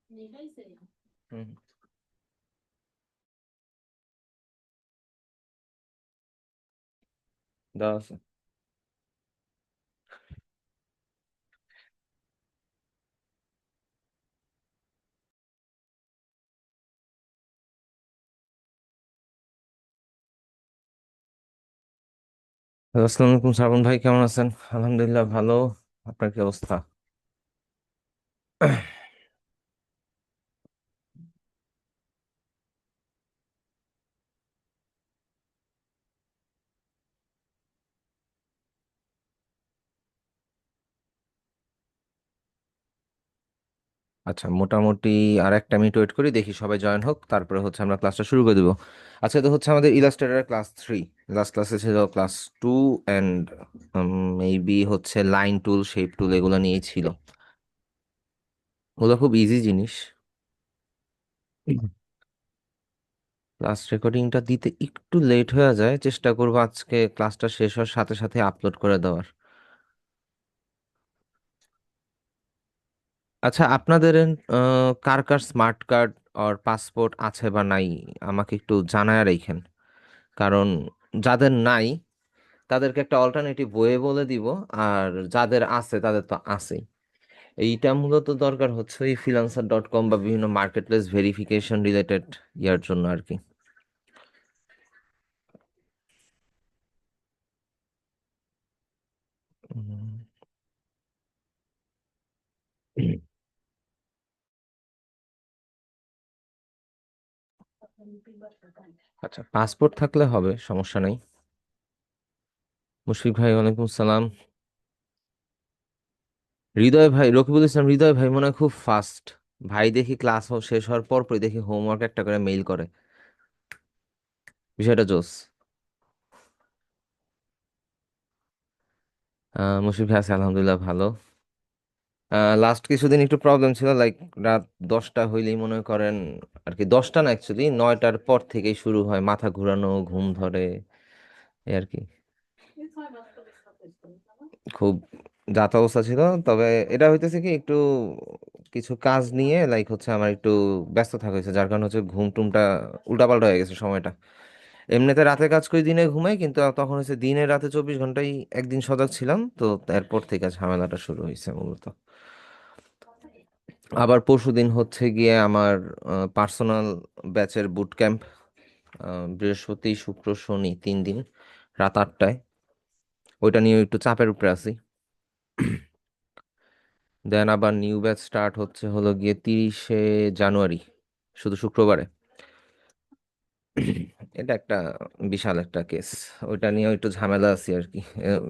হুম, দেওয়া আছে। আসসালামু আলাইকুম শ্রাবণ ভাই, কেমন আছেন? আলহামদুলিল্লাহ ভালো। আপনার কি অবস্থা? আচ্ছা, মোটামুটি আর একটা মিনিট ওয়েট করি, দেখি সবাই জয়েন হোক, তারপরে হচ্ছে আমরা ক্লাসটা শুরু করে দিব। আচ্ছা, তো হচ্ছে আমাদের ইলাস্ট্রেটর ক্লাস 3। লাস্ট ক্লাসে ছিল ক্লাস 2, অ্যান্ড মেবি হচ্ছে লাইন টুল, শেপ টুল এগুলো নিয়েই ছিল। ওগুলো খুব ইজি জিনিস। ক্লাস রেকর্ডিংটা দিতে একটু লেট হয়ে যায়, চেষ্টা করবো আজকে ক্লাসটা শেষ হওয়ার সাথে সাথে আপলোড করে দেওয়ার। আচ্ছা, আপনাদের কার কার স্মার্ট কার্ড আর পাসপোর্ট আছে বা নাই, আমাকে একটু জানায় রাখেন। কারণ যাদের নাই তাদেরকে একটা অল্টারনেটিভ ওয়ে বলে দিব, আর যাদের আছে তাদের তো আছেই। এইটা মূলত দরকার হচ্ছে ওই freelancer.com বা বিভিন্ন মার্কেট প্লেস ভেরিফিকেশন রিলেটেড ইয়ার জন্য আর কি। উম, আচ্ছা, পাসপোর্ট থাকলে হবে, সমস্যা নাই। মুশফিক ভাই, ওয়ালাইকুম সালাম। হৃদয় ভাই, রকিবুল ইসলাম হৃদয় ভাই মনে হয় খুব ফাস্ট। ভাই দেখি ক্লাস শেষ হওয়ার পর পরই দেখি হোমওয়ার্ক একটা করে মেইল করে। বিষয়টা জোস। মুশফিক ভাই আছে আলহামদুলিল্লাহ ভালো। লাস্ট কিছুদিন একটু প্রবলেম ছিল, লাইক রাত 10টা হইলেই মনে করেন, আর কি 10টা না, অ্যাকচুয়ালি 9টার পর থেকেই শুরু হয় মাথা ঘুরানো, ঘুম ধরে, এই আর কি। খুব যাতা অবস্থা ছিল। তবে এটা হইতেছে কি, একটু কিছু কাজ নিয়ে লাইক হচ্ছে আমার একটু ব্যস্ত থাকা হয়েছে, যার কারণে হচ্ছে ঘুম টুমটা উল্টাপাল্টা হয়ে গেছে সময়টা। এমনিতে রাতে কাজ করি, দিনে ঘুমাই, কিন্তু তখন হচ্ছে দিনে রাতে 24 ঘন্টাই একদিন সজাগ ছিলাম, তো এরপর থেকে ঝামেলাটা শুরু হয়েছে মূলত। আবার পরশুদিন হচ্ছে গিয়ে আমার পার্সোনাল ব্যাচের বুট ক্যাম্প, বৃহস্পতি শুক্র শনি 3 দিন, রাত 8টায়। ওইটা নিয়ে একটু চাপের উপরে আছি। দেন আবার নিউ ব্যাচ স্টার্ট হচ্ছে হলো গিয়ে 30শে জানুয়ারি, শুধু শুক্রবারে। এটা একটা বিশাল একটা কেস। ওইটা নিয়ে একটু ঝামেলা আছে আর কি।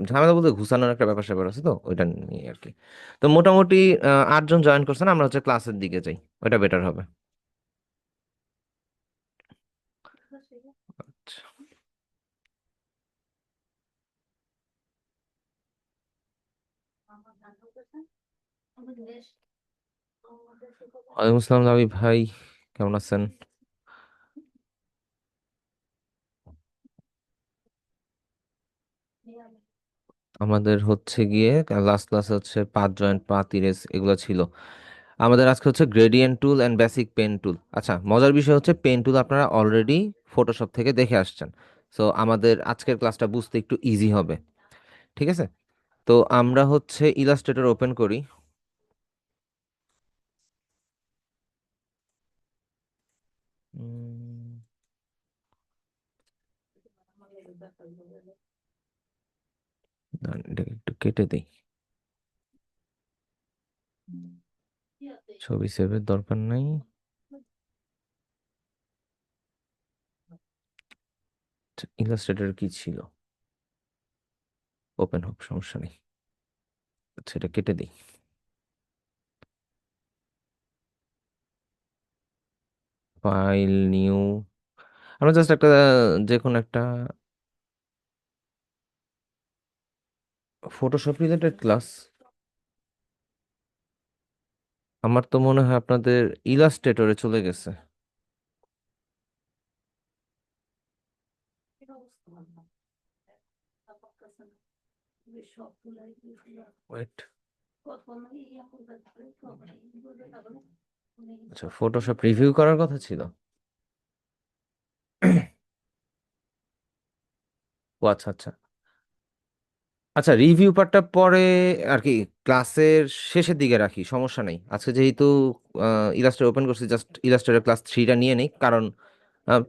ঝামেলা বলতে ঘুষানোর একটা ব্যাপার স্যাপার আছে, তো ওইটা নিয়ে আর কি। তো মোটামুটি 8জন জয়েন করছেন, আমরা হচ্ছে ক্লাসের দিকে যাই, ওইটা বেটার হবে। আচ্ছা। ওয়ালাইকুম আসসালাম লাভি ভাই, কেমন আছেন? আমাদের হচ্ছে গিয়ে লাস্ট ক্লাস হচ্ছে 5 জয়েন্ট 5 ইরেজ এগুলো ছিল। আমাদের আজকে হচ্ছে gradient tool and basic pen tool. আচ্ছা, মজার বিষয় হচ্ছে পেন টুল আপনারা অলরেডি ফটোশপ থেকে দেখে আসছেন। সো আমাদের আজকের ক্লাসটা বুঝতে একটু ইজি হবে। ঠিক আছে, তো আমরা হচ্ছে ইলাস্ট্রেটর ওপেন করি। উম, দাঁড়ান, এটাকে একটু কেটে দিই, ছবি সেভের দরকার নাই। ইলাস্ট্রেটর কি ছিল? ওপেন হোক, সমস্যা নেই। আচ্ছা, এটা কেটে দিই। File, new. আমরা জাস্ট একটা, যে কোনো একটা ফটোশপ রিলেটেড ক্লাস। আমার তো মনে হয় আপনাদের ইলাস্ট্রেটরে চলে গেছে। ওয়েট। আচ্ছা, ফটোশপ রিভিউ করার কথা ছিল। ও আচ্ছা আচ্ছা। আচ্ছা, রিভিউ পার্টটা পরে আর কি ক্লাসের শেষের দিকে রাখি, সমস্যা নেই। আজকে যেহেতু ইলাস্ট্রেটর ওপেন করছি, জাস্ট ইলাস্ট্রেটর ক্লাস 3টা নিয়ে নিই, কারণ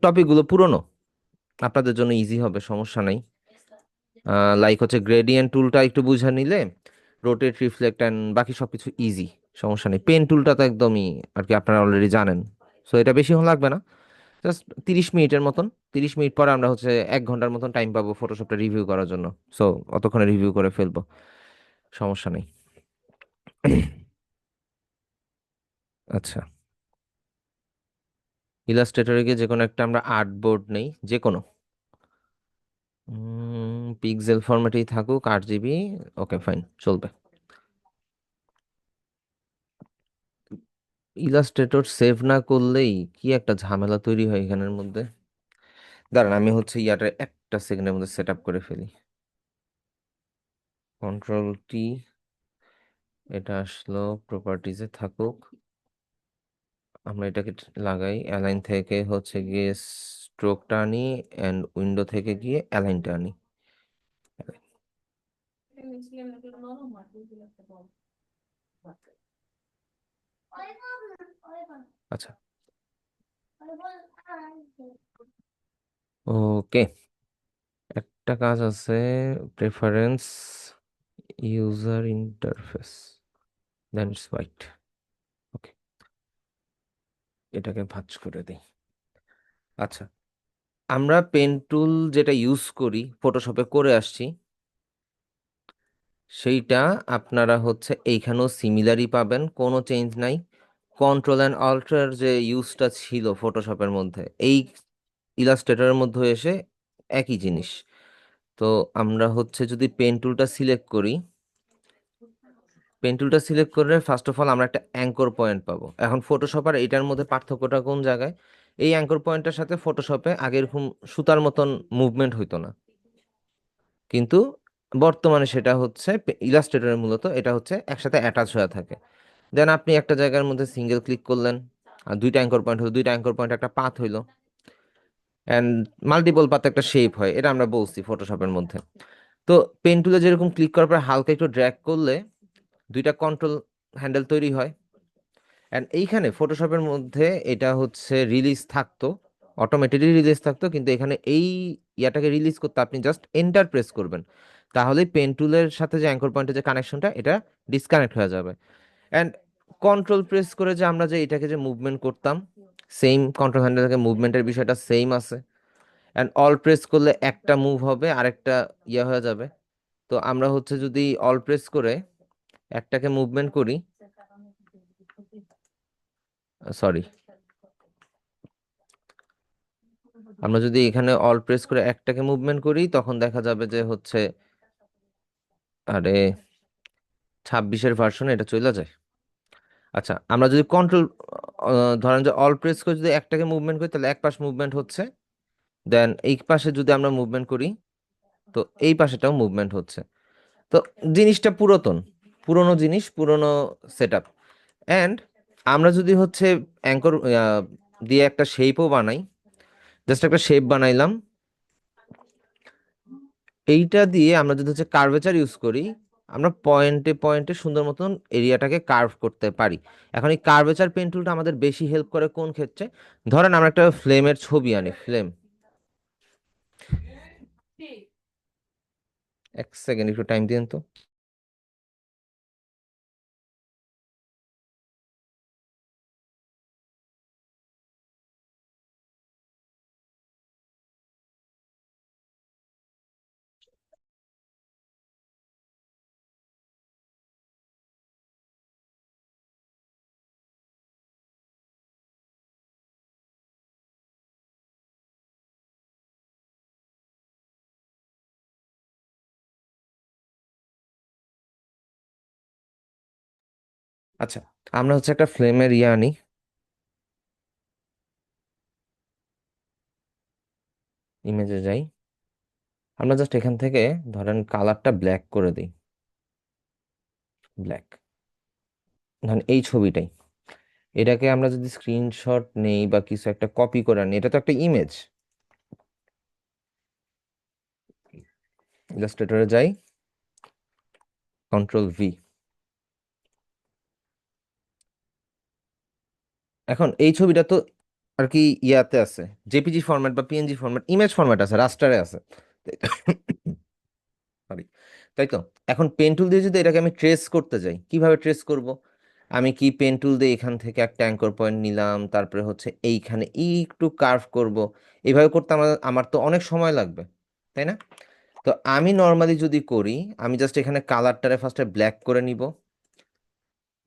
টপিকগুলো পুরনো, আপনাদের জন্য ইজি হবে, সমস্যা নেই। লাইক হচ্ছে গ্রেডিয়েন্ট টুলটা একটু বুঝে নিলে রোটেট, রিফ্লেক্ট অ্যান্ড বাকি সবকিছু ইজি, সমস্যা নেই। পেন টুলটা তো একদমই আর কি আপনারা অলরেডি জানেন, সো এটা বেশি লাগবে না, জাস্ট 30 মিনিটের মতন। 30 মিনিট পরে আমরা হচ্ছে 1 ঘন্টার মতন টাইম পাবো ফটোশপটা রিভিউ করার জন্য। সো অতক্ষণে রিভিউ করে ফেলবো, সমস্যা নেই। আচ্ছা, ইলাস্ট্রেটরে গিয়ে যে কোনো একটা আমরা আর্ট বোর্ড নেই, যে কোনো পিক্সেল ফরম্যাটেই থাকুক, 8 জিবি। ওকে ফাইন, চলবে। ইলাস্ট্রেটর সেভ না করলেই কি একটা ঝামেলা তৈরি হয় এখানের মধ্যে। দাঁড়ান, আমি হচ্ছে ইয়াটা একটা সেকেন্ডের মধ্যে সেট আপ করে ফেলি। কন্ট্রোল T, এটা আসলো, প্রপার্টিজে থাকুক। আমরা এটাকে লাগাই, অ্যালাইন থেকে হচ্ছে গিয়ে স্ট্রোকটা আনি, অ্যান্ড উইন্ডো থেকে গিয়ে অ্যালাইনটা আনি। আচ্ছা, ওকে। একটা কাজ আছে, preference, user interface, then it's white. Okay, এটাকে ভাঁজ করে দিই। আচ্ছা, আমরা পেন টুল যেটা ইউজ করি ফটোশপে করে আসছি, সেইটা আপনারা হচ্ছে এইখানেও সিমিলারই পাবেন, কোনো চেঞ্জ নাই। কন্ট্রোল অ্যান্ড অল্টার যে ইউজটা ছিল ফটোশপের মধ্যে, এই ইলাস্ট্রেটরের মধ্যে এসে একই জিনিস। তো আমরা হচ্ছে যদি পেন টুলটা সিলেক্ট করি, পেন টুলটা সিলেক্ট করে ফার্স্ট অফ অল আমরা একটা অ্যাঙ্কর পয়েন্ট পাবো। এখন ফটোশপ আর এটার মধ্যে পার্থক্যটা কোন জায়গায়, এই অ্যাঙ্কর পয়েন্টটার সাথে ফটোশপে আগে এরকম সুতার মতন মুভমেন্ট হইতো না, কিন্তু বর্তমানে সেটা হচ্ছে ইলাস্ট্রেটরে মূলত এটা হচ্ছে একসাথে অ্যাটাচ হয়ে থাকে। দেন আপনি একটা জায়গার মধ্যে সিঙ্গেল ক্লিক করলেন, আর দুইটা অ্যাঙ্কর পয়েন্ট হলো, দুইটা অ্যাঙ্কর পয়েন্ট একটা পাথ হইলো, অ্যান্ড মাল্টিপল পাথ একটা শেপ হয়, এটা আমরা বলছি ফটোশপের মধ্যে। তো পেন টুলে যেরকম ক্লিক করার পর হালকা একটু ড্র্যাগ করলে দুইটা কন্ট্রোল হ্যান্ডেল তৈরি হয়। অ্যান্ড এইখানে ফটোশপের মধ্যে এটা হচ্ছে রিলিজ থাকতো, অটোমেটিকলি রিলিজ থাকতো, কিন্তু এখানে এই ইয়াটাকে রিলিজ করতে আপনি জাস্ট এন্টার প্রেস করবেন, তাহলে পেন টুলের সাথে যে অ্যাঙ্কর পয়েন্টের যে কানেকশনটা এটা ডিসকানেক্ট হয়ে যাবে। অ্যান্ড কন্ট্রোল প্রেস করে যে আমরা যে এটাকে যে মুভমেন্ট করতাম, সেম কন্ট্রোল হ্যান্ডেল থেকে মুভমেন্টের বিষয়টা সেম আছে। অ্যান্ড অল প্রেস করলে একটা মুভ হবে, আরেকটা ইয়ে হয়ে যাবে। তো আমরা হচ্ছে যদি অল প্রেস করে একটাকে মুভমেন্ট করি, সরি, আমরা যদি এখানে অল প্রেস করে একটাকে মুভমেন্ট করি, তখন দেখা যাবে যে হচ্ছে, আরে, 26-এর ভার্সনে এটা চলে যায়। আচ্ছা, আমরা যদি কন্ট্রোল ধরেন যে অল প্রেস করে যদি একটাকে মুভমেন্ট করি, তাহলে এক পাশ মুভমেন্ট হচ্ছে, দেন এই পাশে যদি আমরা মুভমেন্ট করি, তো এই পাশেটাও মুভমেন্ট হচ্ছে। তো জিনিসটা পুরাতন, পুরনো জিনিস, পুরনো সেট আপ। অ্যান্ড আমরা যদি হচ্ছে অ্যাঙ্কর দিয়ে একটা শেপও বানাই, জাস্ট একটা শেপ বানাইলাম, এইটা দিয়ে আমরা যদি হচ্ছে কার্ভেচার ইউজ করি, আমরা পয়েন্টে পয়েন্টে সুন্দর মতন এরিয়াটাকে কার্ভ করতে পারি। এখন এই কার্ভেচার পেন টুলটা আমাদের বেশি হেল্প করে কোন ক্ষেত্রে, ধরেন আমরা একটা ফ্লেমের ছবি আনি, ফ্লেম, এক সেকেন্ড একটু টাইম দিন তো। আচ্ছা, আমরা হচ্ছে একটা ফ্লেমের ইয়ে আনি, ইমেজে যাই, আমরা জাস্ট এখান থেকে ধরেন কালারটা ব্ল্যাক করে দিই, ব্ল্যাক, ধরেন এই ছবিটাই। এটাকে আমরা যদি স্ক্রিনশট নেই বা কিছু একটা কপি করে আনি, এটা তো একটা ইমেজ। ইলাস্ট্রেটরে যাই, কন্ট্রোল V। এখন এই ছবিটা তো আর কি ইয়াতে আছে, জেপিজি ফরম্যাট বা পিএনজি ফরম্যাট, ইমেজ ফরম্যাট আছে, রাস্টারে আছে। সরি, তাই তো। এখন পেন টুল দিয়ে যদি এটাকে আমি ট্রেস করতে যাই, কিভাবে ট্রেস করব? আমি কি পেন টুল দিয়ে এখান থেকে একটা অ্যাঙ্কর পয়েন্ট নিলাম, তারপরে হচ্ছে এইখানে একটু কার্ভ করব, এইভাবে করতে আমার আমার তো অনেক সময় লাগবে, তাই না? তো আমি নর্মালি যদি করি, আমি জাস্ট এখানে কালারটারে ফার্স্টে ব্ল্যাক করে নিব,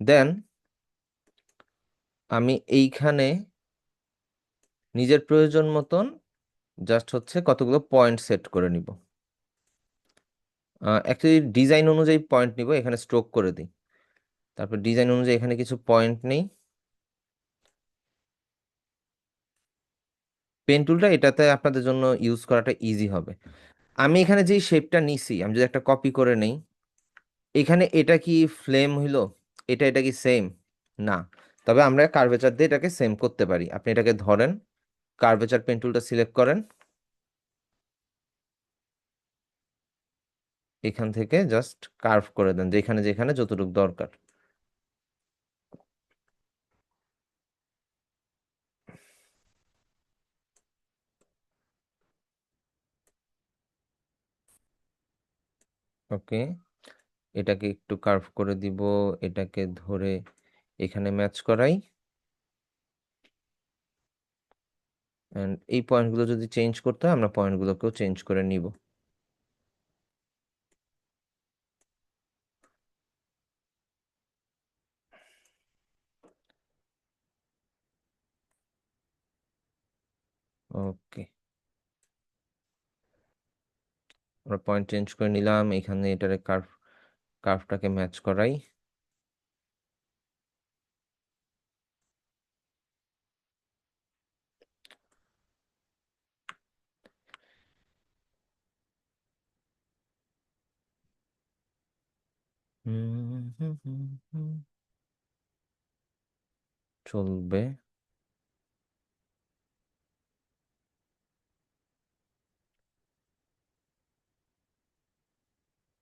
দেন আমি এইখানে নিজের প্রয়োজন মতন জাস্ট হচ্ছে কতগুলো পয়েন্ট সেট করে নিব। অ্যাকচুয়ালি ডিজাইন অনুযায়ী পয়েন্ট নিব, এখানে স্ট্রোক করে দিই, তারপর ডিজাইন অনুযায়ী এখানে কিছু পয়েন্ট নেই। পেন টুলটা এটাতে আপনাদের জন্য ইউজ করাটা ইজি হবে। আমি এখানে যেই শেপটা নিছি, আমি যদি একটা কপি করে নেই, এখানে এটা কি ফ্লেম হইলো, এটা কি সেম? না। তবে আমরা কার্ভেচার দিয়ে এটাকে সেম করতে পারি। আপনি এটাকে ধরেন, কার্ভেচার পেন টুলটা সিলেক্ট করেন, এখান থেকে জাস্ট কার্ভ করে দেন যেখানে যেখানে যতটুকু দরকার। ওকে, এটাকে একটু কার্ভ করে দিব, এটাকে ধরে এখানে ম্যাচ করাই। এন্ড এই পয়েন্টগুলো যদি চেঞ্জ করতে হয়, আমরা পয়েন্টগুলোকেও চেঞ্জ করে নিব। ওকে, আমরা পয়েন্ট চেঞ্জ করে নিলাম, এখানে এটারে কার্ভটাকে ম্যাচ করাই। হুম, হুম, হুম, হুম, চলবে।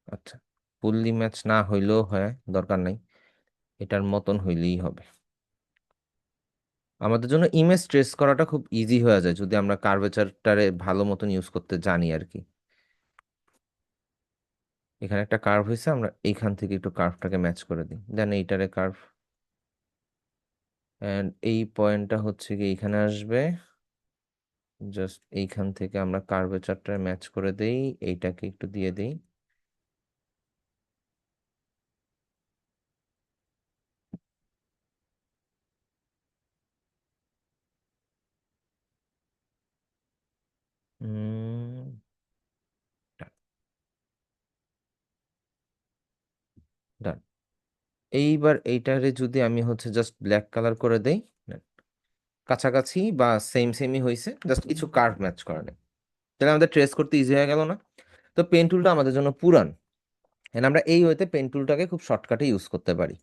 আচ্ছা, ফুললি ম্যাচ না হইলেও হয়, দরকার নাই, এটার মতন হইলেই হবে। আমাদের জন্য ইমেজ ট্রেস করাটা খুব ইজি হয়ে যায় যদি আমরা কার্ভেচারটারে ভালো মতন ইউজ করতে জানি আর কি। এখানে একটা কার্ভ হয়েছে, আমরা এইখান থেকে একটু কার্ভটাকে ম্যাচ করে দিই, দেন এইটারে কার্ভ, এন্ড এই পয়েন্টটা হচ্ছে কি এইখানে আসবে, জাস্ট এইখান থেকে আমরা কার্ভেচারটা ম্যাচ করে দেই, এইটাকে একটু দিয়ে দেই। ডান। এইবার এইটারে যদি আমি হচ্ছে জাস্ট ব্ল্যাক কালার করে দেই, কাছাকাছি বা সেম সেমই হয়েছে, জাস্ট কিছু কার্ভ ম্যাচ করা নেই, তাহলে আমাদের ট্রেস করতে ইজি হয়ে গেল না? তো পেন টুলটা আমাদের জন্য পুরান, এন্ড আমরা এই ওয়েতে পেন টুলটাকে খুব শর্টকাটে ইউজ করতে পারি,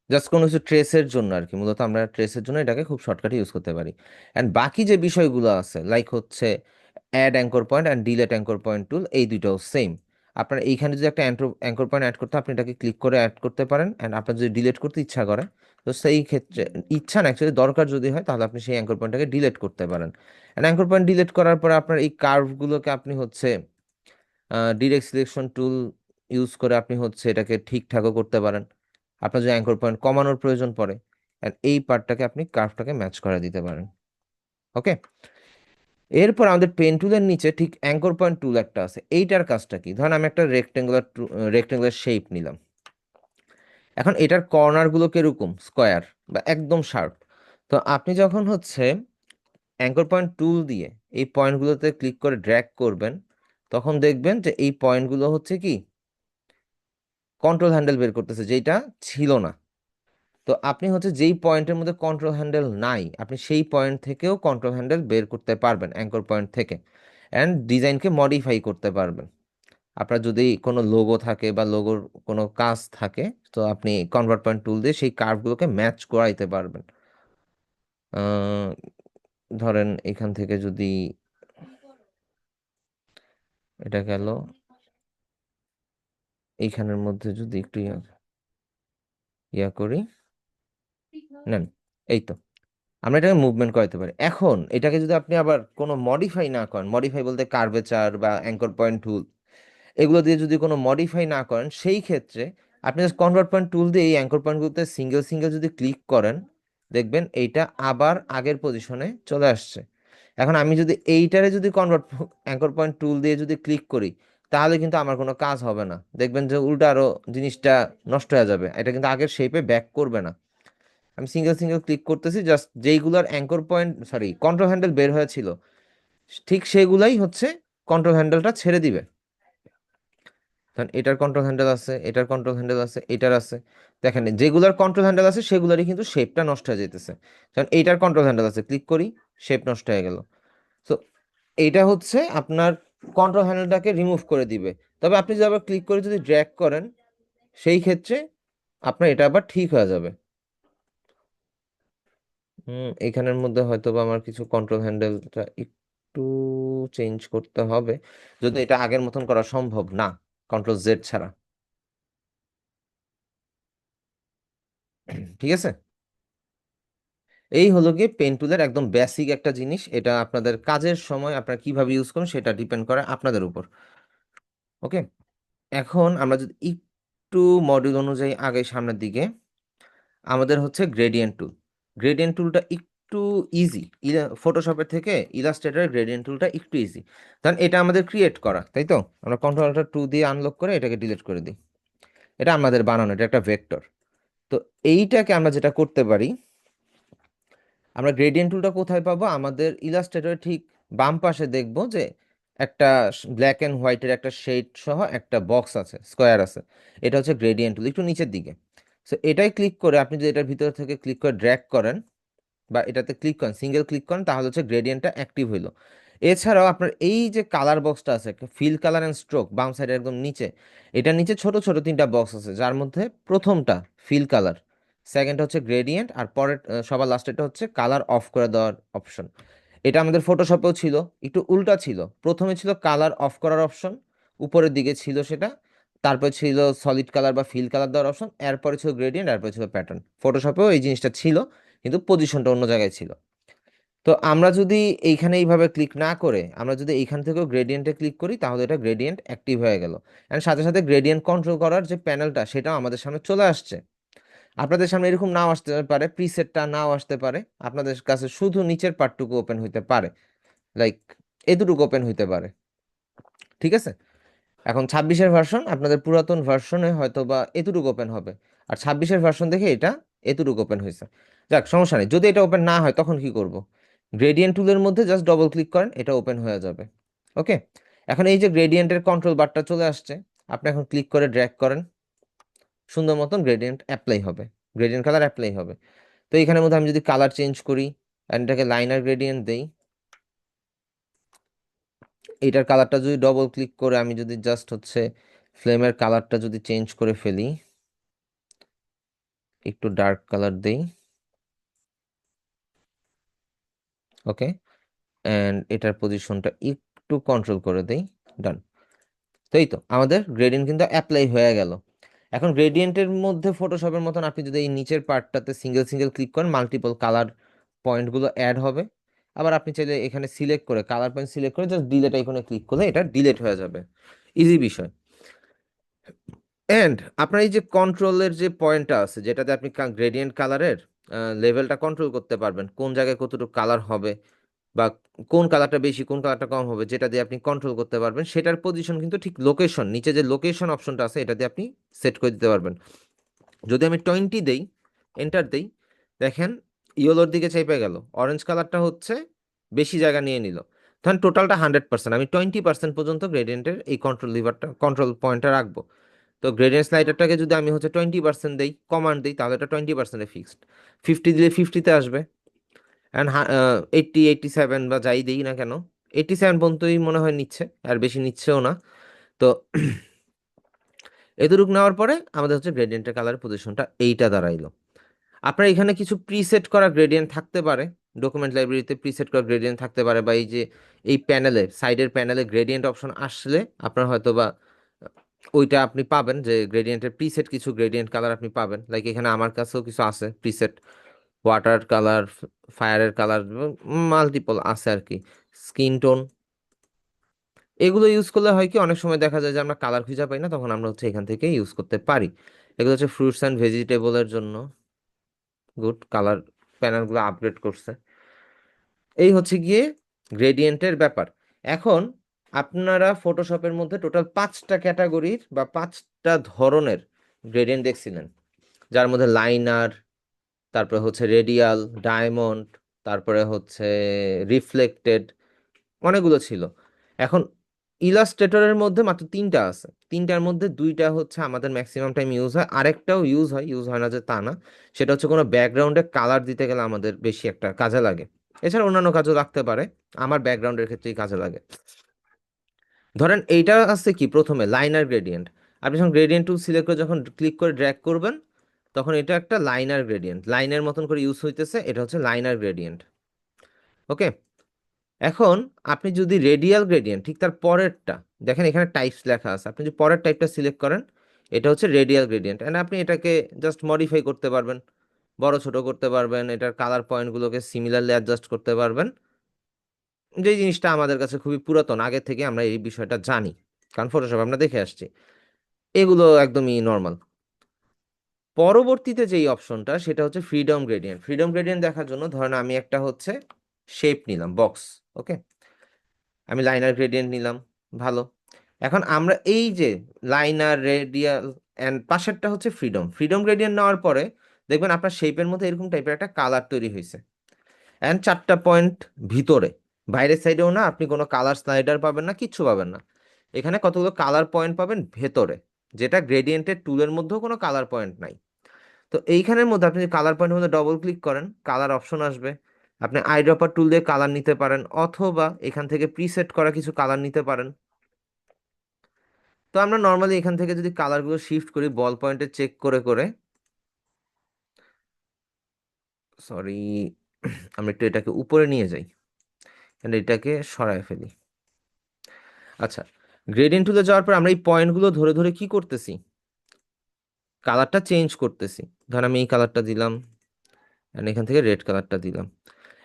জাস্ট কোনো কিছু ট্রেসের জন্য আর কি। মূলত আমরা ট্রেসের জন্য এটাকে খুব শর্টকাটে ইউজ করতে পারি। অ্যান্ড বাকি যে বিষয়গুলো আছে, লাইক হচ্ছে add anchor point and delete anchor point tool, এই দুইটাও সেম। আপনার এইখানে যদি একটা অ্যাঙ্কর পয়েন্ট অ্যাড করতে হয়, আপনি এটাকে ক্লিক করে অ্যাড করতে পারেন, অ্যান্ড আপনার যদি ডিলেট করতে ইচ্ছা করে, তো সেই ক্ষেত্রে, ইচ্ছা না অ্যাকচুয়ালি, দরকার যদি হয়, তাহলে আপনি সেই অ্যাঙ্কর পয়েন্টটাকে ডিলেট করতে পারেন। অ্যান্ড অ্যাঙ্কর পয়েন্ট ডিলেট করার পরে আপনার এই কার্ভগুলোকে আপনি হচ্ছে ডিরেক্ট সিলেকশন টুল ইউজ করে আপনি হচ্ছে এটাকে ঠিকঠাকও করতে পারেন। আপনার যদি অ্যাঙ্কর পয়েন্ট কমানোর প্রয়োজন পড়ে, and এই পার্টটাকে আপনি কার্ভটাকে ম্যাচ করে দিতে পারেন। ওকে, এরপর আমাদের পেন টুলের নিচে ঠিক অ্যাঙ্কর পয়েন্ট টুল একটা আছে, এইটার কাজটা কি? ধরেন আমি একটা রেক্টেঙ্গুলার শেপ নিলাম, এখন এটার কর্নার গুলো কিরকম, স্কোয়ার বা একদম শার্প। তো আপনি যখন হচ্ছে অ্যাঙ্কর পয়েন্ট টুল দিয়ে এই পয়েন্টগুলোতে ক্লিক করে ড্র্যাগ করবেন, তখন দেখবেন যে এই পয়েন্টগুলো হচ্ছে কি কন্ট্রোল হ্যান্ডেল বের করতেছে, যেটা ছিল না। তো আপনি হচ্ছে যেই পয়েন্টের মধ্যে কন্ট্রোল হ্যান্ডেল নাই, আপনি সেই পয়েন্ট থেকেও কন্ট্রোল হ্যান্ডেল বের করতে পারবেন, অ্যাঙ্কর পয়েন্ট থেকে, অ্যান্ড ডিজাইনকে মডিফাই করতে পারবেন। আপনার যদি কোনো লোগো থাকে বা লোগোর কোনো কাজ থাকে, তো আপনি কনভার্ট পয়েন্ট টুল দিয়ে সেই কার্ভগুলোকে ম্যাচ করাইতে পারবেন। আহ, ধরেন এখান থেকে যদি এটা গেল, এইখানের মধ্যে যদি একটু ইয়া করি, নেন, এই তো আমরা এটাকে মুভমেন্ট করাতে পারি। এখন এটাকে যদি আপনি আবার কোনো মডিফাই না করেন, মডিফাই বলতে কার্ভেচার বা অ্যাঙ্কর পয়েন্ট টুল এগুলো দিয়ে যদি কোনো মডিফাই না করেন, সেই ক্ষেত্রে আপনি জাস্ট কনভার্ট পয়েন্ট টুল দিয়ে এই অ্যাঙ্কর পয়েন্টগুলোতে সিঙ্গেল সিঙ্গেল যদি ক্লিক করেন, দেখবেন এইটা আবার আগের পজিশনে চলে আসছে। এখন আমি যদি এইটারে যদি কনভার্ট অ্যাঙ্কর পয়েন্ট টুল দিয়ে যদি ক্লিক করি, তাহলে কিন্তু আমার কোনো কাজ হবে না, দেখবেন যে উল্টা আরো জিনিসটা নষ্ট হয়ে যাবে, এটা কিন্তু আগের শেপে ব্যাক করবে না। আমি সিঙ্গেল সিঙ্গেল ক্লিক করতেছি, জাস্ট যেইগুলোর anchor point sorry control handle বের হয়েছিল ঠিক সেগুলাই হচ্ছে কন্ট্রোল হ্যান্ডেলটা ছেড়ে দিবে। কারণ এটার কন্ট্রোল হ্যান্ডেল আছে, এটার কন্ট্রোল হ্যান্ডেল আছে, এটার আছে। দেখেন যেগুলার কন্ট্রোল হ্যান্ডেল আছে সেগুলারই কিন্তু শেপটা নষ্ট হয়ে যেতেছে। কারণ এইটার কন্ট্রোল হ্যান্ডেল আছে, ক্লিক করি, শেপ নষ্ট হয়ে গেল। তো এইটা হচ্ছে আপনার কন্ট্রোল হ্যান্ডেলটাকে রিমুভ করে দিবে। তবে আপনি যদি আবার ক্লিক করে যদি ড্র্যাগ করেন, সেই ক্ষেত্রে আপনার এটা আবার ঠিক হয়ে যাবে। এখানের মধ্যে হয়তো বা আমার কিছু কন্ট্রোল হ্যান্ডেলটা একটু চেঞ্জ করতে হবে, যদি এটা আগের মতন করা সম্ভব না কন্ট্রোল জেড ছাড়া। ঠিক আছে, এই হলো গিয়ে পেন টুলের একদম বেসিক একটা জিনিস। এটা আপনাদের কাজের সময় আপনারা কিভাবে ইউজ করেন সেটা ডিপেন্ড করে আপনাদের উপর। ওকে, এখন আমরা যদি একটু মডিউল অনুযায়ী আগে সামনের দিকে, আমাদের হচ্ছে গ্রেডিয়েন্ট টুল। গ্রেডিয়েন্ট টুলটা একটু ইজি, ফটোশপের থেকে ইলাস্ট্রেটরের গ্রেডিয়েন্ট টুলটা একটু ইজি। কারণ এটা আমাদের ক্রিয়েট করা, তাই তো আমরা কন্ট্রোল টু দিয়ে আনলক করে এটাকে ডিলিট করে দিই। এটা আমাদের বানানো, এটা একটা ভেক্টর। তো এইটাকে আমরা যেটা করতে পারি, আমরা গ্রেডিয়েন্ট টুলটা কোথায় পাবো, আমাদের ইলাস্ট্রেটরের ঠিক বাম পাশে দেখবো যে একটা ব্ল্যাক অ্যান্ড হোয়াইটের একটা শেড সহ একটা বক্স আছে, স্কোয়ার আছে। এটা হচ্ছে গ্রেডিয়েন্ট টুল, একটু নিচের দিকে। সো এটাই ক্লিক করে আপনি যদি এটার ভিতর থেকে ক্লিক করে ড্র্যাগ করেন বা এটাতে ক্লিক করেন, সিঙ্গেল ক্লিক করেন, তাহলে হচ্ছে গ্রেডিয়েন্টটা অ্যাক্টিভ হইলো। এছাড়াও আপনার এই যে কালার বক্সটা আছে, ফিল কালার অ্যান্ড স্ট্রোক, বাম সাইডের একদম নিচে, এটার নিচে ছোট ছোট তিনটা বক্স আছে, যার মধ্যে প্রথমটা ফিল কালার, সেকেন্ড হচ্ছে গ্রেডিয়েন্ট, আর পরের সবার লাস্টেরটা হচ্ছে কালার অফ করে দেওয়ার অপশন। এটা আমাদের ফটোশপেও ছিল, একটু উল্টা ছিল। প্রথমে ছিল কালার অফ করার অপশন, উপরের দিকে ছিল সেটা, তারপর ছিল সলিড কালার বা ফিল কালার দেওয়ার অপশন, এরপরে ছিল গ্রেডিয়েন্ট, এরপরে ছিল প্যাটার্ন। ফটোশপেও এই জিনিসটা ছিল, কিন্তু পজিশনটা অন্য জায়গায় ছিল। তো আমরা যদি এইখানে এইভাবে ক্লিক না করে আমরা যদি এইখান থেকেও গ্রেডিয়েন্টে ক্লিক করি, তাহলে এটা গ্রেডিয়েন্ট অ্যাক্টিভ হয়ে গেল। এন্ড সাথে সাথে গ্রেডিয়েন্ট কন্ট্রোল করার যে প্যানেলটা সেটাও আমাদের সামনে চলে আসছে। আপনাদের সামনে এরকম নাও আসতে পারে, প্রিসেটটা নাও আসতে পারে, আপনাদের কাছে শুধু নিচের পার্টটুকু ওপেন হইতে পারে, লাইক এতটুকু ওপেন হইতে পারে। ঠিক আছে, এখন 26-এর ভার্সন, আপনাদের পুরাতন ভার্সনে হয়তো বা এতটুকু ওপেন হবে, আর 26-এর ভার্সন দেখে এটা এতটুকু ওপেন হয়েছে। যাক, সমস্যা নেই। যদি এটা ওপেন না হয় তখন কি করব, গ্রেডিয়েন্ট টুলের মধ্যে জাস্ট ডবল ক্লিক করেন, এটা ওপেন হয়ে যাবে। ওকে, এখন এই যে গ্রেডিয়েন্টের কন্ট্রোল বারটা চলে আসছে, আপনি এখন ক্লিক করে ড্র্যাগ করেন, সুন্দর মতন গ্রেডিয়েন্ট অ্যাপ্লাই হবে, গ্রেডিয়েন্ট কালার অ্যাপ্লাই হবে। তো এখানের মধ্যে আমি যদি কালার চেঞ্জ করি, and এটাকে লাইনার গ্রেডিয়েন্ট দেই, এইটার কালারটা যদি ডবল ক্লিক করে আমি যদি জাস্ট হচ্ছে ফ্লেমের কালারটা যদি চেঞ্জ করে ফেলি, একটু ডার্ক কালার দেই, ওকে, অ্যান্ড এটার পজিশনটা একটু কন্ট্রোল করে দেই, ডান। তো এই তো আমাদের গ্রেডিয়েন্ট কিন্তু অ্যাপ্লাই হয়ে গেল। এখন গ্রেডিয়েন্টের মধ্যে ফটোশপের মতন আপনি যদি এই নিচের পার্টটাতে সিঙ্গেল সিঙ্গেল ক্লিক করেন, মাল্টিপল কালার পয়েন্টগুলো অ্যাড হবে। আবার আপনি চাইলে এখানে সিলেক্ট করে কালার পয়েন্ট সিলেক্ট করে জাস্ট ডিলেট আইকনে ক্লিক করলে এটা ডিলেট হয়ে যাবে, ইজি বিষয়। এন্ড আপনার এই যে কন্ট্রোলের যে পয়েন্টটা আছে, যেটাতে আপনি গ্রেডিয়েন্ট কালারের লেভেলটা কন্ট্রোল করতে পারবেন, কোন জায়গায় কতটুকু কালার হবে বা কোন কালারটা বেশি কোন কালারটা কম হবে, যেটা দিয়ে আপনি কন্ট্রোল করতে পারবেন, সেটার পজিশন কিন্তু ঠিক লোকেশন, নিচে যে লোকেশন অপশনটা আছে এটা দিয়ে আপনি সেট করে দিতে পারবেন। যদি আমি 20 দেই, এন্টার দেই, দেখেন ইয়েলোর দিকে চেপে গেল, অরেঞ্জ কালারটা হচ্ছে বেশি জায়গা নিয়ে নিল। তখন টোটালটা 100%, আমি 20% পর্যন্ত গ্রেডিয়েন্টের এই কন্ট্রোল লিভারটা কন্ট্রোল পয়েন্টটা রাখবো। তো গ্রেডিয়েন্ট স্লাইডারটাকে যদি আমি হচ্ছে 20% দেই, কমান্ড দিই, তাহলে এটা 20%-এ ফিক্সড। 50 দিলে 50-তে আসবে। অ্যান্ড 80, 87 বা যাই দিই না কেন, 87 পর্যন্তই মনে হয় নিচ্ছে, আর বেশি নিচ্ছেও না। তো এতটুকু নেওয়ার পরে আমাদের হচ্ছে গ্রেডিয়েন্টের কালার পজিশনটা এইটা দাঁড়াইলো। আপনার এখানে কিছু প্রিসেট করা গ্রেডিয়েন্ট থাকতে পারে, ডকুমেন্ট লাইব্রেরিতে প্রিসেট করা গ্রেডিয়েন্ট থাকতে পারে, বা এই যে এই প্যানেলে সাইডের প্যানেলে গ্রেডিয়েন্ট অপশন আসলে আপনার হয়তো বা ওইটা আপনি পাবেন, যে গ্রেডিয়েন্টের প্রিসেট কিছু গ্রেডিয়েন্ট কালার আপনি পাবেন। লাইক এখানে আমার কাছেও কিছু আছে প্রিসেট, ওয়াটার কালার, ফায়ারের কালার, মাল্টিপল আছে আর কি, স্কিন টোন। এগুলো ইউজ করলে হয় কি, অনেক সময় দেখা যায় যে আমরা কালার খুঁজে পাই না, তখন আমরা হচ্ছে এখান থেকে ইউজ করতে পারি। এগুলো হচ্ছে ফ্রুটস অ্যান্ড ভেজিটেবলের জন্য গুড কালার প্যানেলগুলো আপগ্রেড করছে। এই হচ্ছে গিয়ে গ্রেডিয়েন্টের ব্যাপার। এখন আপনারা ফটোশপের মধ্যে টোটাল 5টা ক্যাটাগরির বা 5টা ধরনের গ্রেডিয়েন্ট দেখছিলেন, যার মধ্যে লাইনার, তারপরে হচ্ছে রেডিয়াল, ডায়মন্ড, তারপরে হচ্ছে রিফ্লেক্টেড, অনেকগুলো ছিল। এখন ইলাস্ট্রেটরের মধ্যে মাত্র 3টা আছে, 3টার মধ্যে 2টা হচ্ছে আমাদের ম্যাক্সিমাম টাইম ইউজ হয়, আরেকটাও ইউজ হয় না যে তা না, সেটা হচ্ছে কোনো ব্যাকগ্রাউন্ডে কালার দিতে গেলে আমাদের বেশি একটা কাজে লাগে। এছাড়া অন্যান্য কাজও লাগতে পারে, আমার ব্যাকগ্রাউন্ডের ক্ষেত্রেই কাজে লাগে। ধরেন এইটা আছে কি, প্রথমে লাইনার গ্রেডিয়েন্ট। আপনি যখন গ্রেডিয়েন্ট টুল সিলেক্ট করে যখন ক্লিক করে ড্র্যাগ করবেন, তখন এটা একটা লাইনার গ্রেডিয়েন্ট, লাইনের মতন করে ইউজ হইতেছে, এটা হচ্ছে লাইনার গ্রেডিয়েন্ট। ওকে, এখন আপনি যদি রেডিয়াল গ্রেডিয়েন্ট ঠিক তার পরেরটা দেখেন, এখানে টাইপস লেখা আছে, আপনি যদি পরের টাইপটা সিলেক্ট করেন, এটা হচ্ছে রেডিয়াল গ্রেডিয়েন্ট, এন্ড আপনি এটাকে জাস্ট মডিফাই করতে পারবেন, বড় ছোট করতে পারবেন, এটার কালার পয়েন্টগুলোকে সিমিলারলি অ্যাডজাস্ট করতে পারবেন। যে জিনিসটা আমাদের কাছে খুবই পুরাতন, আগে থেকে আমরা এই বিষয়টা জানি, কারণ ফটোশপ আমরা দেখে আসছি, এগুলো একদমই নর্মাল। পরবর্তীতে যেই অপশনটা সেটা হচ্ছে ফ্রিডম গ্রেডিয়েন্ট। ফ্রিডম গ্রেডিয়েন্ট দেখার জন্য ধরেন আমি একটা হচ্ছে শেপ নিলাম, বক্স। ওকে, আমি লাইনার গ্রেডিয়েন্ট নিলাম, ভালো। এখন আমরা এই যে লাইনার, রেডিয়াল অ্যান্ড পাশেরটা হচ্ছে ফ্রিডম, ফ্রিডম গ্রেডিয়েন্ট নেওয়ার পরে দেখবেন আপনার শেপের মধ্যে এরকম টাইপের একটা কালার তৈরি হয়েছে, অ্যান্ড 4টা পয়েন্ট ভিতরে, বাইরের সাইডেও না আপনি কোনো কালার স্লাইডার পাবেন না, কিচ্ছু পাবেন না। এখানে কতগুলো কালার পয়েন্ট পাবেন ভেতরে, যেটা গ্রেডিয়েন্টের টুলের মধ্যেও কোনো কালার পয়েন্ট নাই। তো এইখানের মধ্যে আপনি যদি কালার পয়েন্টের মধ্যে ডবল ক্লিক করেন, কালার অপশন আসবে, আপনি আইড্রপার টুল দিয়ে কালার নিতে পারেন, অথবা এখান থেকে প্রিসেট করা কিছু কালার নিতে পারেন। তো আমরা নর্মালি এখান থেকে যদি কালারগুলো শিফট করি বল পয়েন্টে চেক করে করে, সরি, আমরা একটু এটাকে উপরে নিয়ে যাই, and এটাকে সরায় ফেলি। আচ্ছা, গ্রেডিয়েন্ট টুলে যাওয়ার পর আমরা এই পয়েন্টগুলো ধরে ধরে কি করতেছি, কালারটা চেঞ্জ করতেছি। ধর আমি এই কালারটা দিলাম, and এখান থেকে রেড কালারটা দিলাম।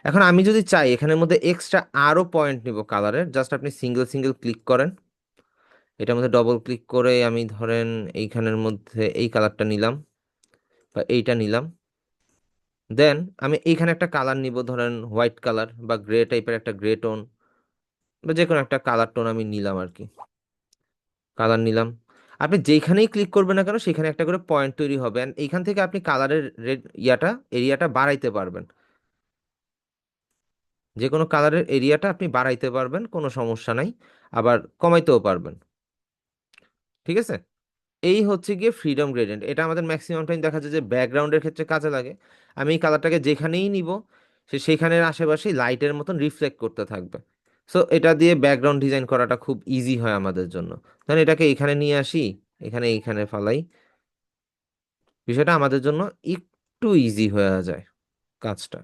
এখন আমি যদি চাই এখানের মধ্যে এক্সট্রা আরো পয়েন্ট নিব কালারের, জাস্ট আপনি সিঙ্গেল সিঙ্গেল ক্লিক করেন, এটার মধ্যে ডবল ক্লিক করে আমি ধরেন এইখানের মধ্যে এই কালারটা নিলাম বা এইটা নিলাম, দেন আমি এইখানে একটা কালার নিব, ধরেন হোয়াইট কালার বা গ্রে টাইপের একটা গ্রে টোন, বা যে কোনো একটা কালার টোন আমি নিলাম আর কি, কালার নিলাম। আপনি যেখানেই ক্লিক করবেন না কেন সেখানে একটা করে পয়েন্ট তৈরি হবে, and এইখান থেকে আপনি কালারের রেড এরিয়াটা বাড়াইতে পারবেন, যে কোনো কালারের এরিয়াটা আপনি বাড়াইতে পারবেন, কোনো সমস্যা নাই, আবার কমাইতেও পারবেন। ঠিক আছে, এই হচ্ছে গিয়ে ফ্রিডম গ্রেডিয়েন্ট। এটা আমাদের ম্যাক্সিমাম টাইম দেখা যায় যে ব্যাকগ্রাউন্ডের ক্ষেত্রে কাজে লাগে। আমি এই কালারটাকে যেখানেই নিব, সে সেইখানের আশেপাশেই লাইটের মতন রিফ্লেক্ট করতে থাকবে। সো এটা দিয়ে ব্যাকগ্রাউন্ড ডিজাইন করাটা খুব ইজি হয় আমাদের জন্য। ধরেন এটাকে এখানে নিয়ে আসি, এখানে এইখানে ফালাই, বিষয়টা আমাদের জন্য একটু ইজি হয়ে যায় কাজটা।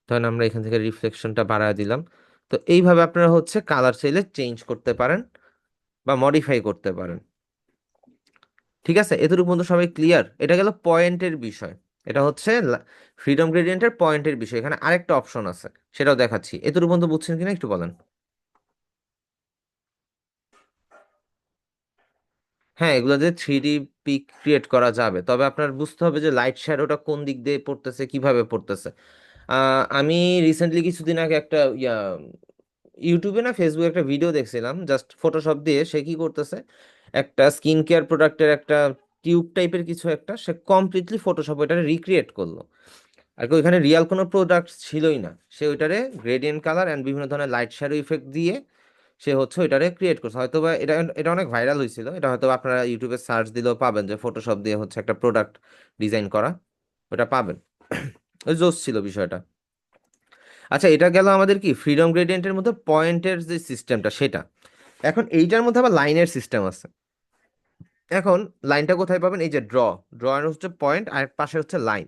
ধরেন আমরা এখান থেকে রিফ্লেকশনটা বাড়ায় দিলাম। তো এইভাবে আপনারা হচ্ছে কালার চাইলে চেঞ্জ করতে পারেন বা মডিফাই করতে পারেন। ঠিক আছে, এতটুকু পর্যন্ত সবাই ক্লিয়ার? এটা গেল পয়েন্টের বিষয়, এটা হচ্ছে ফ্রিডম গ্রেডিয়েন্টের পয়েন্টের বিষয়। এখানে আরেকটা অপশন আছে, সেটাও দেখাচ্ছি। এতটুকু পর্যন্ত বুঝছেন কিনা একটু বলেন। হ্যাঁ, এগুলো দিয়ে 3D পিক ক্রিয়েট করা যাবে, তবে আপনার বুঝতে হবে যে লাইট শ্যাডোটা কোন দিক দিয়ে পড়তেছে, কিভাবে পড়তেছে। আমি রিসেন্টলি কিছুদিন আগে একটা ইউটিউবে না ফেসবুকে একটা ভিডিও দেখছিলাম, জাস্ট ফটোশপ দিয়ে সে কি করতেছে, একটা স্কিন কেয়ার প্রোডাক্টের একটা টিউব টাইপের কিছু একটা সে কমপ্লিটলি ফটোশপ ওইটারে রিক্রিয়েট করলো। আর কি ওইখানে রিয়াল কোনো প্রোডাক্ট ছিলই না, সে ওইটারে গ্রেডিয়েন্ট কালার অ্যান্ড বিভিন্ন ধরনের লাইট শ্যাডো ইফেক্ট দিয়ে সে হচ্ছে ওইটারে ক্রিয়েট করছে। হয়তো বা এটা এটা অনেক ভাইরাল হয়েছিল, এটা হয়তো আপনারা ইউটিউবে সার্চ দিলেও পাবেন যে ফটোশপ দিয়ে হচ্ছে একটা প্রোডাক্ট ডিজাইন করা, ওটা পাবেন। ওই জোস ছিল বিষয়টা। আচ্ছা, এটা গেল আমাদের কি ফ্রিডম গ্রেডিয়েন্টের মধ্যে পয়েন্টের যে সিস্টেমটা সেটা। এখন এইটার মধ্যে আবার লাইনের সিস্টেম আছে। এখন লাইনটা কোথায় পাবেন? এই যে ড্র, ড্র এর হচ্ছে পয়েন্ট আর পাশে হচ্ছে লাইন।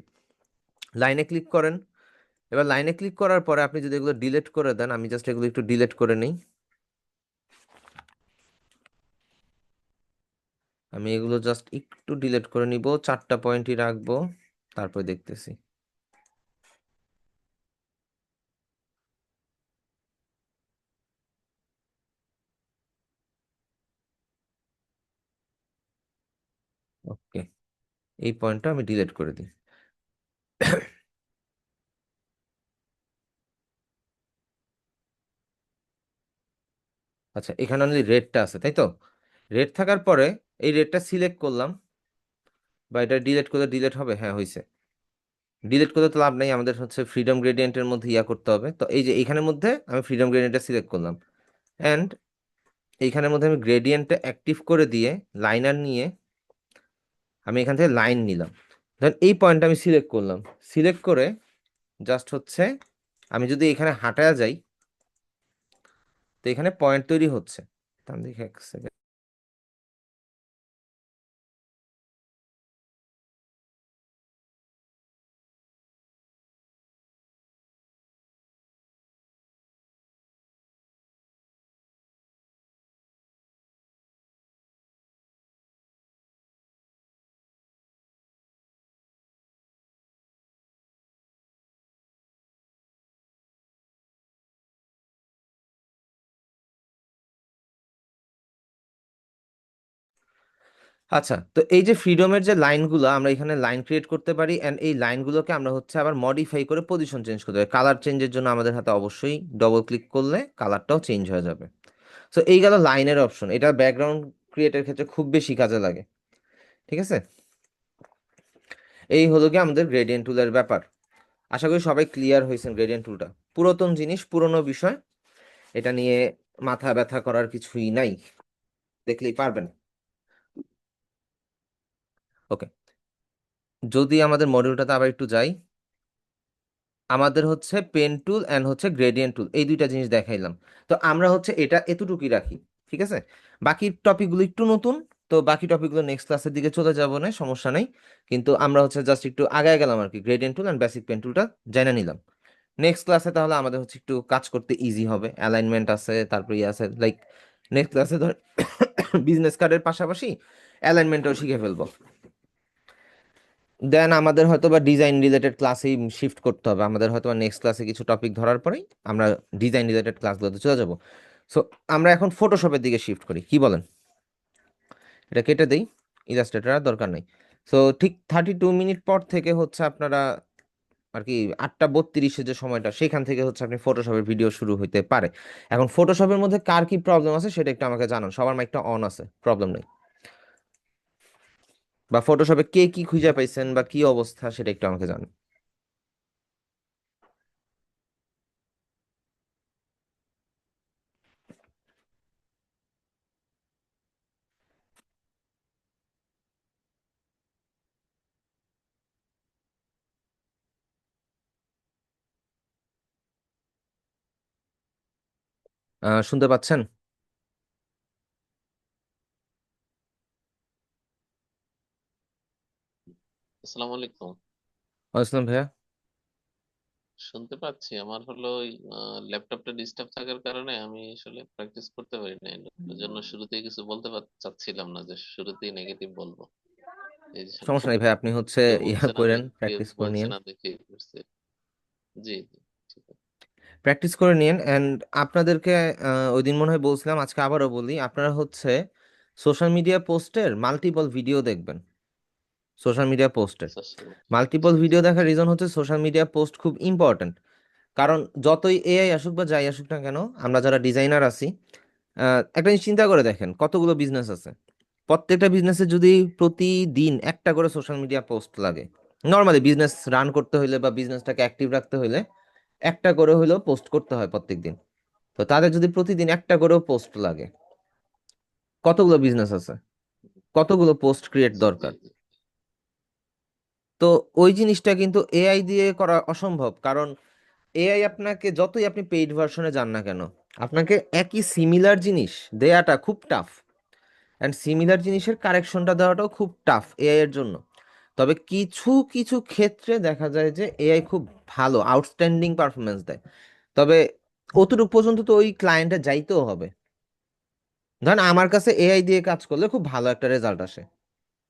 লাইনে ক্লিক করেন। এবার লাইনে ক্লিক করার পরে আপনি যদি এগুলো ডিলিট করে দেন, আমি জাস্ট এগুলো একটু ডিলিট করে নিই। আমি এগুলো জাস্ট একটু ডিলিট করে নিব, 4টা পয়েন্টই রাখবো, তারপর দেখতেছি। ওকে, এই পয়েন্টটা আমি ডিলিট করে দিই। আচ্ছা, এখানে অনলি রেডটা আছে, তাই তো? রেড থাকার পরে এই রেডটা সিলেক্ট করলাম, বা এটা ডিলিট করলে ডিলিট হবে? হ্যাঁ, হয়েছে। ডিলিট করলে তো লাভ নাই, আমাদের হচ্ছে ফ্রিডম গ্রেডিয়েন্টের মধ্যে ইয়া করতে হবে। তো এই যে এইখানের মধ্যে আমি ফ্রিডম গ্রেডিয়েন্টটা সিলেক্ট করলাম, অ্যান্ড এইখানের মধ্যে আমি গ্রেডিয়েন্টটা অ্যাক্টিভ করে দিয়ে লাইনার নিয়ে আমি এখান থেকে লাইন নিলাম। দেন এই পয়েন্টটা আমি সিলেক্ট করলাম। সিলেক্ট করে জাস্ট হচ্ছে আমি যদি এখানে হাঁটায়া যাই, তো এখানে পয়েন্ট তৈরি হচ্ছে। তো আমি দেখি, এক সেকেন্ড। আচ্ছা, তো এই যে ফ্রিডমের যে লাইনগুলো, আমরা এখানে লাইন ক্রিয়েট করতে পারি, এন্ড এই লাইনগুলোকে আমরা হচ্ছে আবার মডিফাই করে পজিশন চেঞ্জ করতে পারি। কালার চেঞ্জের জন্য আমাদের হাতে অবশ্যই ডবল ক্লিক করলে কালারটাও চেঞ্জ হয়ে যাবে। তো এই গেল লাইনের অপশন, এটা ব্যাকগ্রাউন্ড ক্রিয়েটের ক্ষেত্রে খুব বেশি কাজে লাগে। ঠিক আছে, এই হলো কি আমাদের গ্রেডিয়েন্ট টুলের ব্যাপার। আশা করি সবাই ক্লিয়ার হয়েছেন। গ্রেডিয়েন্ট টুলটা পুরাতন জিনিস, পুরনো বিষয়, এটা নিয়ে মাথা ব্যথা করার কিছুই নাই, দেখলেই পারবেন। ওকে, যদি আমাদের মডিউলটাতে আবার একটু যাই, আমাদের হচ্ছে পেন টুল অ্যান্ড হচ্ছে গ্রেডিয়েন্ট টুল, এই দুইটা জিনিস দেখাইলাম। তো আমরা হচ্ছে এটা এতটুকুই রাখি, ঠিক আছে? বাকি টপিকগুলো একটু নতুন, তো বাকি টপিকগুলো নেক্সট ক্লাসের দিকে চলে যাবো, না সমস্যা নেই। কিন্তু আমরা হচ্ছে জাস্ট একটু আগায় গেলাম আর কি, gradient tool and basic pen টুলটা জেনে নিলাম। নেক্সট ক্লাসে তাহলে আমাদের হচ্ছে একটু কাজ করতে ইজি হবে, অ্যালাইনমেন্ট আছে, তারপর ইয়ে আছে, লাইক নেক্সট ক্লাসে ধর বিজনেস কার্ডের পাশাপাশি অ্যালাইনমেন্টও শিখে ফেলবো। দেন আমাদের হয়তো বা ডিজাইন রিলেটেড ক্লাসেই শিফট করতে হবে, আমাদের হয়তো বা নেক্সট ক্লাসে কিছু টপিক ধরার পরেই আমরা ডিজাইন রিলেটেড ক্লাসগুলোতে চলে যাব। সো আমরা এখন ফটোশপের দিকে শিফট করি, কি বলেন? এটা কেটে দেই, ইলাস্ট্রেটর আর দরকার নেই। সো ঠিক 32 মিনিট পর থেকে হচ্ছে আপনারা আর কি 8টা 32-এর যে সময়টা, সেখান থেকে হচ্ছে আপনি ফটোশপের ভিডিও শুরু হইতে পারে। এখন ফটোশপের মধ্যে কার কি প্রবলেম আছে সেটা একটু আমাকে জানান। সবার মাইকটা অন আছে, প্রবলেম নেই? বা ফটোশপে কে কি খুঁজে পাইছেন বা কি অবস্থা সেটা একটু আমাকে জানান। শুনতে পাচ্ছেন? আসসালামু আলাইকুম। আসলাম ভাইয়া। শুনতে পাচ্ছি। আমার হলো ওই ল্যাপটপটা ডিস্টার্ব থাকার কারণে আমি আসলে প্র্যাকটিস করতে পারি না, এর জন্য শুরুতেই কিছু বলতে চাচ্ছিলাম না, যে শুরুতেই নেগেটিভ বলবো এই জন্য। সমস্যা নেই ভাই, আপনি হচ্ছে কেউ ইয়া বলছে না করেন, দেখে, কেউ প্র্যাকটিস করে বলছে নিন। না দেখে করছে। জি জি, ঠিক আছে। প্র্যাকটিস করে নিন, অ্যান্ড আপনাদেরকে ওই দিন মনে হয় বলছিলাম, আজকে আবারও বলি, আপনারা হচ্ছে সোশ্যাল মিডিয়া পোস্টের মাল্টিপল ভিডিও দেখবেন। সোশ্যাল মিডিয়া পোস্টের social মাল্টিপল জি জি ভিডিও দেখার জি। রিজন হচ্ছে সোশ্যাল মিডিয়া পোস্ট খুব ইম্পর্ট্যান্ট। কারণ যতই এআই আসুক বা যাই আসুক না কেন, আমরা যারা ডিজাইনার আছি, একটা জিনিস চিন্তা করে দেখেন, কতগুলো বিজনেস আছে। প্রত্যেকটা বিজনেসে যদি প্রতিদিন একটা করে সোশ্যাল মিডিয়া পোস্ট লাগে, নর্মালি বিজনেস রান করতে হইলে বা বিজনেসটাকে অ্যাক্টিভ রাখতে হইলে একটা করে হইলেও পোস্ট করতে হয় প্রত্যেকদিন। তো তাদের যদি প্রতিদিন একটা করেও পোস্ট লাগে, কতগুলো বিজনেস আছে, কতগুলো পোস্ট ক্রিয়েট জি জি দরকার। জি। তো ওই জিনিসটা কিন্তু এআই দিয়ে করা অসম্ভব, কারণ এআই আপনাকে যতই আপনি পেইড ভার্সনে যান না কেন, আপনাকে একই সিমিলার জিনিস দেয়াটা খুব টাফ, অ্যান্ড সিমিলার জিনিসের কারেকশনটা দেওয়াটাও খুব টাফ এআই এর জন্য। তবে কিছু কিছু ক্ষেত্রে দেখা যায় যে এআই খুব ভালো আউটস্ট্যান্ডিং পারফরমেন্স দেয়। তবে অতটুকু পর্যন্ত তো ওই ক্লায়েন্টে যাইতেও হবে। ধরেন আমার কাছে এআই দিয়ে কাজ করলে খুব ভালো একটা রেজাল্ট আসে,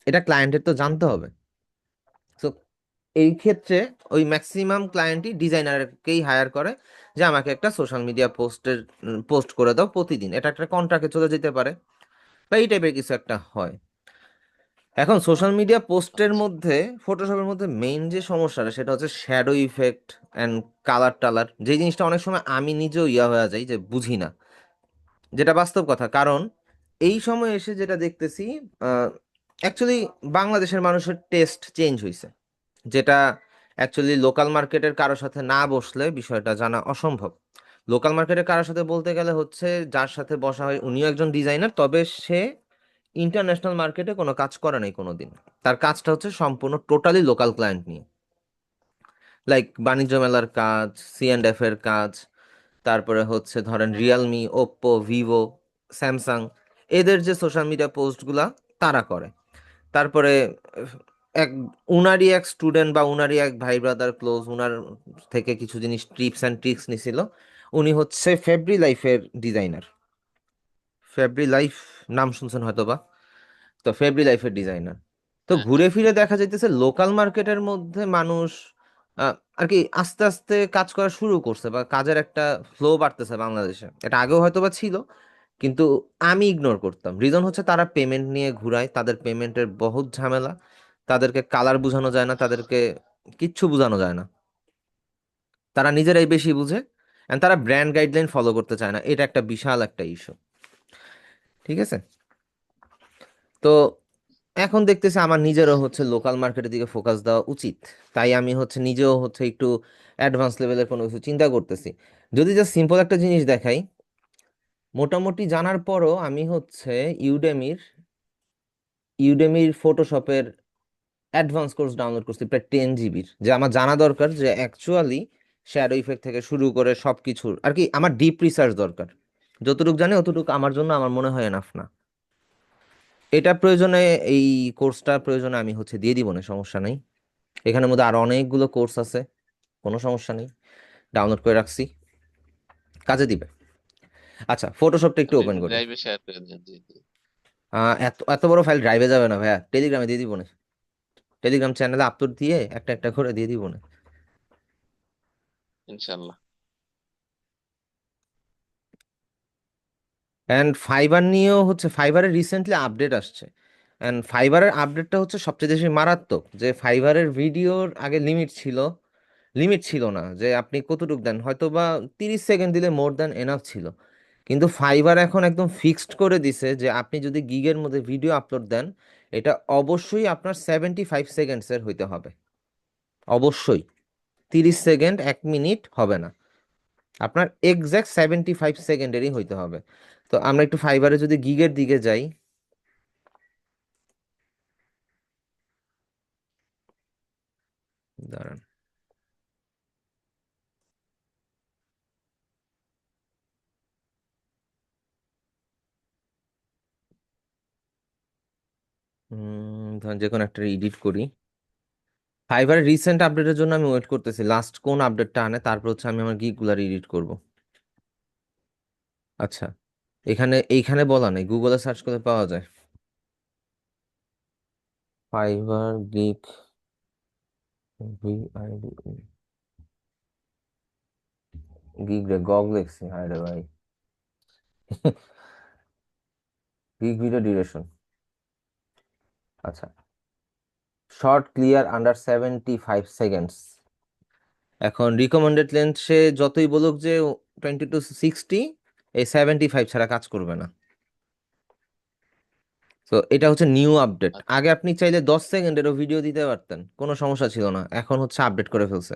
এটা ক্লায়েন্টের তো জানতে হবে। তো এই ক্ষেত্রে ওই ম্যাক্সিমাম ক্লায়েন্টই ডিজাইনারকেই হায়ার করে যে আমাকে একটা সোশ্যাল মিডিয়া পোস্ট করে দাও প্রতিদিন, এটা একটা কন্ট্রাক্টে চলে যেতে পারে বা এই টাইপের কিছু একটা হয়। এখন সোশ্যাল মিডিয়া পোস্টের আচ্ছা। মধ্যে ফটোশপের মধ্যে মেইন যে সমস্যাটা সেটা হচ্ছে শ্যাডো ইফেক্ট অ্যান্ড কালার টালার, যে জিনিসটা অনেক সময় আমি নিজেও হয়ে যাই যে বুঝি না, যেটা বাস্তব কথা। কারণ এই সময় এসে যেটা দেখতেছি, অ্যাকচুয়ালি বাংলাদেশের মানুষের টেস্ট চেঞ্জ হয়েছে, যেটা অ্যাকচুয়ালি লোকাল মার্কেটের কারোর সাথে না বসলে বিষয়টা জানা অসম্ভব। লোকাল মার্কেটের কারোর সাথে বলতে গেলে হচ্ছে যার সাথে বসা হয় উনিও একজন ডিজাইনার, তবে সে ইন্টারন্যাশনাল মার্কেটে কোনো কাজ করে নাই কোনোদিন। তার কাজটা হচ্ছে সম্পূর্ণ টোটালি লোকাল ক্লায়েন্ট নিয়ে, লাইক বাণিজ্য মেলার কাজ, C&F এর কাজ, তারপরে হচ্ছে ধরেন রিয়েলমি, ওপ্পো, ভিভো, স্যামসাং, এদের যে সোশ্যাল মিডিয়া পোস্টগুলা তারা করে। তারপরে আহ, এক উনারই এক স্টুডেন্ট বা উনারই এক ভাই ব্রাদার ক্লোজ, উনার থেকে কিছু জিনিস টিপস অ্যান্ড ট্রিক্স নিছিল। উনি হচ্ছে ফেব্রি লাইফের ডিজাইনার। ফেব্রি লাইফ নাম শুনছেন হয়তো বা। তো ফেব্রি লাইফের ডিজাইনার। তো হ্যাঁ, হ্যাঁ। ঘুরে ফিরে দেখা যাইতেছে লোকাল মার্কেটের মধ্যে মানুষ আর কি আস্তে আস্তে কাজ করা শুরু করছে, বা কাজের একটা ফ্লো বাড়তেছে বাংলাদেশে। এটা আগেও হয়তো বা ছিল, কিন্তু আমি ইগনোর করতাম। রিজন হচ্ছে তারা পেমেন্ট নিয়ে ঘুরায়, তাদের পেমেন্টের বহুত ঝামেলা, তাদেরকে কালার বোঝানো যায় না, তাদেরকে কিচ্ছু বোঝানো যায় না, তারা নিজেরাই বেশি বুঝে, and তারা ব্র্যান্ড গাইডলাইন ফলো করতে চায় না, এটা একটা বিশাল একটা ইস্যু। ঠিক আছে। তো এখন দেখতেছি আমার নিজেরও হচ্ছে লোকাল মার্কেটের দিকে ফোকাস দেওয়া উচিত। তাই আমি হচ্ছে নিজেও হচ্ছে একটু অ্যাডভান্স লেভেলের কোনো কিছু চিন্তা করতেছি। যদি জাস্ট সিম্পল একটা জিনিস দেখাই, মোটামুটি জানার পরও আমি হচ্ছে ইউডেমির ইউডেমির ফটোশপের অ্যাডভান্স কোর্স ডাউনলোড করছি প্রায় 10 জিবির, যে আমার জানা দরকার যে অ্যাকচুয়ালি শ্যাডো ইফেক্ট থেকে শুরু করে সব কিছুর আর কি আমার ডিপ রিসার্চ দরকার। যতটুকু জানি অতটুকু আমার জন্য আমার মনে হয় এনাফ না। এটা প্রয়োজনে, এই কোর্সটা প্রয়োজনে আমি হচ্ছে দিয়ে দিব না, সমস্যা নেই। এখানের মধ্যে আরো অনেকগুলো কোর্স আছে, কোনো সমস্যা নেই, ডাউনলোড করে রাখছি, কাজে দিবে। আচ্ছা, ফটোশপটা একটু আপনি ওপেন একটু করি। ড্রাইভে শেয়ার করে দেন, জি জি। এত এত বড় ফাইল ড্রাইভে যাবে না ভাইয়া, টেলিগ্রামে দিয়ে দিব না। টেলিগ্রাম চ্যানেলে আপলোড দিয়ে একটা একটা করে দিয়ে দিব না। ইনশাল্লাহ। অ্যান্ড ফাইবার নিয়েও হচ্ছে, ফাইবারের রিসেন্টলি আপডেট আসছে। অ্যান্ড ফাইবারের আপডেটটা হচ্ছে সবচেয়ে বেশি মারাত্মক, যে ফাইবারের ভিডিওর আগে লিমিট ছিল না যে আপনি কতটুকু দেন, হয়তো বা 30 সেকেন্ড দিলে মোর দ্যান এনাফ ছিল। কিন্তু ফাইবার এখন একদম ফিক্সড করে দিছে যে আপনি যদি গিগের মধ্যে ভিডিও আপলোড দেন, এটা অবশ্যই আপনার 75 সেকেন্ডসের হইতে হবে, অবশ্যই। 30 সেকেন্ড, 1 মিনিট হবে না, আপনার এক্সাক্ট 75 সেকেন্ডেরই হইতে হবে। তো আমরা একটু ফাইবারে যদি গিগের দিকে যাই, দাঁড়ান। ধরেন যে কোনো একটা এডিট করি। ফাইবারের রিসেন্ট আপডেটের জন্য আমি ওয়েট করতেছি লাস্ট কোন আপডেটটা আনে, তারপর হচ্ছে আমি আমার গিগগুলার এডিট করব। আচ্ছা, এইখানে বলা নেই, গুগলে সার্চ করে পাওয়া যায়। ফাইবার গিগ, VID, গিগ রে গগ লেখছি, হায় রে ভাই। গিগ ভিডিও ডিউরেশন, আচ্ছা, শর্ট ক্লিয়ার আন্ডার 75 সেকেন্ডস। এখন রিকমেন্ডেড লেন্থ সে যতই বলুক যে 20 to 60, এই 75 ছাড়া কাজ করবে না। তো এটা হচ্ছে নিউ আপডেট। আচ্ছা। আগে আপনি চাইলে 10 সেকেন্ডেরও ভিডিও দিতে পারতেন, কোনো সমস্যা ছিল না, এখন হচ্ছে আপডেট করে ফেলছে।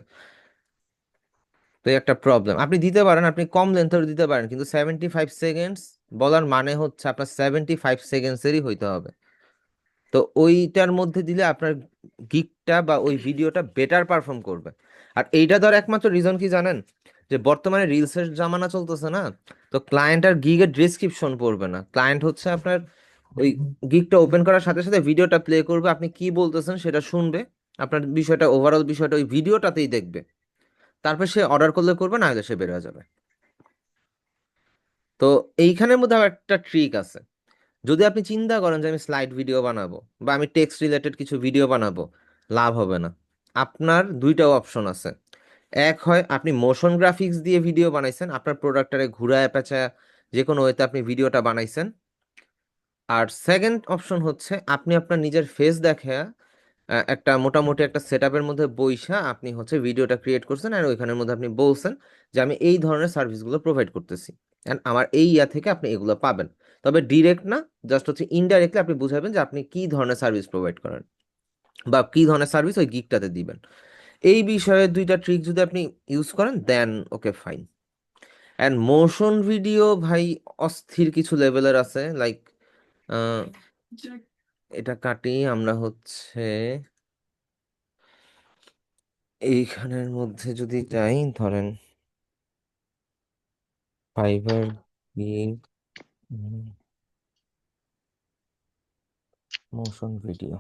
তো এই একটা প্রবলেম, আপনি দিতে পারেন, আপনি কম লেন্থের দিতে পারেন, কিন্তু 75 সেকেন্ডস বলার মানে হচ্ছে আপনার 75 সেকেন্ডসেরই হইতে হবে। তো ওইটার মধ্যে দিলে আপনার গিগটা বা ওই ভিডিওটা বেটার পারফর্ম করবে। আর এইটা ধর একমাত্র রিজন কি জানেন, যে বর্তমানে রিলসের জামানা চলতেছে না, তো ক্লায়েন্ট আর গিগের ডেসক্রিপশন পড়বে না, ক্লায়েন্ট হচ্ছে আপনার ওই গিগটা ওপেন করার সাথে সাথে ভিডিওটা প্লে করবে, আপনি কি বলতেছেন সেটা শুনবে, আপনার বিষয়টা ওভারঅল বিষয়টা ওই ভিডিওটাতেই দেখবে, তারপর সে অর্ডার করলে করবে, না হলে সে বের হয়ে যাবে। তো এইখানের মধ্যে আবার একটা ট্রিক আছে। যদি আপনি চিন্তা করেন যে আমি স্লাইড ভিডিও বানাবো বা আমি টেক্সট রিলেটেড কিছু ভিডিও বানাবো, লাভ হবে না। আপনার দুইটা অপশন আছে। এক হয় আপনি মোশন গ্রাফিক্স দিয়ে ভিডিও বানাইছেন, আপনার প্রোডাক্টটারে ঘুরায় পেঁচায় যে কোনো ওয়েতে আপনি ভিডিওটা বানাইছেন। আর সেকেন্ড অপশন হচ্ছে আপনি আপনার নিজের ফেস দেখে একটা মোটামুটি একটা সেটআপের মধ্যে বইসা আপনি হচ্ছে ভিডিওটা ক্রিয়েট করছেন, আর ওইখানের মধ্যে আপনি বলছেন যে আমি এই ধরনের সার্ভিসগুলো প্রোভাইড করতেছি, অ্যান্ড আমার এই ইয়া থেকে আপনি এগুলো পাবেন। তবে ডিরেক্ট না, জাস্ট হচ্ছে ইনডাইরেক্টলি আপনি বুঝাবেন যে আপনি কি ধরনের সার্ভিস প্রোভাইড করেন বা কি ধরনের সার্ভিস ওই গিগটাতে দিবেন। এই বিষয়ে দুইটা ট্রিক যদি আপনি ইউজ করেন, then okay fine. And motion video ভাই অস্থির কিছু লেভেলের আছে, লাইক এটা কাটি আমরা হচ্ছে এইখানের মধ্যে যদি যাই, ধরেন ফাইবার গিগ মোশন ভিডিও,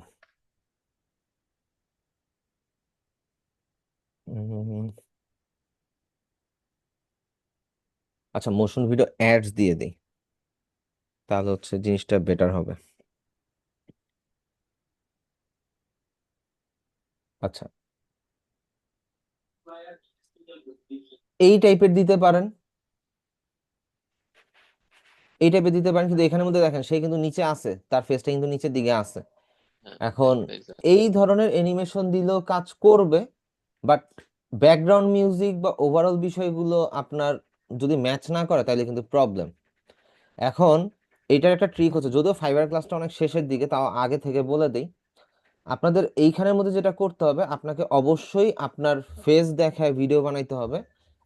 আচ্ছা মোশন ভিডিও অ্যাডস দিয়ে দিই, তাহলে হচ্ছে জিনিসটা বেটার হবে। আচ্ছা, এই টাইপের দিতে পারেন, এই টাইপের দিতে পারেন, কিন্তু এখানের মধ্যে দেখেন সে কিন্তু নিচে আছে, তার ফেসটা কিন্তু নিচের দিকে আছে। হ্যাঁ, এখন এক্স্যাক্টলি। এই ধরনের অ্যানিমেশন দিলেও কাজ করবে, বাট ব্যাকগ্রাউন্ড মিউজিক বা ওভারঅল বিষয়গুলো আপনার যদি ম্যাচ না করে তাহলে কিন্তু প্রবলেম। এখন এটার একটা ট্রিক হচ্ছে, যদিও ফাইবার ক্লাসটা অনেক শেষের দিকে, তাও আগে থেকে বলে দিই, আপনাদের এইখানের মধ্যে যেটা করতে হবে, আপনাকে অবশ্যই আপনার ফেস দেখায় ভিডিও বানাইতে হবে,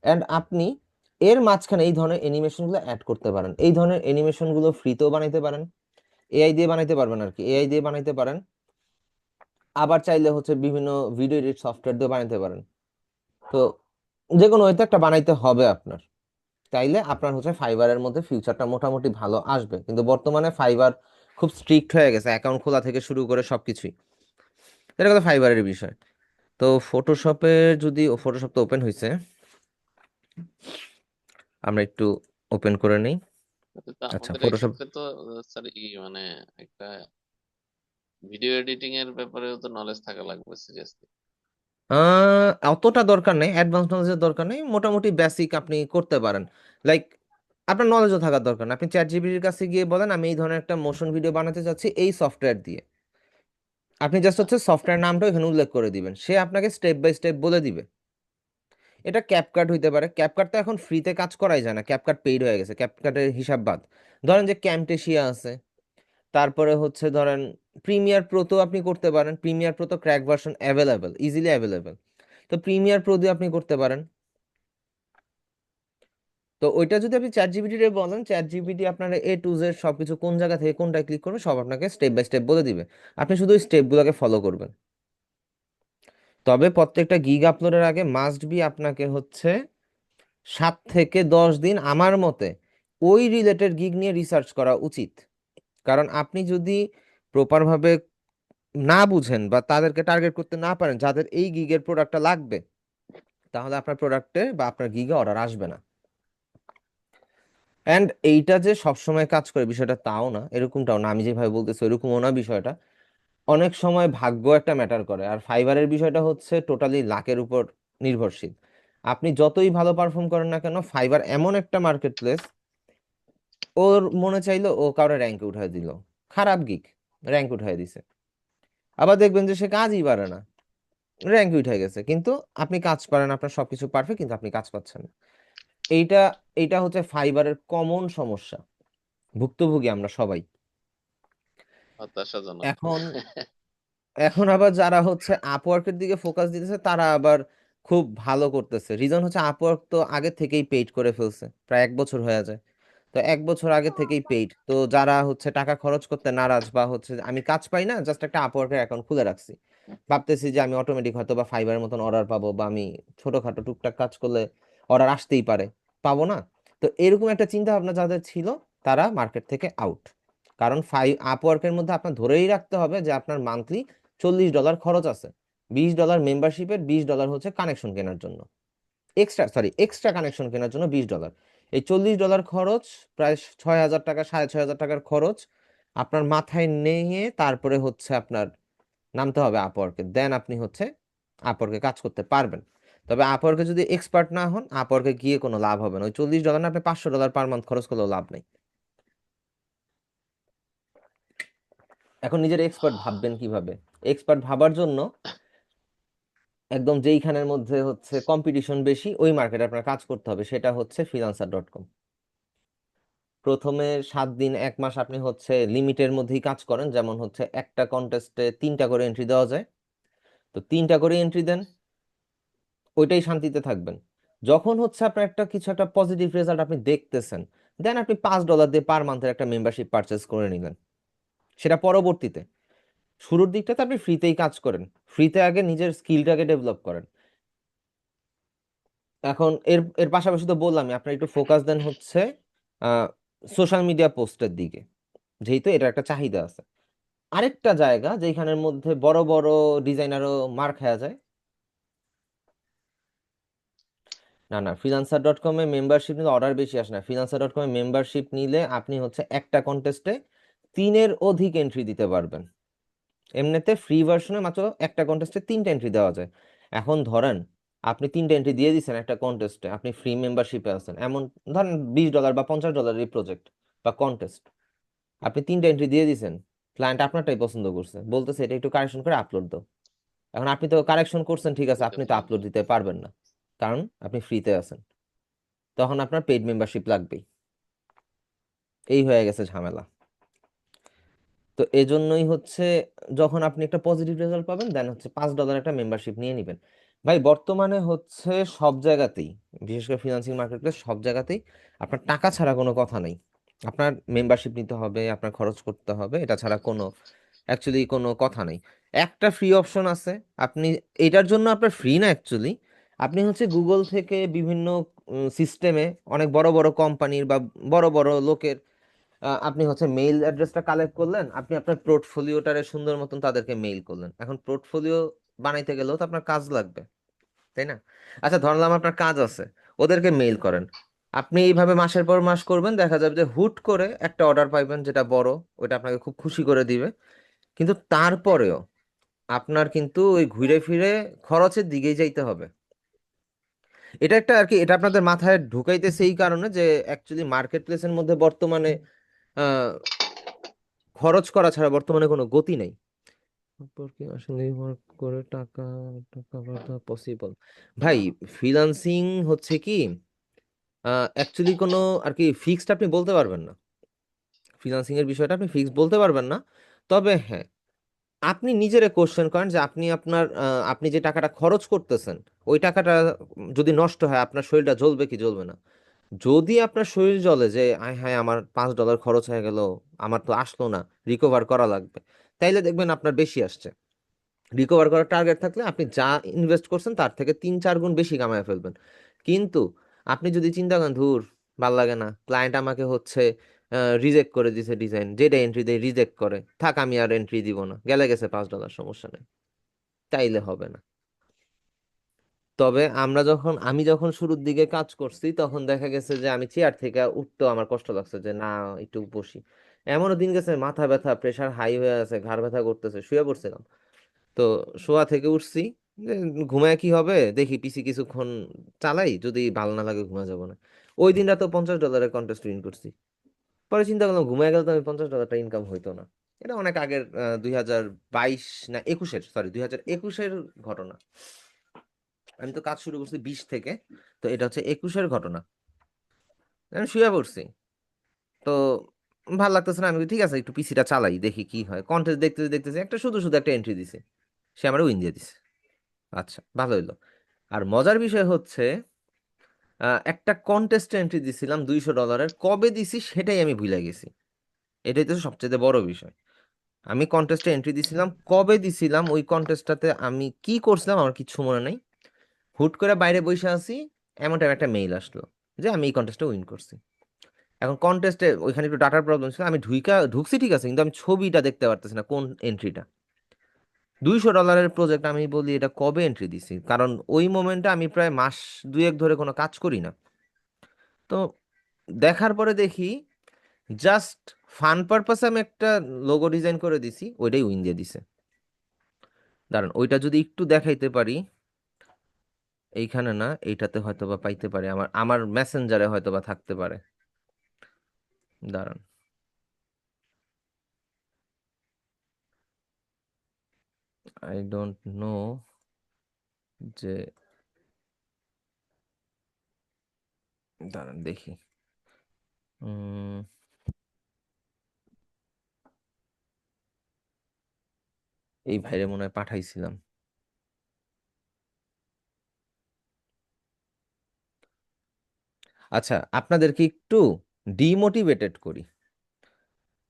অ্যান্ড আপনি এর মাঝখানে এই ধরনের অ্যানিমেশনগুলো অ্যাড করতে পারেন। এই ধরনের অ্যানিমেশনগুলো ফ্রিতেও বানাইতে পারেন, এআই দিয়ে বানাইতে পারবেন আর কি, এআই দিয়ে বানাইতে পারেন। আবার চাইলে হচ্ছে বিভিন্ন ভিডিও এডিট সফটওয়্যার দিয়ে বানাইতে পারেন। তো যে কোনো ওইতে একটা বানাইতে হবে আপনার, তাইলে আপনার হচ্ছে ফাইবারের মধ্যে ফিউচারটা মোটামুটি ভালো আসবে। কিন্তু বর্তমানে ফাইবার খুব স্ট্রিক্ট হয়ে গেছে, অ্যাকাউন্ট খোলা থেকে শুরু করে সবকিছুই। এটা কথা ফাইবারের বিষয়। তো ফটোশপে যদি, ফটোশপ তো ওপেন হয়েছে, আমরা একটু ওপেন করে নেই। তো আচ্ছা আমাদের ফটোশপ, এক্ষেত্রে তো স্যার মানে একটা ভিডিও এডিটিং এর ব্যাপারেও তো নলেজ থাকা লাগবে সিরিয়াসলি। অতটা দরকার নেই, অ্যাডভান্স নলেজের দরকার নেই, মোটামুটি বেসিক আপনি করতে পারেন। লাইক আপনার নলেজও থাকার দরকার না, আপনি চ্যাট জিপিটির কাছে গিয়ে বলেন আমি এই ধরনের একটা মোশন ভিডিও বানাতে চাচ্ছি এই সফটওয়্যার দিয়ে, আপনি জাস্ট হচ্ছে সফটওয়্যার নামটা এখানে উল্লেখ করে দিবেন, সে আপনাকে স্টেপ বাই স্টেপ বলে দিবে। এটা ক্যাপকাট হইতে পারে, ক্যাপকাট তো এখন ফ্রিতে কাজ করাই যায় না, ক্যাপকাট পেইড হয়ে গেছে, ক্যাপকাটের হিসাব বাদ। ধরেন যে ক্যামটেশিয়া আছে, তারপরে হচ্ছে ধরেন প্রিমিয়ার প্রো তো আপনি করতে পারেন, প্রিমিয়ার প্রো তো crack version available, easily available. তো প্রিমিয়ার প্রো দিয়ে আপনি করতে পারেন। তো ওইটা যদি আপনি চ্যাট জিপিটি রে বলেন, চ্যাট জিপিটি আপনার A to Z সবকিছু কোন জায়গা থেকে কোনটায় ক্লিক করবে সব আপনাকে স্টেপ বাই স্টেপ বলে দিবে, আপনি শুধু স্টেপগুলোকে ফলো করবেন। তবে প্রত্যেকটা গিগ আপলোডের আগে মাস্ট বি আপনাকে হচ্ছে 7 থেকে 10 দিন আমার মতে ওই রিলেটেড গিগ নিয়ে রিসার্চ করা উচিত। কারণ আপনি যদি প্রপারভাবে না বুঝেন বা তাদেরকে টার্গেট করতে না পারেন যাদের এই গিগের প্রোডাক্টটা লাগবে, তাহলে আপনার প্রোডাক্টে বা আপনার গিগে অর্ডার আসবে না। অ্যান্ড এইটা যে সবসময় কাজ করে বিষয়টা তাও না, এরকমটাও না, আমি যেভাবে বলতেছি এরকমও না বিষয়টা। অনেক সময় ভাগ্য একটা ম্যাটার করে, আর ফাইবারের বিষয়টা হচ্ছে টোটালি লাকের উপর নির্ভরশীল। আপনি যতই ভালো পারফর্ম করেন না কেন, ফাইবার এমন একটা মার্কেট প্লেস, ওর মনে চাইলো ও কাউরে র্যাঙ্কে উঠায় দিল, খারাপ গিক র্যাঙ্ক উঠায় দিছে, আবার দেখবেন যে সে কাজই পারে না, র্যাঙ্ক উঠে গেছে, কিন্তু আপনি কাজ পারেন, আপনার সবকিছু পারফেক্ট, কিন্তু আপনি কাজ পাচ্ছেন না। এইটা এইটা হচ্ছে ফাইবারের কমন সমস্যা, ভুক্তভোগী আমরা সবাই। হতাশাজনক। এখন এখন আবার যারা হচ্ছে আপওয়ার্কের দিকে ফোকাস দিতেছে তারা আবার খুব ভালো করতেছে, রিজন হচ্ছে আপওয়ার্ক তো আগে থেকেই পেইড করে ফেলছে, প্রায় 1 বছর হয়ে যায়। তো 1 বছর আগে থেকেই পেইড। তো যারা হচ্ছে টাকা খরচ করতে নারাজ বা হচ্ছে আমি কাজ পাই না, জাস্ট একটা আপওয়ার্কের অ্যাকাউন্ট খুলে রাখছি, ভাবতেছি যে আমি অটোমেটিক হয়তো বা ফাইবারের মতন অর্ডার পাবো, বা আমি ছোটখাটো টুকটাক কাজ করলে অর্ডার আসতেই পারে, পাবো না। তো এরকম একটা চিন্তা ভাবনা যাদের ছিল, তারা মার্কেট থেকে আউট। কারণ আপওয়ার্কের মধ্যে আপনার ধরেই রাখতে হবে যে আপনার মান্থলি $40 খরচ আছে, $20 মেম্বারশিপের, $20 হচ্ছে কানেকশন কেনার জন্য, এক্সট্রা কানেকশন কেনার জন্য $20। এই $40 খরচ, প্রায় 6,000 টাকা, 6,500 টাকার খরচ আপনার মাথায় নিয়ে তারপরে হচ্ছে আপনার নামতে হবে আপওয়ার্কে, দেন আপনি হচ্ছে আপওয়ার্কে কাজ করতে পারবেন। তবে আপওয়ার্কে যদি এক্সপার্ট না হন, আপওয়ার্কে গিয়ে কোনো লাভ হবে না। ওই $40 না, আপনি $500 পার মান্থ খরচ করলেও লাভ নেই। এখন নিজের এক্সপার্ট ভাববেন কিভাবে? এক্সপার্ট ভাবার জন্য একদম যেইখানের মধ্যে হচ্ছে কম্পিটিশন বেশি ওই মার্কেটে আপনার কাজ করতে হবে, সেটা হচ্ছে freelancer.com। প্রথমে 7 দিন 1 মাস আপনি হচ্ছে লিমিটের মধ্যেই কাজ করেন, যেমন হচ্ছে একটা কন্টেস্টে 3টা করে এন্ট্রি দেওয়া যায়, তো 3টা করে এন্ট্রি দেন, ওইটাই শান্তিতে থাকবেন। যখন হচ্ছে আপনার একটা কিছু একটা পজিটিভ রেজাল্ট আপনি দেখতেছেন, দেন আপনি $5 দিয়ে পার মান্থের একটা মেম্বারশিপ পারচেস করে নিলেন। সেটা পরবর্তীতে, শুরুর দিকটাতে আপনি ফ্রিতেই কাজ করেন, ফ্রিতে আগে নিজের স্কিলটাকে ডেভেলপ করেন। এখন এর এর পাশাপাশি তো বললাম আপনার একটু ফোকাস দেন হচ্ছে সোশ্যাল মিডিয়া পোস্টের দিকে, যেহেতু এটা একটা চাহিদা আছে। আরেকটা জায়গা যেখানের মধ্যে বড় বড় ডিজাইনারও মার খাওয়া যায়, না না, freelancer.com-এ মেম্বারশিপ নিলে অর্ডার বেশি আসে না। freelancer.com-এ মেম্বারশিপ নিলে আপনি হচ্ছে একটা কন্টেস্টে 3-এর অধিক এন্ট্রি দিতে পারবেন। এমনিতে ফ্রি ভার্সনে মাত্র একটা কন্টেস্টে 3টা এন্ট্রি দেওয়া যায়। এখন ধরেন আপনি 3টা এন্ট্রি দিয়ে দিচ্ছেন একটা কন্টেস্টে, আপনি ফ্রি মেম্বারশিপে আছেন, এমন ধরেন $20 বা $50 প্রজেক্ট বা কন্টেস্ট, আপনি 3টা এন্ট্রি দিয়ে দিচ্ছেন, ক্লায়েন্ট আপনারটাই পছন্দ করছে, বলতেছে এটা একটু কারেকশন করে আপলোড দাও। এখন আপনি তো কারেকশন করছেন, ঠিক আছে, দিতে আপনি তো পারলাম আপলোড না। দিতে পারবেন না, কারণ আপনি ফ্রিতে আছেন। তখন আপনার পেইড মেম্বারশিপ লাগবেই। এই হয়ে গেছে ঝামেলা। তো এজন্যই হচ্ছে যখন আপনি একটা পজিটিভ রেজাল্ট পাবেন, দেন হচ্ছে $5 একটা মেম্বারশিপ নিয়ে নেবেন। ভাই বর্তমানে হচ্ছে সব জায়গাতেই, বিশেষ করে ফিনান্সিং মার্কেটে সব জায়গাতেই আপনার টাকা ছাড়া কোনো কথা নেই। আপনার মেম্বারশিপ নিতে হবে, আপনার খরচ করতে হবে, এটা ছাড়া কোনো অ্যাকচুয়ালি কোনো কথা নেই। একটা ফ্রি অপশন আছে, আপনি এটার জন্য আপনার ফ্রি না অ্যাকচুয়ালি, আপনি হচ্ছে গুগল থেকে বিভিন্ন সিস্টেমে অনেক বড় বড় কোম্পানির বা বড় বড় লোকের আপনি হচ্ছে মেইল অ্যাড্রেসটা কালেক্ট করলেন, আপনি আপনার পোর্টফোলিওটারে সুন্দর মতন তাদেরকে মেইল করলেন। এখন পোর্টফোলিও বানাইতে গেলেও তো আপনার কাজ লাগবে, তাই না? আচ্ছা ধরলাম আপনার কাজ আছে, ওদেরকে মেইল করেন। আপনি এইভাবে মাসের পর মাস করবেন, দেখা যাবে যে হুট করে একটা অর্ডার পাইবেন যেটা বড়, ওইটা আপনাকে খুব খুশি করে দিবে। কিন্তু তারপরেও আপনার কিন্তু ওই ঘুরে ফিরে খরচের দিকেই যাইতে হবে। এটা একটা আর কি, এটা আপনাদের মাথায় ঢুকাইতেছে এই কারণে যে অ্যাকচুয়ালি মার্কেট প্লেসের মধ্যে বর্তমানে আহ খরচ করা ছাড়া বর্তমানে কোনো গতি নেই। সম্পর্কে আসলে ওয়ার্ক করে টাকা টাকা বার্তা পসিবল। ভাই ফ্রিল্যান্সিং হচ্ছে কি, অ্যাকচুয়ালি কোনো আর কি ফিক্সড আপনি বলতে পারবেন না, ফ্রিল্যান্সিং এর বিষয়টা আপনি ফিক্সড বলতে পারবেন না। তবে হ্যাঁ, আপনি নিজেরে কোশ্চেন করেন যে আপনি আপনার আপনি যে টাকাটা খরচ করতেছেন, ওই টাকাটা যদি নষ্ট হয় আপনার শরীরটা জ্বলবে কি জ্বলবে না? যদি আপনার শরীর জ্বলে যে আয় হায় আমার $5 খরচ হয়ে গেল, আমার তো আসলো না, রিকভার করা লাগবে, তাইলে দেখবেন আপনার বেশি আসছে। রিকভার করার টার্গেট থাকলে আপনি যা ইনভেস্ট করছেন তার থেকে 3-4 গুণ বেশি কামায় ফেলবেন। কিন্তু আপনি যদি চিন্তা করেন ধুর, ভাল লাগে না, ক্লায়েন্ট আমাকে হচ্ছে রিজেক্ট করে দিছে, ডিজাইন যেটা এন্ট্রি দেয় রিজেক্ট করে, থাক আমি আর এন্ট্রি দিব না, গেলে গেছে $5, সমস্যা নেই, তাইলে হবে না। তবে আমি যখন শুরুর দিকে কাজ করছি, তখন দেখা গেছে যে আমি চেয়ার থেকে উঠতেও আমার কষ্ট লাগছে, যে না একটু বসি। এমনও দিন গেছে মাথা ব্যথা, প্রেসার হাই হয়ে আছে, ঘাড় ব্যথা করতেছে, শুয়ে পড়ছিলাম। তো শোয়া থেকে উঠছি, যে ঘুমায় কি হবে, দেখি পিসি কিছুক্ষণ চালাই, যদি ভালো না লাগে ঘুমা যাবো না। ওই দিনটা তো $50 কন্টেস্ট উইন করছি। পরে চিন্তা করলাম ঘুমায় গেলে তো আমি $50 ইনকাম হইতো না। এটা অনেক আগের 2022 না 21-এর, সরি 2021-এর ঘটনা। আমি তো কাজ শুরু করছি 20 থেকে, তো এটা হচ্ছে 21-এর ঘটনা। আমি শুয়ে পড়ছি, তো ভাল লাগতেছে না, আমি বলি, ঠিক আছে একটু পিসিটা চালাই দেখি কি হয়। কন্টেস্ট দেখতেছি দেখতেছি একটা শুধু শুধু একটা এন্ট্রি দিছে, সে আমার উইন দিয়ে দিছে। আচ্ছা ভালো হইলো। আর মজার বিষয় হচ্ছে একটা কন্টেস্টে এন্ট্রি দিছিলাম $200, কবে দিছি সেটাই আমি ভুলে গেছি। এটাই তো সবচেয়ে বড় বিষয়। আমি কন্টেস্টে এন্ট্রি দিছিলাম, কবে দিছিলাম, ওই কন্টেস্টটাতে আমি কি করছিলাম আমার কিচ্ছু মনে নাই। হুট করে বাইরে বসে আছি, এমন টাইম একটা মেইল আসলো যে আমি এই কন্টেস্টে উইন করছি। এখন কন্টেস্টে ওইখানে একটু ডাটার প্রবলেম ছিল, আমি ঢুকছি ঠিক আছে, কিন্তু আমি ছবিটা দেখতে পারতেছি না কোন এন্ট্রিটা। $200 প্রজেক্ট, আমি বলি এটা কবে এন্ট্রি দিছি, কারণ ওই মোমেন্টে আমি প্রায় মাস দুয়েক ধরে কোনো কাজ করি না। তো দেখার পরে দেখি জাস্ট ফান পারপাসে আমি একটা লোগো ডিজাইন করে দিছি, ওইটাই উইন দিয়ে দিছে। দাঁড়ান, ওইটা যদি একটু দেখাইতে পারি। এইখানে না, এইটাতে হয়তো বা পাইতে পারে, আমার আমার মেসেঞ্জারে হয়তো বা থাকতে পারে। দাঁড়ান, আই ডোন্ট নো যে, দাঁড়ান দেখি। উম, এই ভাইরে মনে হয় পাঠাইছিলাম। আচ্ছা, আপনাদেরকে একটু ডিমোটিভেটেড করি।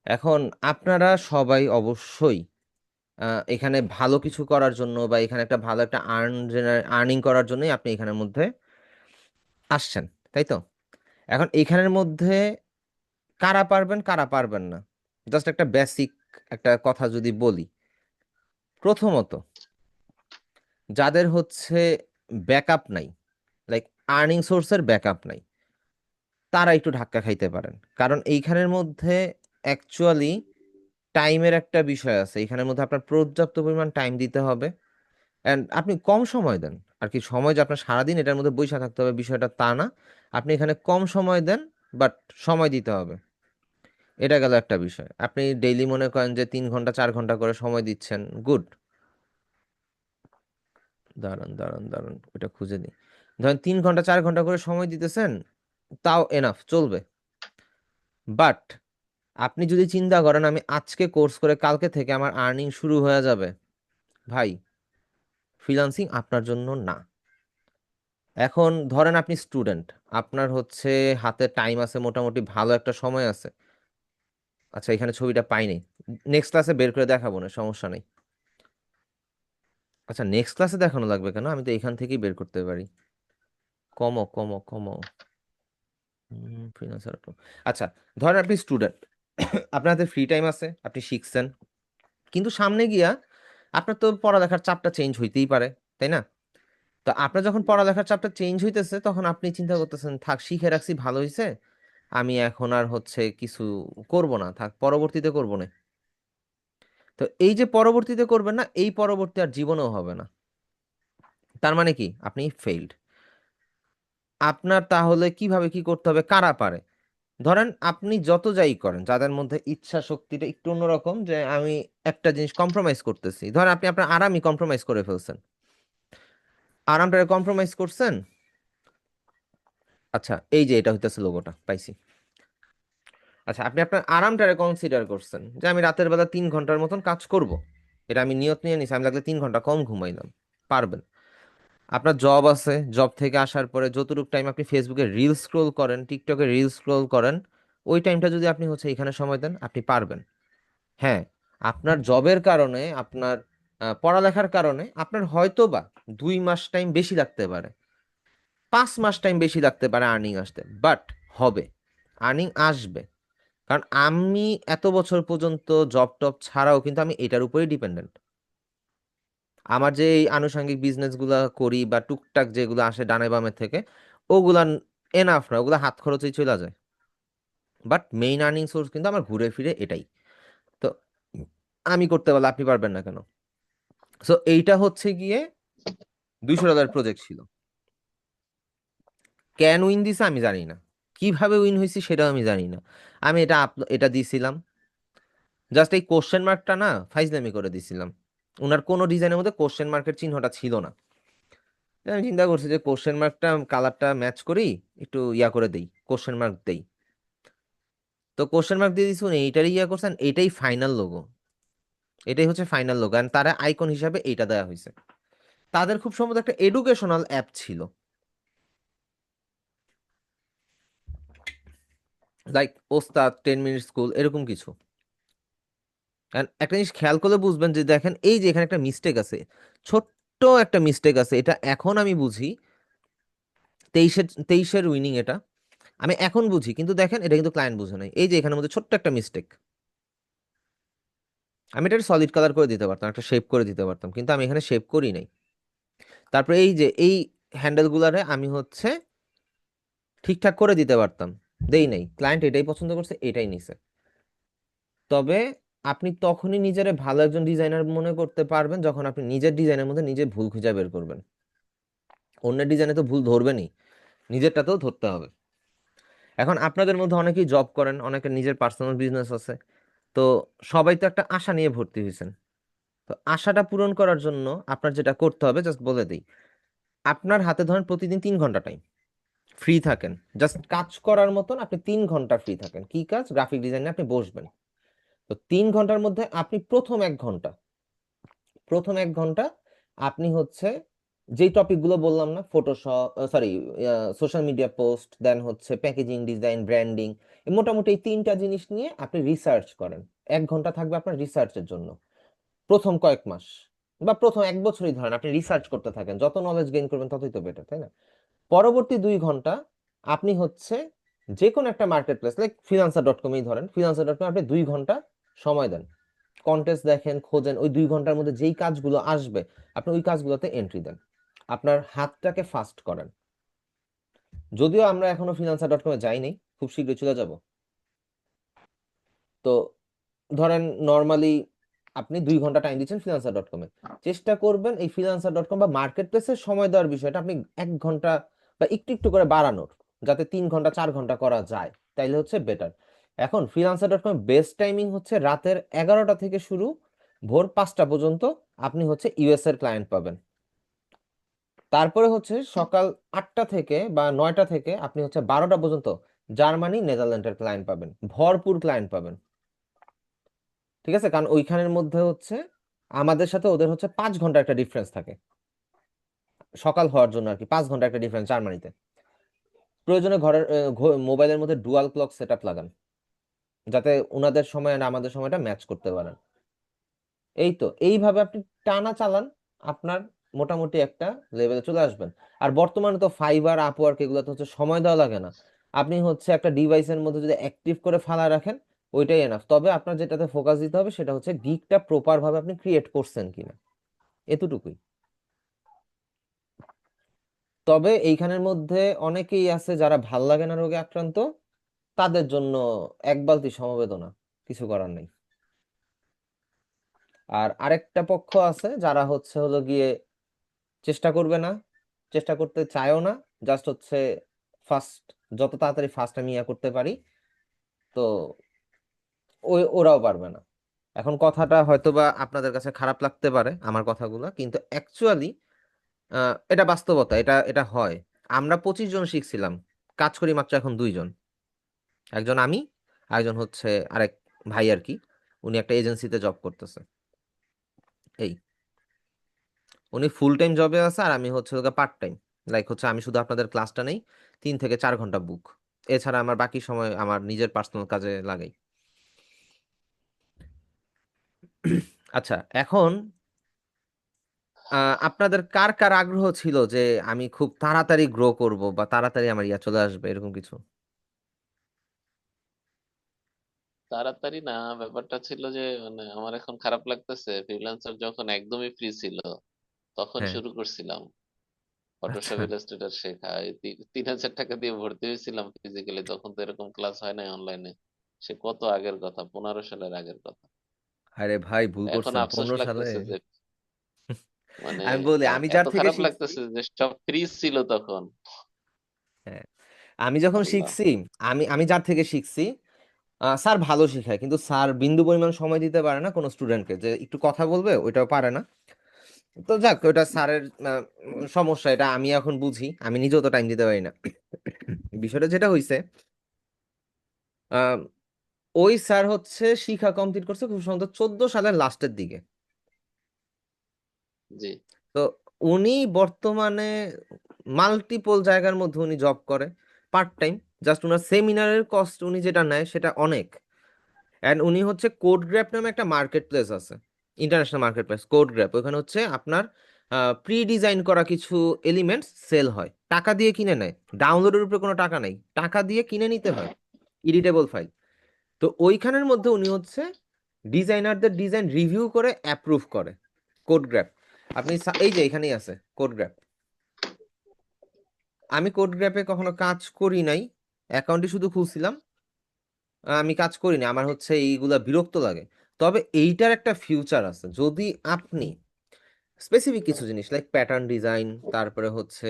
এখন আপনারা সবাই অবশ্যই এখানে ভালো কিছু করার জন্য বা এখানে একটা ভালো একটা আর্নিং করার জন্যই আপনি এখানের মধ্যে আসছেন, তাই তো? এখন এখানের মধ্যে কারা পারবেন কারা পারবেন না, জাস্ট একটা বেসিক একটা কথা যদি বলি। প্রথমত, যাদের হচ্ছে ব্যাকআপ নাই, লাইক আর্নিং সোর্সের ব্যাকআপ নাই, তারা একটু ধাক্কা খাইতে পারেন। কারণ এইখানের মধ্যে অ্যাকচুয়ালি টাইমের একটা বিষয় আছে, এখানের মধ্যে আপনার পর্যাপ্ত পরিমাণ টাইম দিতে হবে। অ্যান্ড আপনি কম সময় দেন আর কি, সময় যে আপনার সারাদিন এটার মধ্যে বসে থাকতে হবে বিষয়টা তা না। আপনি এখানে কম সময় দেন, বাট সময় দিতে হবে। এটা গেল একটা বিষয়। আপনি ডেইলি মনে করেন যে 3 ঘন্টা 4 ঘন্টা করে সময় দিচ্ছেন, গুড। দাঁড়ান দাঁড়ান দাঁড়ান, ওটা খুঁজে নিই। ধরেন 3 ঘন্টা 4 ঘন্টা করে সময় দিতেছেন, তাও এনাফ, চলবে। বাট আপনি যদি চিন্তা করেন আমি আজকে কোর্স করে কালকে থেকে আমার আর্নিং শুরু হয়ে যাবে, ভাই, ফ্রিল্যান্সিং আপনার জন্য না। এখন ধরেন আপনি স্টুডেন্ট, আপনার হচ্ছে হাতে টাইম আছে, মোটামুটি ভালো একটা সময় আছে। আচ্ছা, এখানে ছবিটা পাইনি, নেক্সট ক্লাসে বের করে দেখাবো না, সমস্যা নেই। আচ্ছা, নেক্সট ক্লাসে দেখানো লাগবে কেন, আমি তো এখান থেকেই বের করতে পারি। কমো কমো কমো। ফ্রিল্যান্সার। আচ্ছা, ধরেন আপনি স্টুডেন্ট, আপনার হাতে ফ্রি টাইম আছে, আপনি শিখছেন, কিন্তু সামনে গিয়া আপনার তো পড়ালেখার চাপটা চেঞ্জ হইতেই পারে, তাই না? তো আপনার যখন পড়ালেখার চাপটা চেঞ্জ হইতেছে, তখন আপনি চিন্তা করতেছেন থাক শিখে রাখছি ভালো হয়েছে, আমি এখন আর হচ্ছে কিছু করব না, থাক পরবর্তীতে করব না। তো এই যে পরবর্তীতে করবেন না, এই পরবর্তী আর জীবনেও হবে না। তার মানে কি, আপনি ফেইল্ড। আপনার তাহলে কিভাবে কি করতে হবে, কারা পারে? ধরেন আপনি যত যাই করেন, যাদের মধ্যে ইচ্ছা শক্তিটা একটু অন্যরকম, যে আমি একটা জিনিস কম্প্রোমাইজ করতেছি, ধরেন আপনি আপনার আরামই কম্প্রোমাইজ করে ফেলছেন, আরামটাকে কম্প্রোমাইজ করছেন। আচ্ছা, এই যে এটা হইতেছে লোগোটা পাইছি। আচ্ছা, আপনি আপনার আরামটারে কনসিডার করছেন যে আমি রাতের বেলা 3 ঘন্টার মতন কাজ করব, এটা আমি নিয়ত নিয়ে নিছি, আমি লাগলে 3 ঘন্টা কম ঘুমাইলাম, পারবেন। আপনার জব আছে, জব থেকে আসার পরে যতটুকু টাইম আপনি ফেসবুকে রিল স্ক্রোল করেন, টিকটকে রিল স্ক্রোল করেন, ওই টাইমটা যদি আপনি হচ্ছে এখানে সময় দেন, আপনি পারবেন। হ্যাঁ, আপনার জবের কারণে, আপনার পড়ালেখার কারণে আপনার হয়তো বা 2 মাস টাইম বেশি লাগতে পারে, 5 মাস টাইম বেশি লাগতে পারে আর্নিং আসতে, বাট হবে, আর্নিং আসবে। কারণ আমি এত বছর পর্যন্ত জব টব ছাড়াও কিন্তু আমি এটার উপরেই ডিপেন্ডেন্ট। আমার যে এই আনুষঙ্গিক বিজনেস গুলা করি বা টুকটাক যেগুলো আসে ডানে বামে থেকে, ওগুলা এনাফ না, ওগুলা হাত খরচেই চলে যায়। বাট মেইন আর্নিং সোর্স কিন্তু আমার ঘুরে ফিরে এটাই। তো আমি করতে পারলে আপনি পারবেন না কেন? সো এইটা হচ্ছে গিয়ে $200 প্রজেক্ট ছিল। কেন উইন দিছে আমি জানি না, কিভাবে উইন হয়েছে সেটাও আমি জানি না। আমি এটা দিছিলাম, জাস্ট এই কোশ্চেন মার্কটা না ফাইজলামি করে দিছিলাম। ওনার কোনো ডিজাইনের মধ্যে কোশ্চেন মার্কের চিহ্নটা ছিল না। আমি চিন্তা করছি যে কোশ্চেন মার্কটা কালারটা ম্যাচ করি, একটু ইয়া করে দেই, কোশ্চেন মার্ক দেই। তো কোশ্চেন মার্ক দিয়ে দিছি, উনি এইটারই ইয়া করছেন, এইটাই ফাইনাল লোগো, এটাই হচ্ছে ফাইনাল লোগো, এন্ড তারা আইকন হিসাবে এইটা দেওয়া হয়েছে। তাদের খুব সম্ভবত একটা এডুকেশনাল অ্যাপ ছিল। লাইক ওস্তাদ 10 মিনিট স্কুল এরকম কিছু। And একটা জিনিস খেয়াল করলে বুঝবেন যে দেখেন এই যে এখানে একটা মিস্টেক আছে, ছোট্ট একটা মিস্টেক আছে, এটা এখন আমি বুঝি। তেইশের তেইশের উইনিং এটা আমি এখন বুঝি, কিন্তু দেখেন এটা কিন্তু ক্লায়েন্ট বুঝে নাই। এই যে এখানের মধ্যে ছোট্ট একটা মিস্টেক, আমি এটা সলিড কালার করে দিতে পারতাম, একটা শেপ করে দিতে পারতাম, কিন্তু আমি এখানে শেপ করি নাই। তারপরে এই যে এই হ্যান্ডেল গুলারে আমি হচ্ছে ঠিকঠাক করে দিতে পারতাম, দেই নাই। ক্লায়েন্ট এটাই পছন্দ করছে, এটাই নিছে। তবে আপনি তখনই নিজেরে ভালো একজন ডিজাইনার মনে করতে পারবেন যখন আপনি নিজের ডিজাইনের মধ্যে নিজে ভুল খুঁজে বের করবেন। অন্যের ডিজাইনে তো ভুল ধরবেনই, নিজেরটাতেও ধরতে হবে। এখন আপনাদের মধ্যে অনেকেই জব করেন, অনেকের নিজের পার্সোনাল বিজনেস আছে। তো সবাই তো একটা আশা নিয়ে ভর্তি হয়েছেন। তো আশাটা পূরণ করার জন্য আপনার যেটা করতে হবে জাস্ট বলে দিই, আপনার হাতে ধরেন প্রতিদিন 3 ঘন্টা টাইম ফ্রি থাকেন, জাস্ট কাজ করার মতন আপনি 3 ঘন্টা ফ্রি থাকেন। কি কাজ? গ্রাফিক ডিজাইনে আপনি বসবেন। তো 3 ঘন্টার মধ্যে আপনি প্রথম 1 ঘন্টা আপনি হচ্ছে যেই টপিকগুলো বললাম না, Photoshop, sorry, social media post, then হচ্ছে প্যাকেজিং ডিজাইন, ব্র্যান্ডিং, মোটামুটি এই 3টা জিনিস নিয়ে আপনি রিসার্চ করেন। 1 ঘন্টা থাকবে আপনার রিসার্চের জন্য। প্রথম কয়েক মাস বা প্রথম 1 বছরই ধরেন আপনি রিসার্চ করতে থাকেন, যত নলেজ গেইন করবেন ততই তো বেটার, তাই না? পরবর্তী 2 ঘন্টা আপনি হচ্ছে যে কোনো একটা মার্কেট প্লেস লাইক ফ্রিল্যান্সার.কমই ধরেন, ফ্রিল্যান্সার.কম আপনি 2 ঘন্টা সময় দেন, কন্টেস্ট দেখেন, খোঁজেন, ওই 2 ঘন্টার মধ্যে যেই কাজগুলো আসবে আপনি ওই কাজগুলোতে এন্ট্রি দেন, আপনার হাতটাকে ফাস্ট করেন। যদিও আমরা এখনো ফ্রিল্যান্সার.কমে যাইনি, খুব শীঘ্রই চলে যাব। তো ধরেন নর্মালি আপনি 2 ঘন্টা টাইম দিচ্ছেন ফ্রিল্যান্সার.কমে, চেষ্টা করবেন এই ফ্রিল্যান্সার.কম বা মার্কেট প্লেসে সময় দেওয়ার বিষয়টা আপনি 1 ঘন্টা বা একটু একটু করে বাড়ানোর, যাতে 3 ঘন্টা 4 ঘন্টা করা যায়, তাইলে হচ্ছে বেটার। এখন ফ্রিল্যান্সার.কম বেস্ট টাইমিং হচ্ছে রাতের 11টা থেকে শুরু, ভোর 5টা পর্যন্ত আপনি হচ্ছে ইউএস এর ক্লায়েন্ট পাবেন। তারপরে হচ্ছে সকাল 8টা থেকে বা 9টা থেকে আপনি হচ্ছে 12টা পর্যন্ত জার্মানি নেদারল্যান্ডের ক্লায়েন্ট পাবেন, ভরপুর ক্লায়েন্ট পাবেন। ঠিক আছে, কারণ ওইখানের মধ্যে হচ্ছে আমাদের সাথে ওদের হচ্ছে 5 ঘন্টা একটা ডিফারেন্স থাকে, সকাল হওয়ার জন্য আর কি 5 ঘন্টা একটা ডিফারেন্স জার্মানিতে। প্রয়োজনে ঘরের মোবাইলের মধ্যে ডুয়াল ক্লক সেট আপ লাগান, যাতে ওনাদের সময় আর আমাদের সময়টা ম্যাচ করতে পারেন। এই তো এইভাবে আপনি টানা চালান, আপনার মোটামুটি একটা লেভেলে চলে আসবেন। আর বর্তমানে তো ফাইবার, আপওয়ার্ক এগুলোতে হচ্ছে সময় দেওয়া লাগে না, আপনি হচ্ছে একটা ডিভাইসের মধ্যে যদি অ্যাক্টিভ করে ফালা রাখেন ওইটাই এনাফ। তবে আপনার যেটাতে ফোকাস দিতে হবে সেটা হচ্ছে গিগটা প্রপার ভাবে আপনি ক্রিয়েট করছেন কিনা, এতটুকুই। তবে এইখানের মধ্যে অনেকেই আছে যারা ভাল লাগে না রোগে আক্রান্ত, তাদের জন্য এক বালতি সমবেদনা, কিছু করার নেই। আর আরেকটা পক্ষ আছে যারা হচ্ছে হলো গিয়ে চেষ্টা করবে না, চেষ্টা করতে চায়ও না, জাস্ট হচ্ছে ফার্স্ট, যত তাড়াতাড়ি ফার্স্ট আমি ইয়া করতে পারি, তো ওই ওরাও পারবে না। এখন কথাটা হয়তোবা আপনাদের কাছে খারাপ লাগতে পারে আমার কথাগুলো, কিন্তু অ্যাকচুয়ালি এটা বাস্তবতা, এটা এটা হয়। আমরা 25 জন শিখছিলাম, কাজ করি মাত্র এখন 2 জন। একজন আমি, আরেকজন হচ্ছে আরেক ভাই আর কি, উনি একটা এজেন্সিতে জব করতেছে। এই, উনি ফুল টাইম জবে আছে আর আমি হচ্ছে ওকে পার্ট টাইম। লাইক হচ্ছে আমি শুধু আপনাদের ক্লাসটা নেই 3 থেকে 4 ঘন্টা বুক, এছাড়া আমার বাকি সময় আমার নিজের পার্সোনাল কাজে লাগাই। আচ্ছা, এখন আপনাদের কার কার আগ্রহ ছিল যে আমি খুব তাড়াতাড়ি গ্রো করব বা তাড়াতাড়ি আমার ইয়া চলে আসবে এরকম কিছু? তাড়াতাড়ি না, ব্যাপারটা ছিল যে মানে আমার এখন খারাপ লাগতেছে, ফ্রিল্যান্সার যখন একদমই ফ্রি ছিল তখন হ্যাঁ। শুরু করছিলাম আচ্ছা। ফটোশপ ইলাস্ট্রেটর শেখা। এই 3,000 টাকা দিয়ে ভর্তি হয়েছিলাম ফিজিক্যালি, তখন তো এরকম ক্লাস হয় নাই অনলাইনে। সে কত আগের কথা, 15 সালের আগের কথা। আরে ভাই ভুল এখন করছেন, আফসোস 15 সালে? লাগতেছে যে মানে আমি বলি আমি এত যার থেকে খারাপ শিখছি, লাগতেছে যে সব ফ্রি ছিল তখন। হ্যাঁ, আমি যখন আল্লাহ। শিখছি, আমি আমি যার থেকে শিখছি, স্যার ভালো শেখায়, কিন্তু স্যার বিন্দু পরিমাণ সময় দিতে পারে না কোনো স্টুডেন্টকে যে একটু কথা বলবে, ওইটাও পারে না। তো যাক, ওটা স্যারের সমস্যা, এটা আমি এখন বুঝি, আমি নিজেও তো টাইম দিতে পারি না। বিষয়টা যেটা হইছে, আহ, ওই স্যার হচ্ছে শিক্ষা কমপ্লিট করছে খুব সম্ভবত 14 সালের লাস্টের দিকে। জি। তো উনি বর্তমানে মাল্টিপল জায়গার মধ্যে উনি জব করে, পার্ট টাইম, জাস্ট ওনার সেমিনারের কস্ট উনি যেটা নেয় সেটা অনেক। অ্যান্ড উনি হচ্ছে কোড গ্র্যাপ নামে একটা মার্কেট প্লেস আছে, international market place code grab. ওখানে হচ্ছে আপনার প্রি ডিজাইন করা কিছু এলিমেন্টস সেল হয়, টাকা দিয়ে কিনে নেয়। ডাউনলোডের উপরে কোনো টাকা নেই, টাকা দিয়ে কিনে নিতে হয় এডিটেবল ফাইল। তো ওইখানের মধ্যে উনি হচ্ছে ডিজাইনারদের ডিজাইন রিভিউ করে অ্যাপ্রুভ করে কোড গ্র্যাপ। আপনি এই যে এখানেই আছে কোড গ্র্যাপ। আমি কোড গ্র্যাপে কখনো কাজ করি নাই, অ্যাকাউন্টে শুধু খুলছিলাম। আমি কাজ করি না, আমার হচ্ছে এইগুলা বিরক্ত লাগে। তবে এইটার একটা ফিউচার আছে, যদি আপনি স্পেসিফিক কিছু জিনিস লাইক প্যাটার্ন ডিজাইন, তারপরে হচ্ছে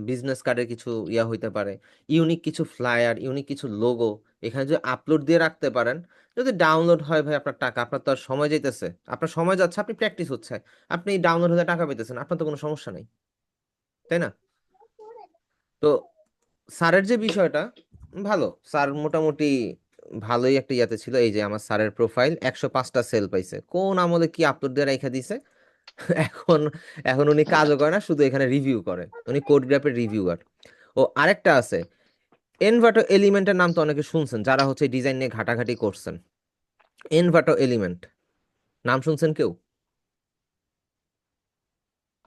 বিজনেস কার্ডের কিছু ইয়া হইতে পারে, ইউনিক কিছু ফ্লায়ার, ইউনিক কিছু লোগো এখানে যদি আপলোড দিয়ে রাখতে পারেন, যদি ডাউনলোড হয় ভাই আপনার টাকা, আপনার তো আর সময় যাইতেছে, আপনার সময় যাচ্ছে, আপনি প্র্যাকটিস হচ্ছে, আপনি ডাউনলোড হলে টাকা পেতেছেন, আপনার তো কোনো সমস্যা নেই, তাই না? তো স্যারের যে বিষয়টা ভালো, স্যার মোটামুটি ভালোই একটা ইয়াতে ছিল। এই যে আমার স্যারের প্রোফাইল 105টা সেল পাইছে, কোন আমলে কি আপলোড দিয়ে রেখে দিছে। এখন এখন উনি কাজও করে না, শুধু এখানে রিভিউ করে, উনি কোড গ্রাফের রিভিউয়ার। ও আরেকটা আছে, এনভাটো এলিমেন্টের নাম তো অনেকে শুনছেন যারা হচ্ছে ডিজাইন নিয়ে ঘাটাঘাটি করছেন। এনভাটো এলিমেন্ট নাম শুনছেন কেউ?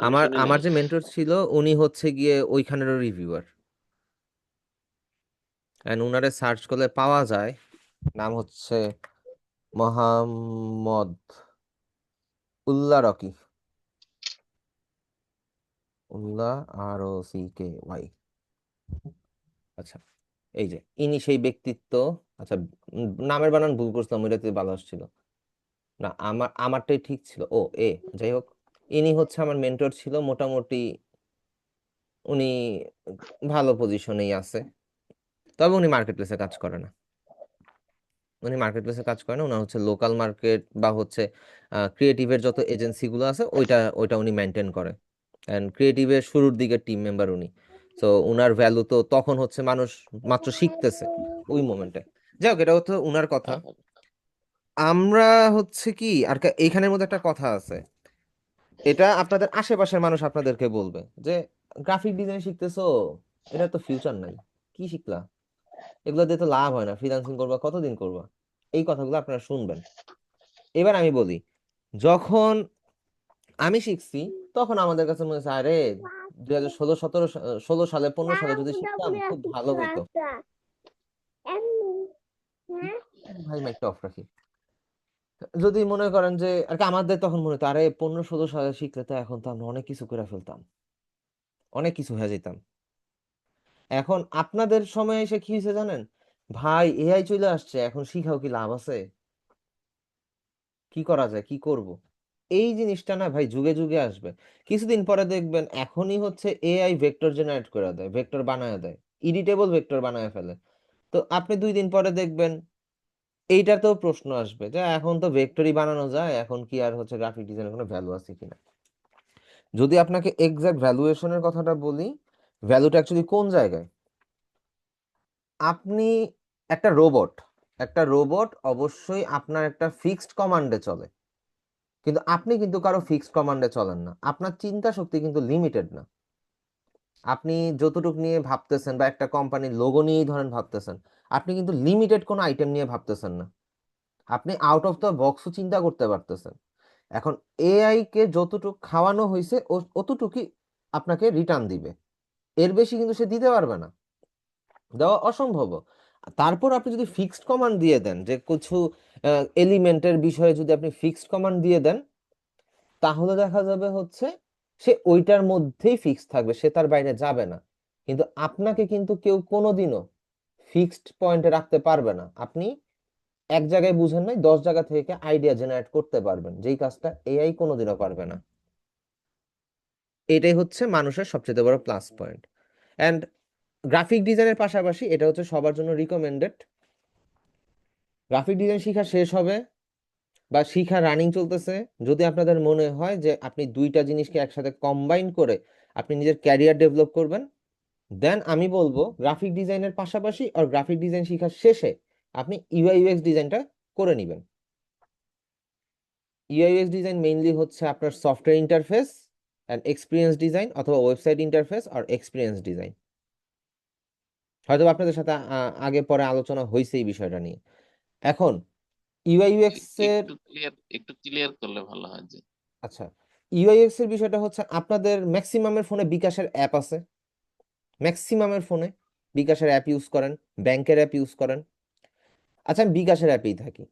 আমি আমার শুনি আমার নাই। যে মেন্টর ছিল উনি হচ্ছে গিয়ে ওইখানেরও রিভিউয়ার। এন্ড উনারে সার্চ করলে পাওয়া যায়, নাম হচ্ছে মোহাম্মদ উল্লাহ রকি, উল্লাহ ROCKY। আচ্ছা, এই যে ইনি সেই ব্যক্তিত্ব। আচ্ছা, নামের বানান ভুল করছিলাম, ওইটাতে ভালো আসছিল না, আমারটাই ঠিক ছিল, ও এ, যাই হোক। ইনি হচ্ছে আমার মেন্টর ছিল মোটামুটি, উনি ভালো পজিশনেই আছে। তবে উনি মার্কেট প্লেসে কাজ করে না, উনি মার্কেট প্লেসে কাজ করে না, উনি হচ্ছে লোকাল মার্কেট বা হচ্ছে ক্রিয়েটিভের যত এজেন্সি গুলো আছে ওইটা ওইটা উনি মেনটেন করে। এন্ড ক্রিয়েটিভের শুরুর দিকের টিম মেম্বার উনি। তো উনার ভ্যালু তো তখন হচ্ছে মানুষ মাত্র শিখতেছে ওই মোমেন্টে। যাই হোক, এটা হচ্ছে উনার কথা। আহ, আমরা হচ্ছে কি আর এইখানের মধ্যে একটা কথা আছে, এটা আপনাদের আশেপাশের মানুষ আপনাদেরকে বলবে যে গ্রাফিক ডিজাইন শিখতেছো, এটা তো ফিউচার নাই, কি শিখলা, এগুলো দিয়ে তো লাভ হয় না, ফ্রিল্যান্সিং করবা কতদিন করবা, এই কথাগুলো আপনারা শুনবেন। এবার আমি বলি, যখন আমি শিখছি তখন আমাদের কাছে মনে হচ্ছে আরে 2016 17 16 সালে 15 সালে যদি শিখতাম খুব ভালো হইতো। ভাই মাইকটা অফ রাখি। যদি মনে করেন যে আর কি, আমাদের তখন মনে হতো আরে 15 16 সালে শিখলে তো এখন তো আমরা অনেক কিছু করে ফেলতাম, অনেক কিছু হয়ে যেতাম। এখন আপনাদের সময় এসে কি হয়েছে জানেন? ভাই এআই চলে আসছে, এখন শিখাও কি লাভ আছে, কি করা যায়, কি করব? এই জিনিসটা না ভাই যুগে যুগে আসবে। কিছুদিন পরে দেখবেন এখনই হচ্ছে এআই ভেক্টর জেনারেট করে দেয়, ভেক্টর বানায় দেয়, এডিটেবল ভেক্টর বানায় ফেলে। তো আপনি 2 দিন পরে দেখবেন এইটাতেও প্রশ্ন আসবে যে এখন তো ভেক্টরই বানানো যায়, এখন কি আর হচ্ছে গ্রাফিক ডিজাইনের কোনো ভ্যালু আছে কিনা। যদি আপনাকে এক্সাক্ট ভ্যালুয়েশনের কথাটা বলি, ভ্যালুটা অ্যাকচুয়ালি কোন জায়গায়, আপনি একটা রোবট অবশ্যই আপনার একটা ফিক্সড কমান্ডে চলে, কিন্তু আপনি কিন্তু কারো ফিক্সড কমান্ডে চলেন না, আপনার চিন্তা শক্তি কিন্তু লিমিটেড না। আপনি যতটুকু নিয়ে ভাবতেছেন বা একটা কোম্পানির লোগো নিয়েই ধরেন ভাবতেছেন, আপনি কিন্তু লিমিটেড কোনো আইটেম নিয়ে ভাবতেছেন না, আপনি আউট অফ দ্য বক্সও চিন্তা করতে পারতেছেন। এখন এআই কে যতটুকু খাওয়ানো হয়েছে অতটুকুই আপনাকে রিটার্ন দিবে, এর বেশি কিন্তু সে দিতে পারবে না, দেওয়া অসম্ভব। তারপর আপনি যদি ফিক্সড কমান্ড দিয়ে দেন, যে কিছু এলিমেন্টের বিষয়ে যদি আপনি ফিক্সড কমান্ড দিয়ে দেন, তাহলে দেখা যাবে হচ্ছে সে ওইটার মধ্যেই ফিক্সড থাকবে, সে তার বাইরে যাবে না। কিন্তু আপনাকে কিন্তু কেউ কোনোদিনও ফিক্সড পয়েন্টে রাখতে পারবে না। আপনি এক জায়গায় বুঝেন নাই, 10 জায়গা থেকে আইডিয়া জেনারেট করতে পারবেন, যেই কাজটা এআই কোনোদিনও পারবে না। এটাই হচ্ছে মানুষের সবচেয়ে বড় প্লাস পয়েন্ট। অ্যান্ড গ্রাফিক ডিজাইনের পাশাপাশি এটা হচ্ছে সবার জন্য রিকমেন্ডেড। গ্রাফিক ডিজাইন শিখা শেষ হবে বা শিখা রানিং চলতেছে, যদি আপনাদের মনে হয় যে আপনি দুইটা জিনিসকে একসাথে কম্বাইন করে আপনি নিজের ক্যারিয়ার ডেভেলপ করবেন, দেন আমি বলবো গ্রাফিক ডিজাইনের পাশাপাশি আর গ্রাফিক ডিজাইন শিখার শেষে আপনি ইউআই ইউএক্স ডিজাইনটা করে নেবেন। ইউআই ইউএক্স ডিজাইন মেইনলি হচ্ছে আপনার software interface and experience design, অথবা ওয়েবসাইট ইন্টারফেস আর এক্সপিরিয়েন্স ডিজাইন। হয়তো আপনাদের সাথে আগে পরে আলোচনা হয়েছে এই বিষয়টা নিয়ে। এখন ইউআই ইউএক্স এর, একটু ক্লিয়ার করলে ভালো হয় যে। আচ্ছা, ইউআইএক্স এর বিষয়টা হচ্ছে আপনাদের ম্যাক্সিমামের ফোনে বিকাশের অ্যাপ আছে, ম্যাক্সিমামের ফোনে বিকাশের অ্যাপ ইউজ করেন, ব্যাংকের অ্যাপ ইউজ করেন। আচ্ছা, আমি বিকাশের অ্যাপেই থাকি।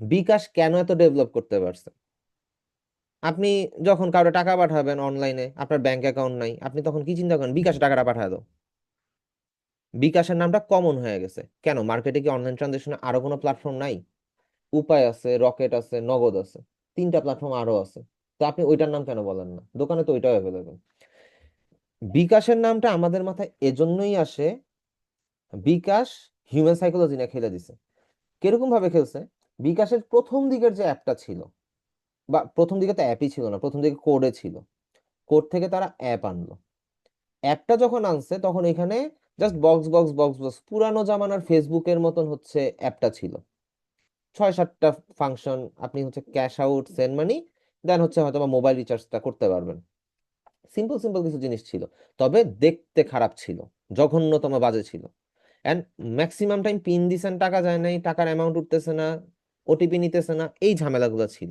বিকাশ কেন এত ডেভেলপ করতে পারছে? আপনি যখন কারো টাকা পাঠাবেন অনলাইনে, আপনার ব্যাংক অ্যাকাউন্ট নাই, আপনি তখন কি চিন্তা করেন? বিকাশে টাকাটা পাঠায় দাও। বিকাশের নামটা কমন হয়ে গেছে কেন? মার্কেটে কি অনলাইন ট্রানজাকশনে আরো কোনো প্ল্যাটফর্ম নাই? উপায় আছে, রকেট আছে, নগদ আছে, তিনটা প্ল্যাটফর্ম আরো আছে। তো আপনি ওইটার নাম কেন বলেন না? দোকানে তো ওইটাও অ্যাভেলেবেল। বিকাশের নামটা আমাদের মাথায় এজন্যই আসে, বিকাশ হিউম্যান সাইকোলজি না খেলে দিছে। কিরকম ভাবে খেলছে? বিকাশের প্রথম দিকের যে অ্যাপটা ছিল, বা প্রথম দিকে তো অ্যাপই ছিল না, প্রথম দিকে কোডে ছিল। কোড থেকে তারা অ্যাপ আনলো। অ্যাপটা যখন আনছে তখন এখানে just box box box box, পুরানো জামানার ফেসবুকের মতন হচ্ছে অ্যাপটা ছিল। 6-7টা ফাংশন, আপনি হচ্ছে ক্যাশ আউট, সেন্ড মানি, দেন হচ্ছে হয়তো বা মোবাইল রিচার্জটা করতে পারবেন। সিম্পল সিম্পল কিছু জিনিস ছিল, তবে দেখতে খারাপ ছিল, জঘন্যতম বাজে ছিল। অ্যান্ড ম্যাক্সিমাম টাইম পিন দিছেন, টাকা যায় নাই, টাকার অ্যামাউন্ট উঠতেছে না, ওটিপি নিতেছে না, এই ঝামেলাগুলো ছিল।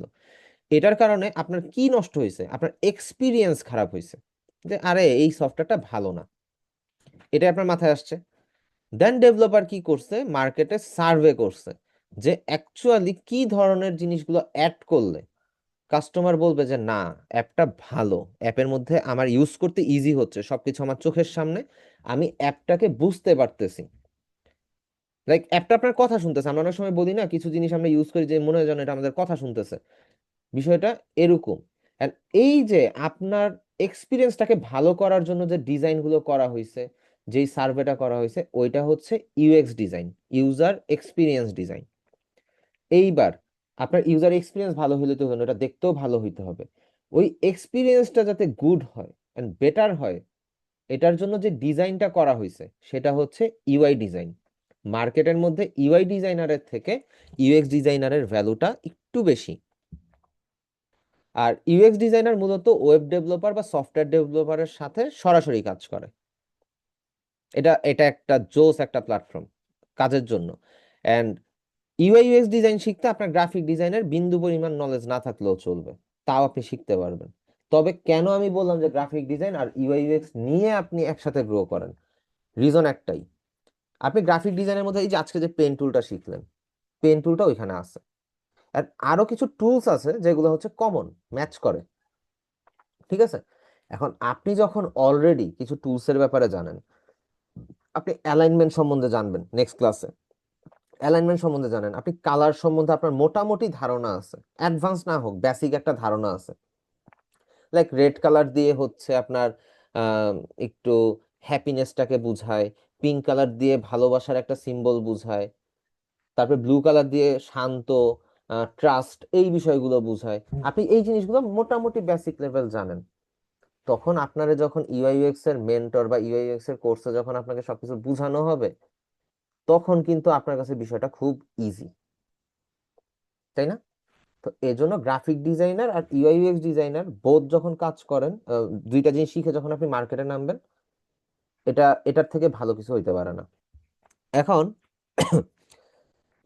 এটার কারণে আপনার কি নষ্ট হয়েছে? আপনার এক্সপিরিয়েন্স খারাপ হয়েছে, যে আরে এই সফটওয়্যারটা ভালো না, এটা আপনার মাথায় আসছে। দেন ডেভেলপার কি করছে? মার্কেটে সার্ভে করছে যে অ্যাকচুয়ালি কি ধরনের জিনিসগুলো অ্যাড করলে কাস্টমার বলবে যে না, অ্যাপটা ভালো, অ্যাপের মধ্যে আমার ইউজ করতে ইজি হচ্ছে, সবকিছু আমার চোখের সামনে, আমি অ্যাপটাকে বুঝতে পারতেছি। লাইক অ্যাপটা আপনার কথা শুনতেছে। আমরা অনেক সময় বলি না, কিছু জিনিস আমরা ইউজ করি যে মনে হয় যেন এটা আমাদের কথা শুনতেছে, বিষয়টা এরকম। And এই যে আপনার এক্সপিরিয়েন্সটাকে ভালো করার জন্য যে ডিজাইনগুলো করা হয়েছে, যেই সার্ভেটা করা হয়েছে, ওইটা হচ্ছে UX design, user experience design. এইবার আপনার ইউজার এক্সপিরিয়েন্স ভালো হইলে তো হলো না, ওটা দেখতেও ভালো হইতে হবে। ওই এক্সপিরিয়েন্সটা যাতে গুড হয় এন্ড বেটার হয়, এটার জন্য যে ডিজাইনটা করা হয়েছে সেটা হচ্ছে ইউআই ডিজাইন। মার্কেটের মধ্যে ইউআই ডিজাইনারের থেকে ইউএক্স ডিজাইনারের ভ্যালুটা একটু বেশি। আর ইউএক্স ডিজাইনার মূলত ওয়েব ডেভেলপার বা সফটওয়্যার ডেভেলপারের সাথে সরাসরি কাজ করে। এটা এটা একটা জোস একটা প্ল্যাটফর্ম কাজের জন্য। অ্যান্ড ইউআই ইউএক্স ডিজাইন শিখতে আপনার গ্রাফিক ডিজাইনের বিন্দু পরিমাণ নলেজ না থাকলেও চলবে, তাও আপনি শিখতে পারবেন। তবে কেন আমি বললাম যে গ্রাফিক ডিজাইন আর ইউআই ইউএক্স নিয়ে আপনি একসাথে গ্রো করেন? রিজন একটাই, আপনি গ্রাফিক ডিজাইনের মধ্যে এই যে আজকে যে পেন টুলটা শিখলেন, পেন টুলটা ওইখানে আছে। আর আরো কিছু টুলস আছে যেগুলো হচ্ছে কমন, ম্যাচ করে, ঠিক আছে? এখন আপনি যখন অলরেডি কিছু টুলসের ব্যাপারে জানেন, আপনি অ্যালাইনমেন্ট সম্বন্ধে জানবেন নেক্সট ক্লাসে, অ্যালাইনমেন্ট সম্বন্ধে জানেন, আপনি কালার সম্বন্ধে আপনার মোটামুটি ধারণা আছে, অ্যাডভান্স না হোক বেসিক একটা ধারণা আছে। লাইক রেড কালার দিয়ে হচ্ছে আপনার আহ, একটু হ্যাপিনেসটাকে বুঝায়, পিঙ্ক কালার দিয়ে ভালোবাসার একটা সিম্বল বুঝায়, তারপর ব্লু কালার দিয়ে শান্ত, ট্রাস্ট, এই বিষয়গুলো বুঝায়। আপনি এই জিনিসগুলো মোটামুটি বেসিক লেভেল জানেন। তখন আপনারা যখন ইউআই ইউএক্স এর মেন্টর বা ইউআই ইউএক্স এর কোর্সে যখন আপনাকে সবকিছু বোঝানো হবে, তখন কিন্তু আপনার কাছে বিষয়টা খুব ইজি, তাই না? তো এই জন্য গ্রাফিক ডিজাইনার আর ইউআই ইউএক্স ডিজাইনার বোথ যখন কাজ করেন, দুইটা জিনিস শিখে যখন আপনি মার্কেটে নামবেন, এটার থেকে ভালো কিছু হইতে পারে না। এখন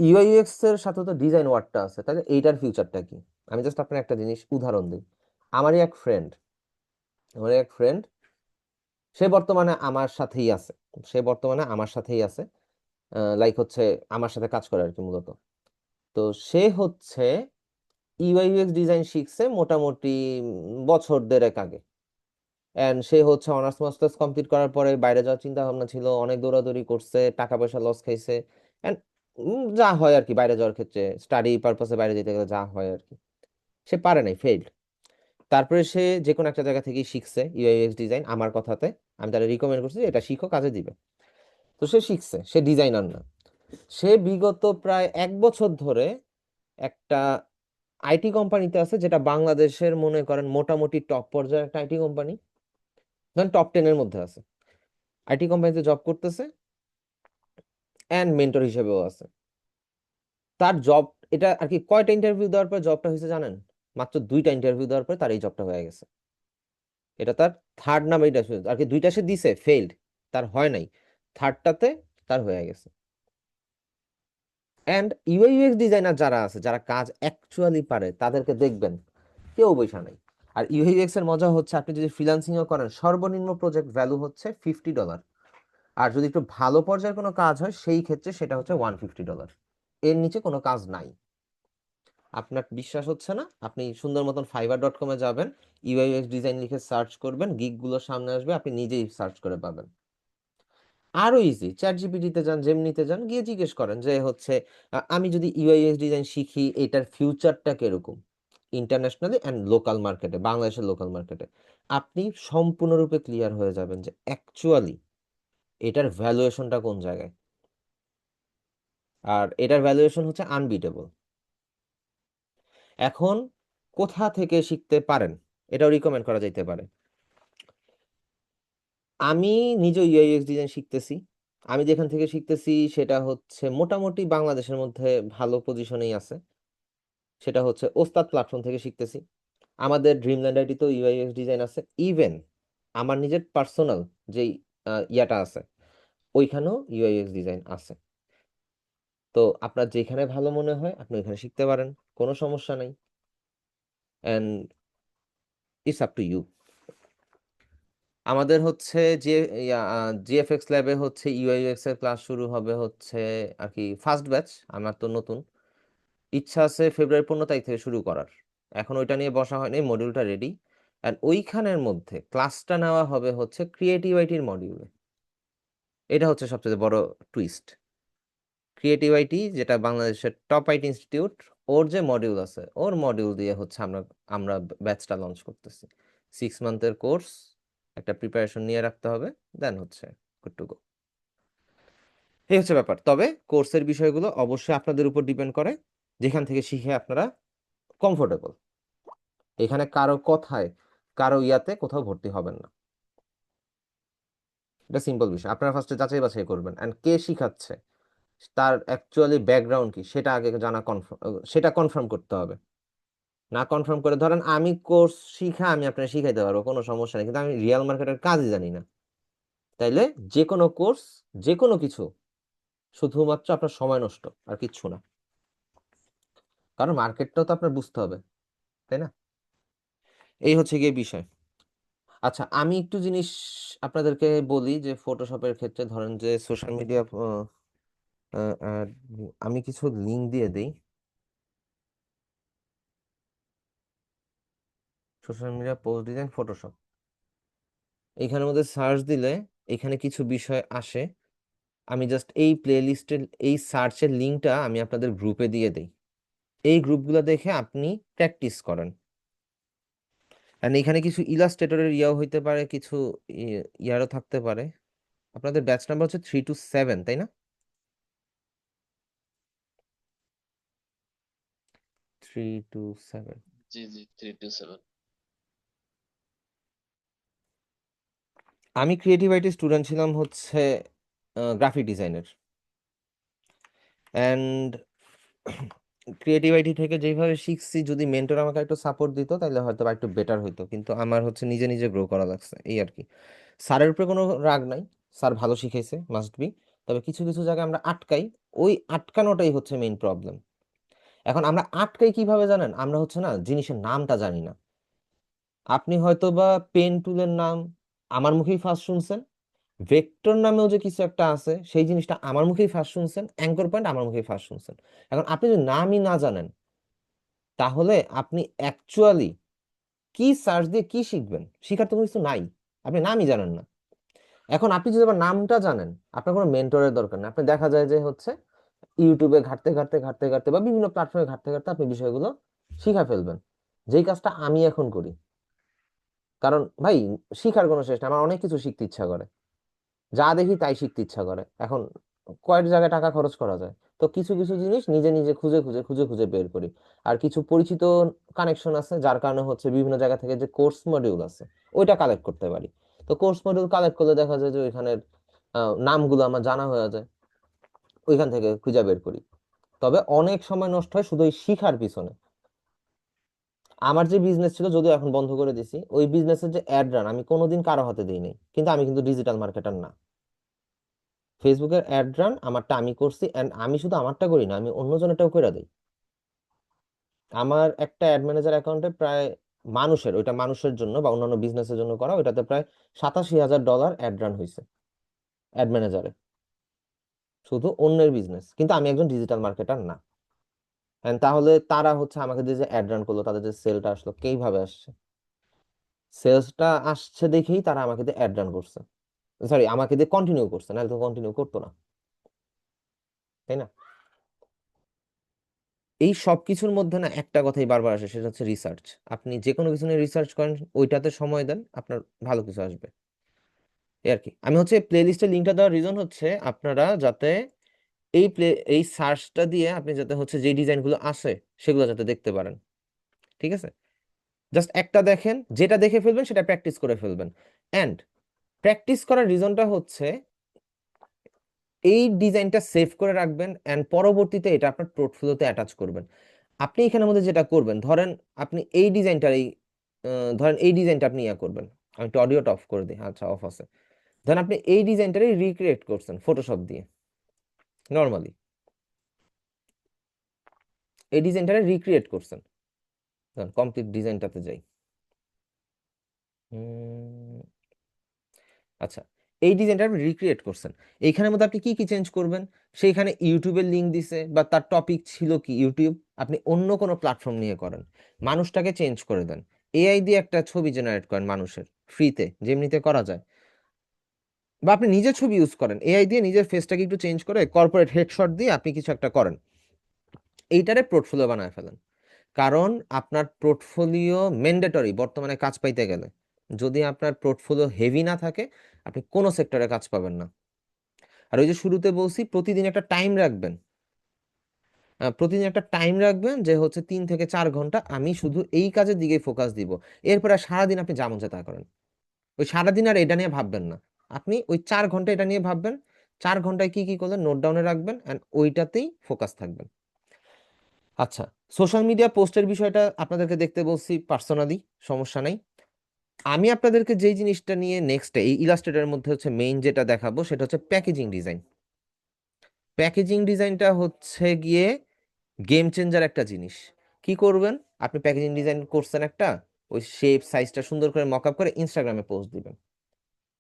ইউআই ইউএক্স এর সাথে তো ডিজাইন ওয়ার্ডটা আছে, তাহলে এইটার ফিউচারটা কি? আমি জাস্ট আপনার একটা জিনিস উদাহরণ দিই। আমারই এক ফ্রেন্ড, আমার এক ফ্রেন্ড, সে বর্তমানে আমার সাথেই আছে, সে বর্তমানে আমার সাথেই আছে, লাইক হচ্ছে আমার সাথে কাজ করে আর কি মূলত। তো সে হচ্ছে ইউআই ইউএক্স ডিজাইন শিখছে মোটামুটি বছর দেড়েক আগে। এন্ড সে হচ্ছে অনার্স মাস্টার্স কমপ্লিট করার পরে বাইরে যাওয়ার চিন্তা ভাবনা ছিল, অনেক দৌড়াদৌড়ি করছে, টাকা পয়সা লস খাইছে। এন্ড যা হয় আর কি বাইরে যাওয়ার ক্ষেত্রে, স্টাডি পারপাসে বাইরে যেতে গেলে যা হয় আর কি, সে পারে নাই, ফেইল্ড। তারপরে সে যে কোনো একটা জায়গা থেকে শিখছে ইউআই ইউএক্স ডিজাইন আমার কথাতে, আমি তারা রিকমেন্ড করছি যে এটা শিখো, কাজে দিবে। তো সে শিখছে, সে ডিজাইনার না। সে বিগত প্রায় 1 বছর ধরে একটা আইটি কোম্পানিতে আছে, যেটা বাংলাদেশের মনে করেন মোটামুটি টপ পর্যায়ের একটা আইটি কোম্পানি, ধরেন টপ 10-এর মধ্যে আছে। আইটি কোম্পানিতে জব করতেছে, অ্যান্ড মেন্টর হিসেবেও আছে। তার জব, এটা আর কি, কয়টা ইন্টারভিউ দেওয়ার পর জবটা হয়েছে জানেন? মাত্র 2টা ইন্টারভিউ দেওয়ার পর তার এই জবটা হয়ে গেছে। এটা তার থার্ড নাম্বার ইন্টারভিউ আর কি, 2টা সে দিছে, ফেইল্ড, তার হয় নাই। থার্ডটাতে তার হয়ে গেছে। অ্যান্ড ইউআই ইউএক্স ডিজাইনার যারা আছে, যারা কাজ অ্যাকচুয়ালি পারে, তাদেরকে দেখবেন কেউ বৈশা নাই। আর ইউআই ইউএক্স এর মজা হচ্ছে, আপনি যদি ফ্রিল্যান্সিংও করেন, সর্বনিম্ন প্রজেক্ট ভ্যালু হচ্ছে $50। আর যদি একটু ভালো পর্যায়ের কোনো কাজ হয়, সেই ক্ষেত্রে সেটা হচ্ছে $150। এর নিচে কোনো কাজ নাই। আপনার বিশ্বাস হচ্ছে না, আপনি সুন্দর মতন fiverr.com-এ যাবেন, ইউআই ইউএক্স ডিজাইন লিখে সার্চ করবেন, গিগগুলো সামনে আসবে, আপনি নিজেই সার্চ করে পাবেন। আরো ইজি, চ্যাট জিপিটিতে যান, জেমিনিতে যান, গিয়ে জিজ্ঞেস করেন যে হচ্ছে আমি যদি ইউআইএস ডিজাইন শিখি, এটার ফিউচারটা কিরকম ইন্টারন্যাশনালি অ্যান্ড লোকাল মার্কেটে, বাংলাদেশের লোকাল মার্কেটে। আপনি সম্পূর্ণরূপে ক্লিয়ার হয়ে যাবেন যে অ্যাকচুয়ালি এটার ভ্যালুয়েশনটা কোন জায়গায়। আর এটার ভ্যালুয়েশন হচ্ছে আনবিটেবল। এখন কোথা থেকে শিখতে পারেন, এটাও রিকমেন্ড করা যাইতে পারে। আমি নিজে ইউআইএক্স ডিজাইন শিখতেছি। আমি যেখান থেকে শিখতেছি সেটা হচ্ছে মোটামুটি বাংলাদেশের মধ্যে ভালো পজিশনেই আছে। সেটা হচ্ছে ওস্তাদ প্ল্যাটফর্ম থেকে শিখতেছি। আমাদের ড্রিমল্যান্ড আইটিতেও ইউআইএক্স ডিজাইন আছে। ইভেন আমার নিজের পার্সোনাল যেই ইয়াটা আছে, ওইখানেও ইউআইএক্স ডিজাইন আছে। তো আপনার যেখানে ভালো মনে হয় আপনি ওইখানে শিখতে পারেন, কোনো সমস্যা নাই। And it's up to you. আমাদের হচ্ছে যে জিএফএক্স ল্যাবে হচ্ছে ইউআইএক্স এর ক্লাস শুরু হবে হচ্ছে আর কি ফার্স্ট ব্যাচ। আমার তো নতুন, ইচ্ছা আছে ফেব্রুয়ারি 15 তারিখ থেকে শুরু করার। এখন ওইটা নিয়ে বসা হয়নি, মডিউলটা রেডি। অ্যান্ড ওইখানের মধ্যে ক্লাসটা নেওয়া হবে হচ্ছে ক্রিয়েটিভ আইটির মডিউলে। এটা হচ্ছে সবচেয়ে বড় টুইস্ট। ক্রিয়েটিভ আইটি, যেটা বাংলাদেশের টপ আইটি ইনস্টিটিউট, ওর যে মডিউল আছে, ওর মডিউল দিয়ে হচ্ছে আমরা আমরা ব্যাচটা লঞ্চ করতেছি। 6 মান্থের কোর্স, একটা প্রিপারেশন নিয়ে রাখতে হবে, দেন হচ্ছে গুড টু গো। এই হচ্ছে ব্যাপার। তবে কোর্সের বিষয়গুলো অবশ্যই আপনাদের উপর ডিপেন্ড করে, যেখান থেকে শিখে আপনারা কমফোর্টেবল। এখানে কারো কথায়, কারো ইয়াতে কোথাও ভর্তি হবেন না। এটা সিম্পল বিষয়। আপনারা ফার্স্টে যাচাই বাছাই করবেন, অ্যান্ড কে শিখাচ্ছে, তার অ্যাকচুয়ালি ব্যাকগ্রাউন্ড কি, সেটা আগে জানা কনফার্ম, সেটা কনফার্ম করতে হবে। না কনফার্ম করে ধরেন আমি কোর্স শিখা আমি আপনাকে শিখাইতে পারবো, কোনো সমস্যা নেই, কিন্তু আমি রিয়েল মার্কেটের কাজই জানি না। তাইলে যে কোনো কোর্স, যে কোনো কিছু, শুধুমাত্র আপনার সময় নষ্ট, আর কিচ্ছু না। কারণ মার্কেটটাও তো আপনার বুঝতে হবে, তাই না? এই হচ্ছে গিয়ে বিষয়। আচ্ছা, আমি একটু জিনিস আপনাদেরকে বলি যে ফটোশপের ক্ষেত্রে ধরেন যে সোশ্যাল মিডিয়া, আমি কিছু লিঙ্ক দিয়ে দিই। Social media post design Photoshop, এইখানের মধ্যে সার্চ দিলে এখানে কিছু বিষয় আসে। আমি জাস্ট এই প্লে লিস্টের এই সার্চের লিঙ্কটা আমি আপনাদের গ্রুপে দিয়ে দিই। এই গ্রুপগুলো দেখে আপনি প্র্যাকটিস করেন। এন্ড এখানে কিছু ইলাস্ট্রেটরের ইয়াও হইতে পারে, কিছু ইয়ারও থাকতে পারে। আপনাদের ব্যাচ নাম্বার হচ্ছে 3 to 7, তাই না? 3 to 7। G G, 3 to 7। আমি ক্রিয়েটিভ আইটি স্টুডেন্ট ছিলাম হচ্ছে গ্রাফিক ডিজাইনের। অ্যান্ড ক্রিয়েটিভ আইটি থেকে যেভাবে শিখছি, যদি মেন্টর আমাকে একটু সাপোর্ট দিত তাহলে হয়তো বা একটু বেটার হইতো, কিন্তু আমার হচ্ছে নিজে নিজে গ্রো করা লাগছে, এই আর কি। স্যারের উপরে কোনো রাগ নাই, স্যার ভালো শিখাইছে, মাস্ট বি। তবে কিছু কিছু জায়গায় আমরা আটকাই, ওই আটকানোটাই হচ্ছে মেইন প্রবলেম। এখন আমরা আটকাই কিভাবে জানেন? আমরা হচ্ছে না জিনিসের নামটা জানি না। আপনি হয়তো বা পেন টুলের নাম আমার মুখেই ফার্স্ট শুনছেন, ভেক্টর নামেও যে কিছু একটা আছে সেই জিনিসটা আমার মুখেই ফার্স্ট শুনছেন, অ্যাঙ্কর পয়েন্ট আমার মুখেই ফার্স্ট শুনছেন। এখন আপনি যদি নামই না জানেন, তাহলে আপনি অ্যাকচুয়ালি কি সার্চ দিয়ে কি শিখবেন? শিখার তো কোনো কিছু নাই, আপনি নামই জানেন না। এখন আপনি যদি আবার নামটা জানেন, আপনার কোনো মেন্টরের দরকার নেই। আপনি দেখা যায় যে হচ্ছে ইউটিউবে ঘাঁটতে ঘাঁটতে ঘাঁটতে ঘাঁটতে বা বিভিন্ন প্ল্যাটফর্মে ঘাঁটতে ঘাঁটতে আপনি বিষয়গুলো শিখা ফেলবেন, যেই কাজটা আমি এখন করি। কারণ ভাই, শিখার কোনো শেষ নেই, আমার অনেক কিছু শিখতে ইচ্ছা করে, যা দেখি তাই শিখতে ইচ্ছা করে। এখন কয়েক জায়গায় টাকা খরচ করা যায়, তো কিছু কিছু জিনিস নিজে নিজে খুঁজে খুঁজে খুঁজে খুঁজে বের করি। আর কিছু পরিচিত কানেকশন আছে, যার কারণে হচ্ছে বিভিন্ন জায়গা থেকে যে কোর্স মডিউল আছে ওইটা কালেক্ট করতে পারি। তো কোর্স মডিউল কালেক্ট করলে দেখা যায় যে ওইখানের নামগুলো আমার জানা হয়ে যায়, ওইখান থেকে খুঁজে বের করি। তবে অনেক সময় নষ্ট হয় শুধু এই শিখার পিছনে। আমার যে বিজনেস ছিল, যদিও এখন বন্ধ করে দিছি, ওই বিজনেসের যে অ্যাড রান আমি কোনোদিন কারো হাতে দিই নাই, কিন্তু আমি কিন্তু ডিজিটাল মার্কেটার না। ফেসবুকের অ্যাড রান আমারটা আমি করছি, এন্ড আমি শুধু আমারটা করি না, আমি অন্যজনেরটাও করে দিই। আমার একটা অ্যাড ম্যানেজার অ্যাকাউন্টে প্রায় মানুষের, ওইটা মানুষের জন্য বা অন্যান্য বিজনেসের জন্য করা, ওইটাতে প্রায় $87,000 অ্যাড রান হয়েছে অ্যাড ম্যানেজারে, শুধু অন্যের বিজনেস, কিন্তু আমি একজন ডিজিটাল মার্কেটার না। And তাহলে তারা হচ্ছে আমাকে দিয়ে যে অ্যাড রান করলো, তাদের যে সেলটা আসলো কিভাবে আসছে? সেলসটা আসছে দেখেই তারা আমাকে দিয়ে অ্যাড রান করছে, সরি আমাকে দিয়ে কন্টিনিউ করছে, নাহলে তো কন্টিনিউ করতো না, তাই না? এই সব কিছুর মধ্যে না একটা কথাই বারবার আসে, সেটা হচ্ছে রিসার্চ। আপনি যে কোনো কিছু নিয়ে রিসার্চ করেন, ওইটাতে সময় দেন, আপনার ভালো কিছু আসবে। এই আর কি। আমি হচ্ছে প্লে লিস্টের লিঙ্কটা দেওয়ার রিজন হচ্ছে আপনারা যাতে এই সার্চটা দিয়ে আপনি যাতে হচ্ছে যে ডিজাইনগুলো আসে সেগুলো যাতে দেখতে পারেন। ঠিক আছে? জাস্ট একটা দেখেন, যেটা দেখে ফেলবেন সেটা প্র্যাকটিস করে ফেলবেন। অ্যান্ড প্র্যাকটিস করার রিজনটা হচ্ছে এই ডিজাইনটা সেভ করে রাখবেন, অ্যান্ড পরবর্তীতে এটা আপনার পোর্টফোলিওতে অ্যাটাচ করবেন। আপনি এখানের মধ্যে যেটা করবেন, ধরেন আপনি এই ডিজাইনটার এই ধরেন এই ডিজাইনটা আপনি ইয়া করবেন। আমি একটু অডিওটা অফ করে দিই, আচ্ছা অফ আছে। ধরেন আপনি এই ডিজাইনটারই রিক্রিয়েট করছেন ফটোশপ দিয়ে নর্মালি, এই ডিজাইনটারে রিক্রিয়েট করছেন। কমপ্লিট ডিজাইনটাতে যাই। হুম, আচ্ছা, এই ডিজাইনটা আপনি রিক্রিয়েট করছেন। এইখানের মধ্যে আপনি কি কি চেঞ্জ করবেন? সেইখানে ইউটিউবের লিঙ্ক দিছে বা তার টপিক ছিল কি ইউটিউব, আপনি অন্য কোনো প্ল্যাটফর্ম নিয়ে করেন, মানুষটাকে চেঞ্জ করে দেন। এআই দিয়ে একটা ছবি জেনারেট করেন মানুষের, ফ্রিতে যেমনিতে করা যায়। বা আপনি নিজের ছবি ইউজ করেন, এআই দিয়ে নিজের ফেসটাকে একটু চেঞ্জ করে কর্পোরেট হেডশট দিয়ে আপনি কিছু একটা করেন, এইটারে পোর্টফোলিও বানায় ফেলেন। কারণ আপনার পোর্টফোলিও ম্যান্ডেটরি বর্তমানে কাজ পাইতে গেলে। যদি আপনার পোর্টফোলিও হেভি না থাকে, আপনি কোনো সেক্টরে কাজ পাবেন না। আর ওই যে শুরুতে বলছি, প্রতিদিন একটা টাইম রাখবেন। প্রতিদিন একটা টাইম রাখবেন যে হচ্ছে 3 থেকে 4 ঘন্টা আমি শুধু এই কাজের দিকে ফোকাস দিব। এরপর আর সারাদিন আপনি যা মন চায় তা করেন। ওই সারাদিন আর এটা নিয়ে ভাববেন না, আপনি ওই 4 ঘন্টা এটা নিয়ে ভাববেন। 4 ঘন্টায় কি কি করলেন নোট ডাউনে রাখবেন, অ্যান্ড ওইটাতেই ফোকাস থাকবেন। আচ্ছা, সোশ্যাল মিডিয়া পোস্টের বিষয়টা আপনাদেরকে দেখতে বলছি পার্সোনালি, সমস্যা নাই। আমি আপনাদেরকে যেই জিনিসটা নিয়ে নেক্সট এই ইলাস্ট্রেটরের মধ্যে হচ্ছে মেইন যেটা দেখাবো, সেটা হচ্ছে প্যাকেজিং ডিজাইন। প্যাকেজিং ডিজাইনটা হচ্ছে গিয়ে গেম চেঞ্জার একটা জিনিস। কি করবেন? আপনি প্যাকেজিং ডিজাইন করছেন একটা, ওই শেপ সাইজটা সুন্দর করে মকআপ করে ইনস্টাগ্রামে পোস্ট দিবেন।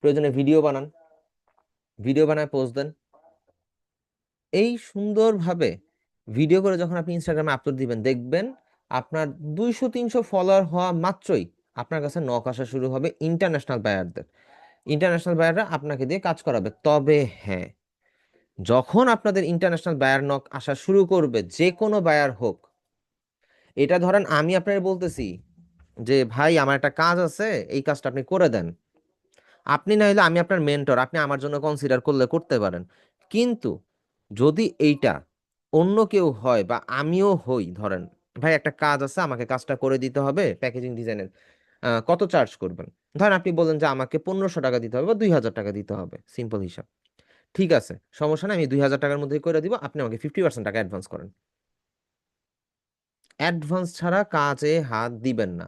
প্রয়োজনে ভিডিও বানান, ভিডিও বানায় পোস্ট দেন। এই সুন্দরভাবে ভিডিও করে যখন আপনি ইনস্টাগ্রামে আপলোড দিবেন, দেখবেন আপনার 200-300 ফলোয়ার হওয়া মাত্রই আপনার কাছে নক আসা শুরু হবে ইন্টারন্যাশনাল বায়ারদের। ইন্টারন্যাশনাল বায়াররা আপনাকে দিয়ে কাজ করাবে। তবে হ্যাঁ, যখন আপনাদের ইন্টারন্যাশনাল বায়ার নক আসা শুরু করবে, যে কোনো বায়ার হোক, এটা ধরেন আমি আপনার বলতেছি যে ভাই আমার একটা কাজ আছে, এই কাজটা আপনি করে দেন। আপনি না হলে আমি আপনার মেন্টর, আপনি আমার জন্য কনসিডার করলে করতে পারেন। কিন্তু যদি এইটা অন্য কেউ হয় বা আমিও হই, ধরেন ভাই একটা কাজ আছে, আমাকে কাজটা করে দিতে হবে প্যাকেজিং ডিজাইনের, কত চার্জ করবেন? ধরেন আপনি বলেন যে আমাকে 1500 টাকা দিতে হবে বা 2000 টাকা দিতে হবে, সিম্পল হিসাব। ঠিক আছে, সমস্যা নেই, আমি 2000 টাকার মধ্যেই করে দিব, আপনি আমাকে 50% টাকা অ্যাডভান্স করেন। অ্যাডভান্স ছাড়া কাজে হাত দিবেন না।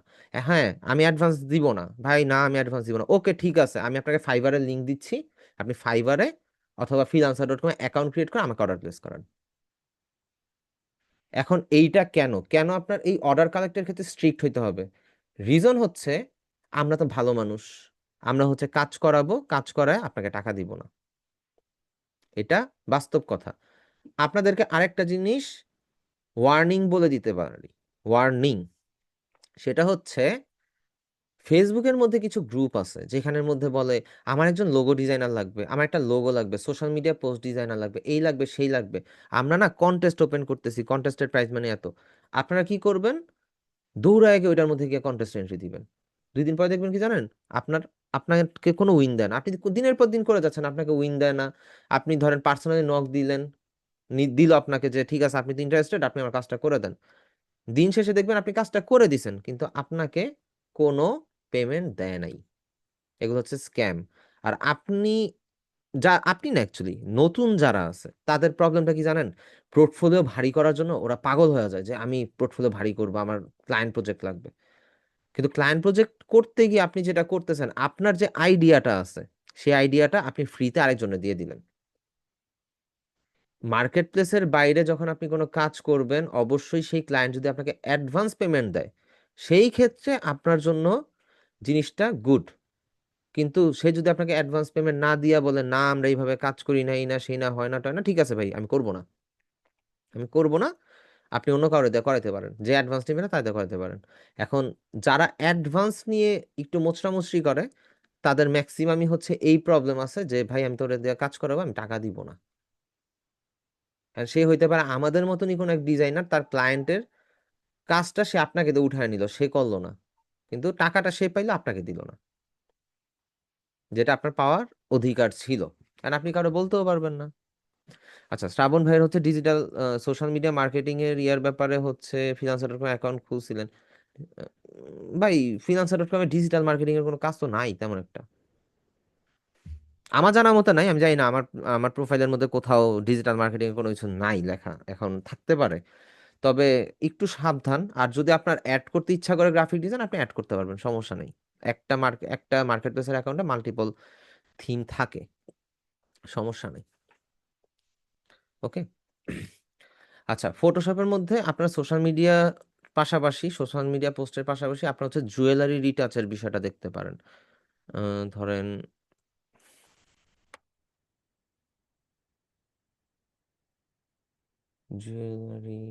হ্যাঁ, আমি অ্যাডভান্স দিব না ভাই, না আমি অ্যাডভান্স দিব না, ওকে ঠিক আছে, আমি আপনাকে ফাইবারের লিংক দিচ্ছি, আপনি ফাইবারে অথবা ফ্রিল্যান্সার.কম অ্যাকাউন্ট ক্রিয়েট করে আমাকে অর্ডার প্লেস করেন। এখন এইটা কেন কেন আপনার এই অর্ডার কালেক্টের ক্ষেত্রে স্ট্রিক্ট হইতে হবে? রিজন হচ্ছে, আমরা তো ভালো মানুষ, আমরা হচ্ছে কাজ করাবো, কাজ করায় আপনাকে টাকা দিব না। এটা বাস্তব কথা। আপনাদেরকে আরেকটা জিনিস ওয়ার্নিং বলে দিতে পারি, ওয়ার্নিং। সেটা হচ্ছে ফেসবুকের মধ্যে কিছু গ্রুপ আছে যেখানের মধ্যে বলে আমার একজন লোগো ডিজাইনার লাগবে, আমার একটা লোগো লাগবে, সোশ্যাল মিডিয়া পোস্ট ডিজাইনার লাগবে, এই লাগবে সেই লাগবে, আমরা না কন্টেস্ট ওপেন করতেছি, কন্টেস্টের প্রাইস মানে এত। আপনারা কি করবেন? দৌড়ায় গিয়ে ওইটার মধ্যে গিয়ে কন্টেস্ট এন্ট্রি দিবেন। 2 দিন পরে দেখবেন কি জানেন, আপনার আপনাকে কোনো উইন দেন, আপনি দিনের পর দিন করে যাচ্ছেন, আপনাকে উইন দেয় না। আপনি ধরেন পার্সোনালি নক দিলেন, দিল আপনাকে যে ঠিক আছে আপনি তো ইন্টারেস্টেড, আপনি আমার কাজটা করে দেন। দিন শেষে দেখবেন আপনি কাজটা করে দিছেন, কিন্তু আপনাকে কোনো পেমেন্ট দেয় নাই। এগুলো হচ্ছে স্ক্যাম। আর আপনি না অ্যাকচুয়ালি নতুন যারা আছে তাদের প্রবলেমটা কি জানেন? পোর্টফোলিও ভারী করার জন্য ওরা পাগল হয়ে যায় যে আমি পোর্টফোলিও ভারী করব, আমার ক্লায়েন্ট প্রজেক্ট লাগবে। কিন্তু ক্লায়েন্ট প্রজেক্ট করতে গিয়ে আপনি যেটা করতেছেন, আপনার যে আইডিয়াটা আছে সেই আইডিয়াটা আপনি ফ্রিতে আরেকজনের দিয়ে দিলেন। মার্কেট প্লেসের বাইরে যখন আপনি কোনো কাজ করবেন, অবশ্যই সেই ক্লায়েন্ট যদি আপনাকে অ্যাডভান্স পেমেন্ট দেয়, সেই ক্ষেত্রে আপনার জন্য জিনিসটা গুড। কিন্তু সে যদি আপনাকে অ্যাডভান্স পেমেন্ট না দিয়া বলে, না আমরা এইভাবে কাজ করি না, এই না সেই না, হয় না টয় না, ঠিক আছে ভাই, আমি করব না, আমি করব না, আপনি অন্য কারো দিয়ে করাইতে পারেন, যে অ্যাডভান্স নেবে না তাদের করাইতে পারেন। এখন যারা অ্যাডভান্স নিয়ে একটু মোচড়ামুচড়ি করে, তাদের ম্যাক্সিমামই হচ্ছে এই প্রবলেম আছে যে ভাই আমি তোরে দিয়ে কাজ করাবো, আমি টাকা দিব না। আর সে হইতে পারে আমাদের মতনই কোনো এক ডিজাইনার, তার ক্লায়েন্টের কাজটা সে আপনাকে দিয়ে উঠায় নিল, সে করলো না, কিন্তু টাকাটা সে পাইলো, আপনাকে দিল না, যেটা আপনার পাওয়ার অধিকার ছিল। আর আপনি কারো বলতেও পারবেন না। আচ্ছা, শ্রাবণ ভাইয়ের হচ্ছে ডিজিটাল সোশ্যাল মিডিয়া মার্কেটিং এর ইয়ার ব্যাপারে হচ্ছে ফ্রিল্যান্সার ডট কম অ্যাকাউন্ট খুলছিলেন। ভাই, ফ্রিল্যান্সার ডট কমে ডিজিটাল মার্কেটিং এর কোনো কাজ তো নাই তেমন একটা, আমার জানা মতো নাই। আমি জানি না, আমার আমার প্রোফাইলের মধ্যে কোথাও ডিজিটাল মার্কেটিং এর কোনো কিছু নাই লেখা, এখন থাকতে পারে। তবে একটু সাবধান। আর যদি আপনার অ্যাড করতে ইচ্ছা করে গ্রাফিক ডিজাইন, আপনি অ্যাড করতে পারবেন, সমস্যা নেই। একটা মার্কেট প্লেসের অ্যাকাউন্টে মাল্টিপল থিম থাকে, সমস্যা নেই। ওকে। আচ্ছা, ফটোশপের মধ্যে আপনার সোশ্যাল মিডিয়া পোস্টের পাশাপাশি আপনার হচ্ছে জুয়েলারি রিটাচের বিষয়টা দেখতে পারেন। ধরেন jewellery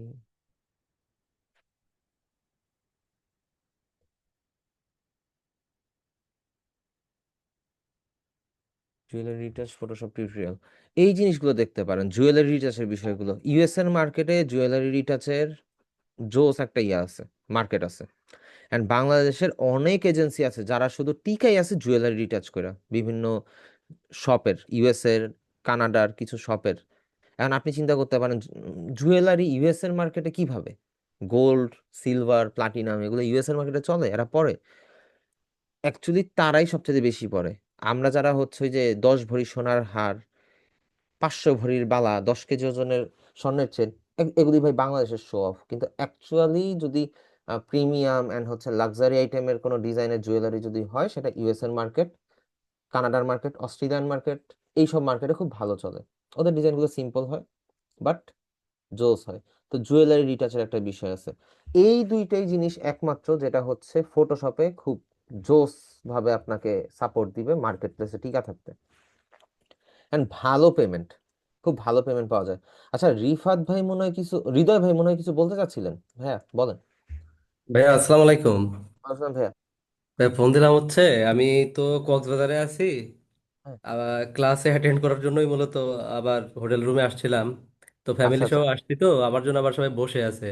jewellery retouch Photoshop tutorial, এই জিনিসগুলো দেখতে পারেন। জুয়েলারি রিটাচের বিষয়গুলো, ইউএস এর মার্কেটে জুয়েলারি রিটাচের জোস একটা ইয়ে আছে, মার্কেট আছে। অ্যান্ড বাংলাদেশের অনেক এজেন্সি আছে যারা শুধু টিকাই আছে জুয়েলারি রিটাচ করে, বিভিন্ন শপের, ইউএস এর, কানাডার কিছু শপের। এখন আপনি চিন্তা করতে পারেন, জুয়েলারি ইউএস এর মার্কেটে কিভাবে, গোল্ড, সিলভার, প্লাটিনাম এগুলো ইউএস এর মার্কেটে চলে, এরা পরে? অ্যাকচুয়ালি তারাই সবচেয়ে বেশি পরে। আমরা যারা হচ্ছে ওই যে 10 ভরি সোনার হার, 500 ভরির বালা, 10 কেজি ওজনের স্বর্ণের চেন, এগুলি ভাই বাংলাদেশের শো অফ। কিন্তু অ্যাকচুয়ালি যদি প্রিমিয়াম অ্যান্ড হচ্ছে লাক্সারি আইটেমের কোনো ডিজাইনের জুয়েলারি যদি হয়, সেটা ইউএস এর মার্কেট, কানাডার মার্কেট, অস্ট্রেলিয়ান মার্কেট, এইসব মার্কেটে খুব ভালো চলে। ওদের ডিজাইনগুলো সিম্পল হয়, বাট জোস হয়। তো জুয়েলারি রিটাচের একটা বিষয় আছে। এই দুইটাই জিনিস একমাত্র যেটা হচ্ছে ফটোশপে খুব জোস ভাবে আপনাকে সাপোর্ট দিবে মার্কেট প্লেসে টিকা থাকতে। এন্ড ভালো পেমেন্ট, খুব ভালো পেমেন্ট পাওয়া যায়। আচ্ছা, হৃদয় ভাই মনে হয় কিছু বলতে চাচ্ছিলেন, হ্যাঁ বলেন। ভাইয়া আসসালামু আলাইকুম। আসলাম ভাইয়া। ভাই ফোন দিলাম হচ্ছে, আমি তো কক্সবাজারে আছি। হ্যাঁ। আবার ক্লাসে অ্যাটেন্ড করার জন্যই মূলত আবার হোটেল রুমে আসছিলাম। তো আচ্ছা ফ্যামিলি সহ আচ্ছা। আসছি, তো আমার জন্য আবার সবাই বসে আছে।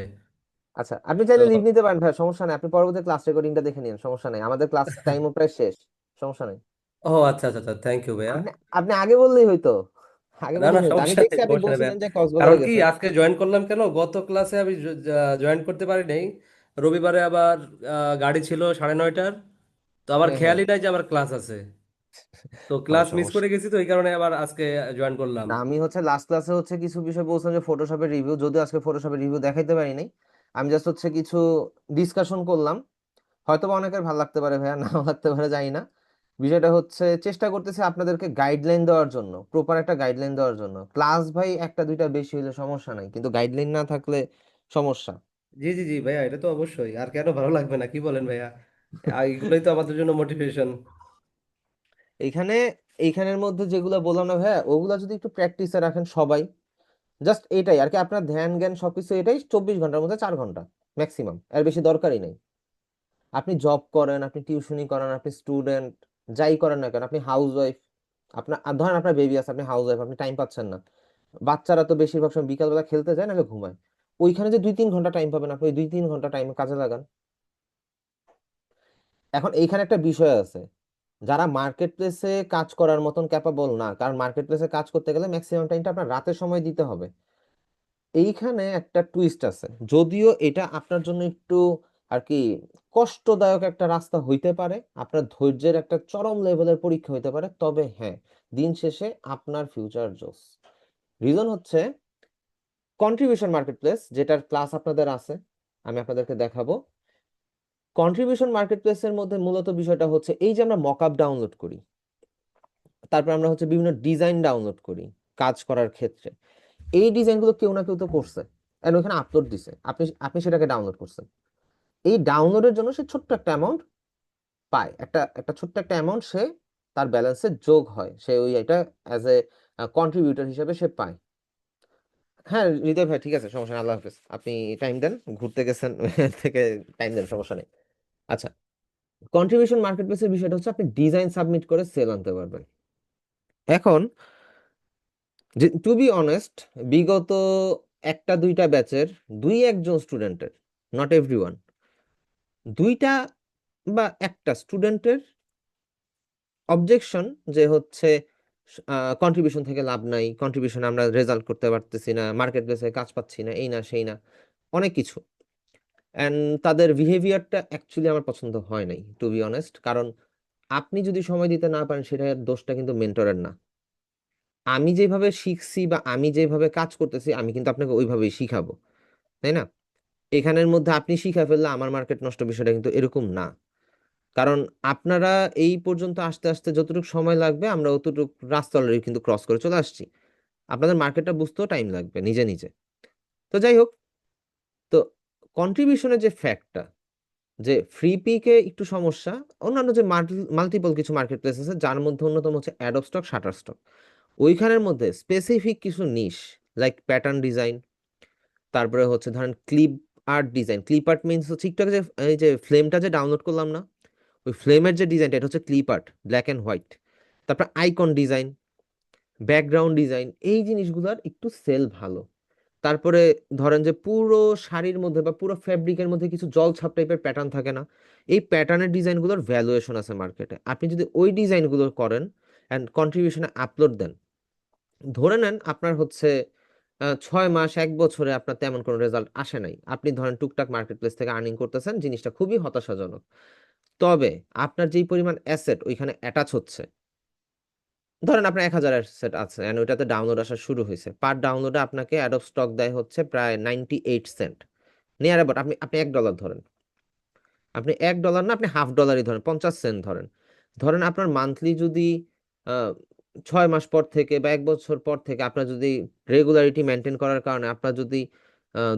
আচ্ছা, আপনি তো চাইলে লিভ নিতে পারেন ভাই, সমস্যা নেই। আপনি পরবর্তী ক্লাস রেকর্ডিংটা দেখে নিন, সমস্যা নেই, আমাদের ক্লাস টাইমও প্রায় শেষ, সমস্যা নেই। ও আচ্ছা আচ্ছা আচ্ছা, থ্যাংক ইউ ভাইয়া। আপনি আপনি আগে বললেই হইতো, আগে না না, বললেই হইতো। আমি সমস্যা দেখছি নেই, আপনি সমস্যা নেই ভাইয়া। বলছিলেন যে কক্সবাজারে কারণ কি গেছেন। আজকে জয়েন করলাম কেন, গত ক্লাসে আমি জয়েন করতে পারি নাই। রবিবারে আবার গাড়ি ছিল 9:30টার। তো আবার হ্যাঁ হ্যাঁ। খেয়ালই নাই যে আমার ক্লাস আছে। তো হয় ক্লাস মিস সমস্যা। করে গেছি, তো এই কারণে আবার আজকে জয়েন করলাম। না, আমি হচ্ছে লাস্ট ক্লাসে হচ্ছে কিছু বিষয় বলছিলাম যে ফটোশপের রিভিউ, যদিও আজকে ফটোশপের রিভিউ দেখাইতে পারি নাই। আমি জাস্ট হচ্ছে কিছু ডিসকাশন করলাম। হয়তো বা অনেকের ভালো লাগতে পারে ভাইয়া, নাও লাগতে পারে, জানি না। বিষয়টা হচ্ছে চেষ্টা করতেছি আপনাদেরকে গাইডলাইন দেওয়ার জন্য, প্রপার একটা গাইডলাইন দেওয়ার জন্য। ক্লাস ভাই একটা দুইটা বেশি হলে সমস্যা নাই, কিন্তু গাইডলাইন না থাকলে সমস্যা। জি জি জি ভাইয়া, এটা তো অবশ্যই, আর কেন ভালো লাগবে না, কি বলেন ভাইয়া? এগুলোই তো আমাদের জন্য মোটিভেশন। এইখানে এইখানের মধ্যে যেগুলো বললাম না ভাইয়া, ওগুলা যদি একটু প্র্যাকটিসে রাখেন সবাই, জাস্ট এটাই আর কি, আপনার ধ্যান জ্ঞান সবকিছু এটাই 24 ঘন্টার মধ্যে 4 ঘন্টা ম্যাক্সিমাম, এর বেশি দরকারই নেই। আপনি জব করেন, আপনি টিউশনি করেন, আপনি স্টুডেন্ট, যাই করেন না কেন, আপনি হাউস ওয়াইফ, আপনার ধরেন আপনার বেবি আছে, আপনি হাউস ওয়াইফ, আপনি টাইম পাচ্ছেন না। বাচ্চারা তো বেশিরভাগ সময় বিকালবেলা খেলতে যায় নাহলে ঘুমায়, ওইখানে যে 2-3 ঘন্টা টাইম পাবেন, আপনি ওই 2-3 ঘন্টা টাইম কাজে লাগান। এখন এইখানে একটা বিষয় আছে, যারা মার্কেট প্লেসে কাজ করার মতন ক্যাপাবল না, কারণ মার্কেট প্লেসে কাজ করতে গেলে ম্যাক্সিমাম টাইমটা আপনার রাতের সময় দিতে হবে। এইখানে একটা টুইস্ট আছে, যদিও এটা আপনার জন্য একটু আর কি কষ্টদায়ক একটা রাস্তা হইতে পারে, আপনার ধৈর্যের একটা চরম লেভেলের পরীক্ষা হইতে পারে, তবে হ্যাঁ, দিন শেষে আপনার ফিউচার জোস। রিজন হচ্ছে কন্ট্রিবিউশন মার্কেট প্লেস, যেটার ক্লাস আপনাদের আছে, আমি আপনাদেরকে দেখাবো। কন্ট্রিবিউশন মার্কেট প্লেসের মধ্যে মূলত বিষয়টা হচ্ছে এই যে আমরা মকআপ ডাউনলোড করি, তারপর আমরা হচ্ছে বিভিন্ন ডিজাইন ডাউনলোড করি কাজ করার ক্ষেত্রে, এই ডিজাইনগুলো কেউ না কেউ তো করছে, এন্ড ওখানে আপলোড দিছে, আপনি আপনি সেটাকে ডাউনলোড করছেন। এই ডাউনলোডের জন্য সে ছোট্ট একটা অ্যামাউন্ট পায়, একটা একটা ছোট্ট একটা অ্যামাউন্ট সে তার ব্যালেন্সে যোগ হয়, সে ওই এটা অ্যাজ এ কন্ট্রিবিউটর হিসেবে সে পায়। হ্যাঁ হৃদয় ভাই, ঠিক আছে, সমস্যা নেই, আল্লাহ হাফেজ, আপনি টাইম দেন, ঘুরতে গেছেন এর থেকে টাইম দেন, সমস্যা নেই। আচ্ছা, কন্ট্রিবিউশন মার্কেট প্লেসের বিষয়টা হচ্ছে আপনি ডিজাইন সাবমিট করে সেল আনতে পারবেন। এখন যে টু বি অনেস্ট, বিগত একটা দুইটা ব্যাচের দুই একজন স্টুডেন্টের, নট এভরিওয়ান, দুইটা বা একটা স্টুডেন্টের অবজেকশন যে হচ্ছে কন্ট্রিবিউশন থেকে লাভ নাই, কন্ট্রিবিউশন আমরা রেজাল্ট করতে পারতেছি না, মার্কেট প্লেসে কাজ পাচ্ছি না, এই না সেই না, অনেক কিছু। অ্যান্ড তাদের বিহেভিয়ারটা অ্যাকচুয়ালি আমার পছন্দ হয় নাই, টু বি অনেস্ট। কারণ আপনি যদি সময় দিতে না পারেন, সেটার দোষটা কিন্তু মেন্টরের না। আমি যেভাবে শিখছি বা আমি যেভাবে কাজ করতেছি, আমি কিন্তু আপনাকে ওইভাবেই শিখাবো, তাই না? এখানের মধ্যে আপনি শিখা ফেললে আমার মার্কেট নষ্ট, বিষয়টা কিন্তু এরকম না। কারণ আপনারা এই পর্যন্ত আসতে আসতে যতটুকু সময় লাগবে, আমরা অতটুকু রাস্তা অলরেডি কিন্তু ক্রস করে চলে আসছি। আপনাদের মার্কেটটা বুঝতেও টাইম লাগবে নিজে নিজে। তো যাই হোক, তো কন্ট্রিবিউশনের যে ফ্যাক্টটা, যে ফ্রি পিকে একটু সমস্যা, অন্যান্য যে মাল্টিপল কিছু মার্কেট প্লেস আছে, যার মধ্যে অন্যতম হচ্ছে অ্যাডোব স্টক, শাটার স্টক, ওইখানের মধ্যে স্পেসিফিক কিছু নিশ, লাইক প্যাটার্ন ডিজাইন, তারপরে হচ্ছে ধরেন clip art design. Clip art means হচ্ছে একটু আগে যে এই যে ফ্লেমটা যে ডাউনলোড করলাম না, ওই ফ্লেমের যে ডিজাইনটা, এটা হচ্ছে clip art, black and white. তারপর আইকন ডিজাইন, ব্যাকগ্রাউন্ড ডিজাইন, এই জিনিসগুলোর একটু সেল ভালো। তারপরে ধরেন যে পুরো শাড়ির মধ্যে বা পুরো ফ্যাব্রিকের মধ্যে কিছু জলছাপ টাইপের প্যাটার্ন থাকে না, এই প্যাটার্নের ডিজাইনগুলোর ভ্যালুয়েশন আছে মার্কেটে। আপনি যদি ওই ডিজাইনগুলো করেন অ্যান্ড কন্ট্রিবিউশনে আপলোড দেন, ধরে নেন আপনার হচ্ছে 6 মাস 1 বছরে আপনার তেমন কোনো রেজাল্ট আসে নাই, আপনি ধরেন টুকটাক মার্কেট প্লেস থেকে আর্নিং করতেছেন, জিনিসটা খুবই হতাশাজনক। তবে আপনার যেই পরিমাণ অ্যাসেট ওইখানে অ্যাটাচ হচ্ছে, ধরেন আপনার 1,000 অ্যাসেট আছে এন্ড ওইটাতে ডাউনলোড আসা শুরু হয়েছে, পার ডাউনলোডে আপনাকে অ্যাডোব স্টক দেয় হচ্ছে প্রায় 98 সেন্ট, নিয়ার অ্যাবাউট। আপনি আপনি $1 ধরেন, আপনি $1 না, আপনি $0.5 ধরেন, 50 সেন্ট ধরেন। ধরেন আপনার মান্থলি যদি 6 মাস পর থেকে বা 1 বছর পর থেকে আপনার যদি রেগুলারিটি মেনটেন করার কারণে আপনার যদি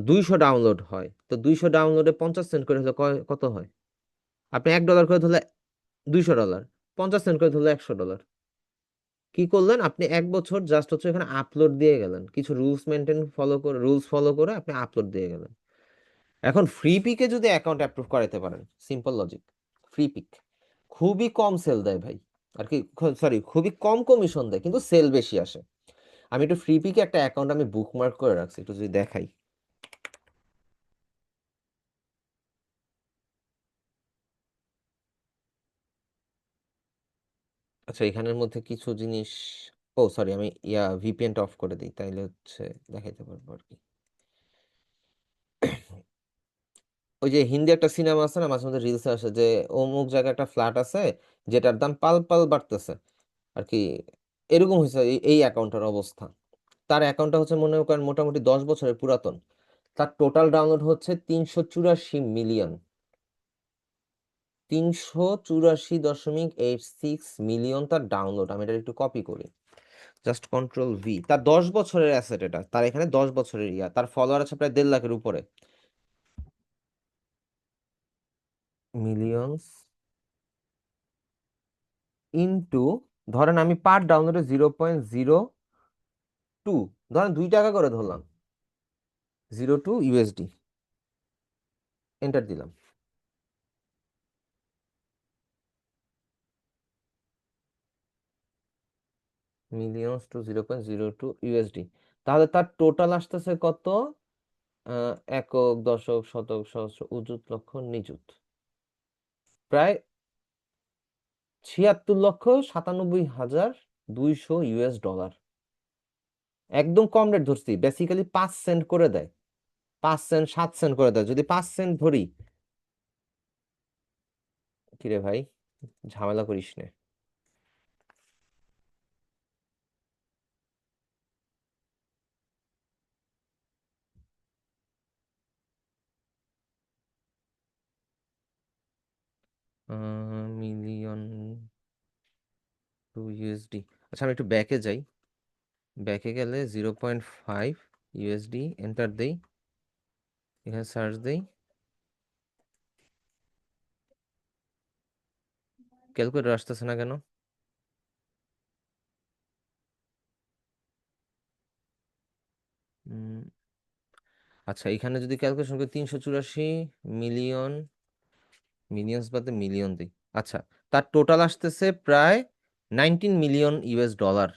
200 ডাউনলোড হয়, তো 200 ডাউনলোডে 50 সেন্ট করে হলে কত হয়? আপনি $1 করে ধরলে $200, 50 সেন্ট করে ধরলে $100। কি করলেন আপনি? 1 বছর জাস্ট হচ্ছে এখানে আপলোড দিয়ে গেলেন, কিছু রুলস ফলো করে আপনি আপলোড দিয়ে গেলেন। এখন ফ্রি পিকে যদি অ্যাকাউন্ট অ্যাপ্রুভ করাইতে পারেন, সিম্পল লজিক, ফ্রি পিক খুবই কম সেল দেয় ভাই, আর কি, সরি, খুবই কম কমিশন দেয় কিন্তু সেল বেশি আসে। আমি একটু ফ্রি পিকে একটা অ্যাকাউন্ট আমি বুকমার্ক করে রাখছি, একটু যদি দেখাই। আচ্ছা, এখানের মধ্যে কিছু জিনিস, ও সরি, আমি ভিপিএনটা অফ করে দিই, তাইলে হচ্ছে দেখাইতে পারবো আর কি। ওই যে হিন্দি একটা সিনেমা আছে না, মাঝে মধ্যে রিলসে আসে যে অমুক জায়গায় একটা ফ্ল্যাট আছে যেটার দাম পাল পাল বাড়তেছে আর কি, এরকম হয়েছে এই অ্যাকাউন্টের অবস্থা। তার অ্যাকাউন্টটা হচ্ছে মনে করেন মোটামুটি 10 বছরের পুরাতন, তার টোটাল ডাউনলোড হচ্ছে 384 মিলিয়ন, 384.86 মিলিয়ন তার ডাউনলোড। আমি এটা একটু কপি করি, জাস্ট কন্ট্রোল V। তার 10 বছরের অ্যাসেট এটা, তার এখানে 10 বছরের তার ফলোয়ার আছে প্রায় 1.5 লাখের উপরে। মিলিয়নস ইনটু, ধরেন আমি পার ডাউনলোডে 0.02, ধরেন $2 করে ধরলাম, 02 USD, এন্টার দিলাম। মিলিয়নস টু 0.02 USD, তাহলে তার টোটাল আসতেছে কত? একক, দশক, শতক, সহস্র, অযুত, লক্ষ, নিযুত, প্রায় 76,97,200 US ডলার। একদম কম রেট ধরছি, বেসিক্যালি 5 সেন্ট করে দেয়, 5 সেন্ট 7 সেন্ট করে দেয়, যদি 5 সেন্ট ধরি। কিরে ভাই, ঝামেলা করিস না। Million to USD। আচ্ছা, আমি একটু ব্যাকে যাই, ব্যাকে গেলে 0.5 ইউএসডি এন্টার দেই, এখানে সার্চ দেই, ক্যালকুলেটর আসতেছে না কেন? উম, আচ্ছা, এখানে যদি ক্যালকুলেশন করি 384 মিলিয়ন, মিলিয়ন্স বাদে মিলিয়ন দিই, আচ্ছা, তার টোটাল আসতেছে প্রায় 19 মিলিয়ন US ডলার।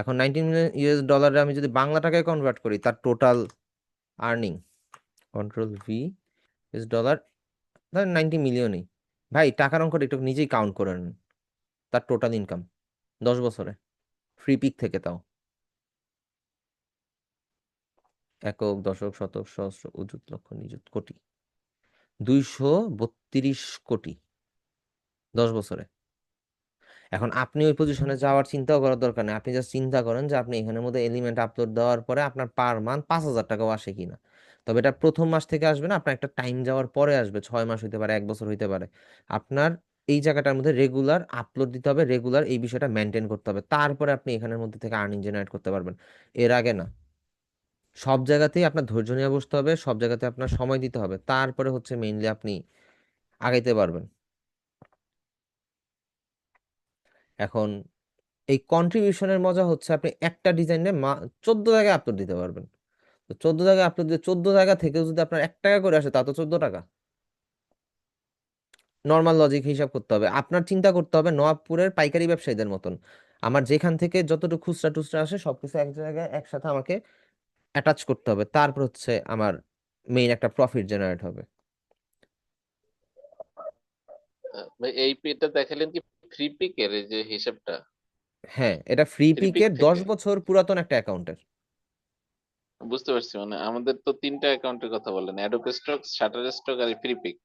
এখন 19 মিলিয়ন US ডলারে আমি যদি বাংলা টাকায় কনভার্ট করি, তার total earning, control V, US dollar, ধরেন 90 মিলিয়নই। ভাই টাকার অঙ্কটা একটু নিজেই কাউন্ট করে নেন, তার টোটাল ইনকাম 10 বছরে, ফ্রি পিক থেকে তাও, একক, দশক, শতক, সহস্র, অযুত, লক্ষ, নিযুত, কোটি, 232 কোটি 10 বছরে। এখন আপনি ওই পজিশনে যাওয়ার চিন্তাও করার দরকার নেই, আপনি জাস্ট চিন্তা করেন যে আপনি এখানের মধ্যে এলিমেন্ট আপলোড দেওয়ার পরে আপনার পার মান্থ 5,000 টাকাও আসে কিনা। তবে এটা প্রথম মাস থেকে আসবে না, আপনার একটা টাইম যাওয়ার পরে আসবে, 6 মাস হইতে পারে, 1 বছর হইতে পারে। আপনার এই জায়গাটার মধ্যে রেগুলার আপলোড দিতে হবে, রেগুলার এই বিষয়টা মেনটেন করতে হবে, তারপরে আপনি এখানের মধ্যে থেকে আর্নিং জেনারেট করতে পারবেন, এর আগে না। সব জায়গাতেই আপনার ধৈর্য নিয়ে বসতে হবে, সব জায়গাতে আপনার সময় দিতে হবে, তারপরে হচ্ছে মেইনলি আপনি আগাইতে পারবেন। এখন এই কন্ট্রিবিউশনের মজা হচ্ছে আপনি একটা ডিজাইনে 14 জায়গায় আপলোড দিতে পারবেন। তো 14 জায়গায় আপলোড দিয়ে 14 জায়গা থেকেও যদি আপনার 1 টাকা করে আসে, তা তো 14 টাকা। নর্মাল লজিক হিসাব করতে হবে, আপনার চিন্তা করতে হবে নওয়াবপুরের পাইকারি ব্যবসায়ীদের মতন, আমার যেখান থেকে যতটুকু খুচরা টুচরা আসে সবকিছু এক জায়গায় একসাথে আমাকে অ্যাটাচ করতে হবে, তারপর হচ্ছে আমার মেইন একটা প্রফিট জেনারেট হবে। ভাই এই পেটা দেখালেন কি ফ্রি পিকের এই যে হিসাবটা? হ্যাঁ, এটা ফ্রি ফ্রি পিক পিকের দশ থেকে বছর পুরাতন একটা অ্যাকাউন্টের বুঝতে পারছি, মানে আমাদের তো তিনটা অ্যাকাউন্টের কথা বললেন, অ্যাডোব স্টক, শাটার স্টক আর ফ্রি পিক।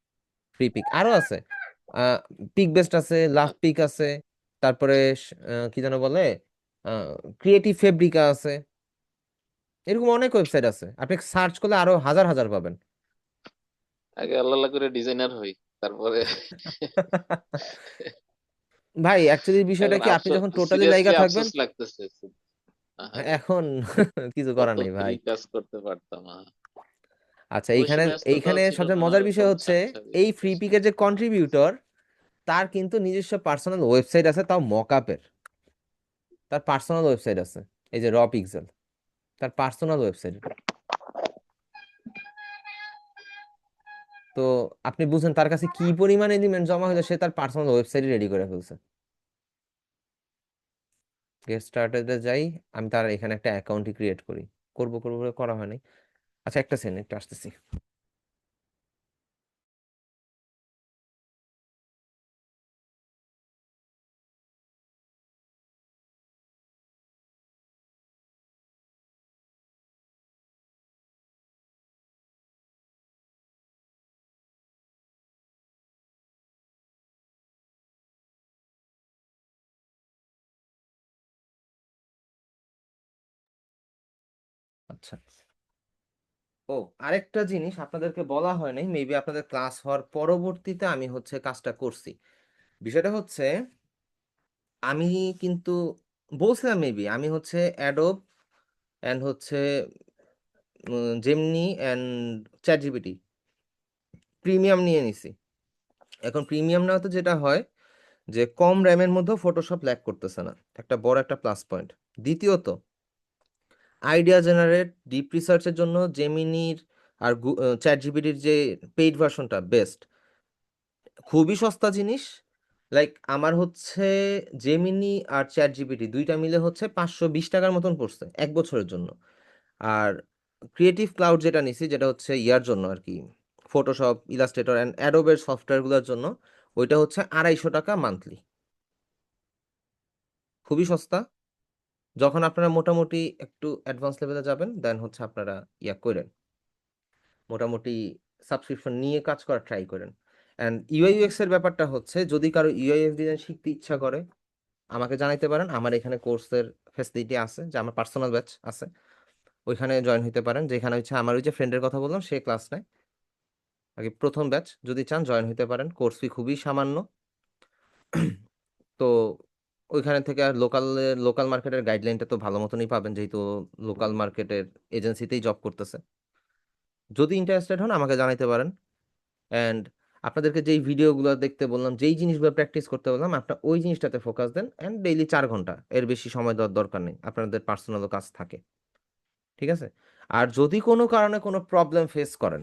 ফ্রি পিক আরো আছে, পিক বেস্ট আছে, লাভ পিক আছে, তারপরে কি যেন বলে, ক্রিয়েটিভ ফেব্রিকা আছে, এরকম অনেক ওয়েবসাইট আছে, আপনি সার্চ করলে আরো হাজার হাজার পাবেন। আগে আল্লাহ আল্লাহ করে ডিজাইনার হই, তারপরে ভাই অ্যাকচুয়ালি বিষয়টা এখন কি, আপনি আফসোস, যখন টোটালি লাইগা সিরিয়াসলি থাকবেন, আফসোস লাগতেছে। আহারে, এখন কিছু কত করার নেই ফ্রি ভাই। কাজ করতে পারতাম। আচ্ছা, ওই এইখানে সময় আসতো এইখানে তাও ছিল সবচেয়ে না, মজার বিষয় ওরকম হচ্ছে ছাড় ছাড় এই ফ্রি পিকের যে কন্ট্রিবিউটর, তার কিন্তু নিজস্ব পার্সোনাল ওয়েবসাইট আছে, তাও মকআপের, তার পার্সোনাল ওয়েবসাইট আছে, এই যে র পিক্সেল, তার পার্সোনাল ওয়েবসাইট। তো আপনি বুঝেন তার কাছে কি পরিমাণ এলিমেন্ট জমা হলো, সে তার পার্সোনাল ওয়েবসাইট রেডি করে ফেলছে। গেট স্টার্টেডে যাই, আমি তার এখানে একটা অ্যাকাউন্টই ক্রিয়েট করি, করবো করবো করে করা হয়নি। আচ্ছা, একটা সেকেন্ড, একটু আসতেছি। আচ্ছা, ও, আরেকটা জিনিস আপনাদেরকে বলা হয় নাই, মেবি আপনাদের ক্লাস হওয়ার পরবর্তীতে আমি হচ্ছে কাজটা করছি। বিষয়টা হচ্ছে, আমি কিন্তু বলছিলাম মেবি, আমি হচ্ছে অ্যাডোব অ্যান্ড হচ্ছে Gemini and chat GPT premium নিয়ে নিছি। এখন প্রিমিয়াম নেওয়াতে যেটা হয় যে কম র্যামের মধ্যেও ফটোশপ ল্যাগ করতেছে না, একটা বড় একটা প্লাস পয়েন্ট। দ্বিতীয়ত, আইডিয়া জেনারেট ডিপ রিসার্চের জন্য জেমিনির আর চ্যাট জিপিটির যে পেইড ভার্সনটা বেস্ট, খুবই সস্তা জিনিস। লাইক আমার হচ্ছে জেমিনি আর চ্যাট জিপিটি দুইটা মিলে হচ্ছে 520 টাকার মতন পড়ছে 1 বছরের জন্য। আর ক্রিয়েটিভ ক্লাউড যেটা নিছি, যেটা হচ্ছে ইয়ার জন্য আর কি, ফটোশপ, ইলাস্ট্রেটর অ্যান্ড অ্যাডোবের সফটওয়্যারগুলোর জন্য, ওইটা হচ্ছে 250 টাকা মান্থলি, খুবই সস্তা। যখন আপনারা মোটামুটি একটু অ্যাডভান্স লেভেলে যাবেন, দেন হচ্ছে আপনারা ইয়া করেন, মোটামুটি সাবস্ক্রিপশন নিয়ে কাজ করার ট্রাই করেন। অ্যান্ড ইউআই ইউএক্স এর ব্যাপারটা হচ্ছে, যদি কারো ইউআই ইউএক্স ডিজাইন শিখতে ইচ্ছা করে, আমাকে জানাইতে পারেন, আমার এখানে কোর্সের ফ্যাসিলিটি আছে, যে আমার পার্সোনাল ব্যাচ আছে, ওইখানে জয়েন হতে পারেন, যেখানে হচ্ছে আমার ওই যে ফ্রেন্ডের কথা বললাম, সে ক্লাস নেয় আগে, প্রথম ব্যাচ, যদি চান জয়েন হতে পারেন, কোর্স ফি খুবই সামান্য। তো ওইখানে থেকে আর লোকাল মার্কেটের গাইডলাইনটা তো ভালো মতনই পাবেন, যেহেতু লোকাল মার্কেটের এজেন্সিতেই জব করতেছে। যদি ইন্টারেস্টেড হন আমাকে জানাইতে পারেন। অ্যান্ড আপনাদেরকে যেই ভিডিওগুলো দেখতে বললাম, যেই জিনিসগুলো প্র্যাকটিস করতে বললাম, আপনার ওই জিনিসটাতে ফোকাস দেন। অ্যান্ড ডেইলি 4 ঘন্টা, এর বেশি সময় দেওয়ার দরকার নেই, আপনাদের পার্সোনাল কাজ থাকে। ঠিক আছে? আর যদি কোনো কারণে কোনো প্রবলেম ফেস করেন,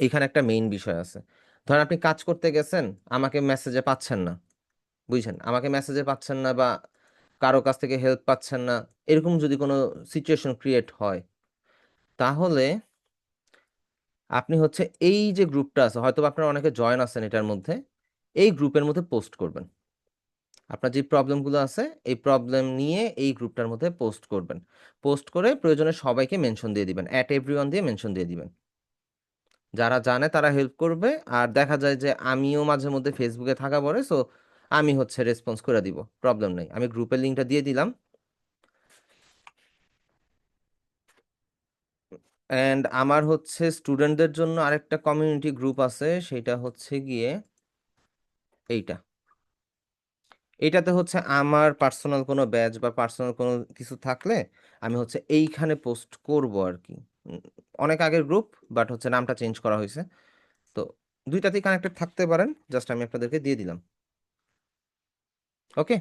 এইখানে একটা মেইন বিষয় আছে। ধরেন আপনি কাজ করতে গেছেন, আমাকে মেসেজে পাচ্ছেন না, বুঝছেন, আমাকে মেসেজে পাচ্ছেন না বা কারো কাছ থেকে হেল্প পাচ্ছেন না, এরকম যদি কোনো সিচুয়েশন ক্রিয়েট হয়, তাহলে আপনি হচ্ছে এই যে গ্রুপটা আছে, হয়তো বা আপনারা অনেকে জয়েন আছেন এটার মধ্যে, এই গ্রুপের মধ্যে পোস্ট করবেন। আপনার যে প্রবলেমগুলো আছে এই প্রবলেম নিয়ে এই গ্রুপটার মধ্যে পোস্ট করবেন। পোস্ট করে প্রয়োজনে সবাইকে মেনশন দিয়ে দিবেন, অ্যাট এভরিওয়ান দিয়ে মেনশন দিয়ে দিবেন। যারা জানে তারা হেল্প করবে। আর দেখা যায় যে আমিও মাঝে মধ্যে ফেসবুকে থাকা পড়ে, সো আমি হচ্ছে রেসপন্স করে দিব, প্রবলেম নেই। আমি গ্রুপের লিঙ্কটা দিয়ে দিলাম। অ্যান্ড আমার হচ্ছে স্টুডেন্টদের জন্য আরেকটা কমিউনিটি গ্রুপ আছে, সেটা হচ্ছে গিয়ে এইটা। এটাতে হচ্ছে আমার পার্সোনাল কোনো ব্যাচ বা পার্সোনাল কোনো কিছু থাকলে আমি হচ্ছে এইখানে পোস্ট করব আর কি। উম, অনেক আগের গ্রুপ, বাট হচ্ছে নামটা চেঞ্জ করা হয়েছে। তো দুইটাতেই কানেক্টেড থাকতে পারেন, জাস্ট আমি আপনাদেরকে দিয়ে দিলাম। ওকে,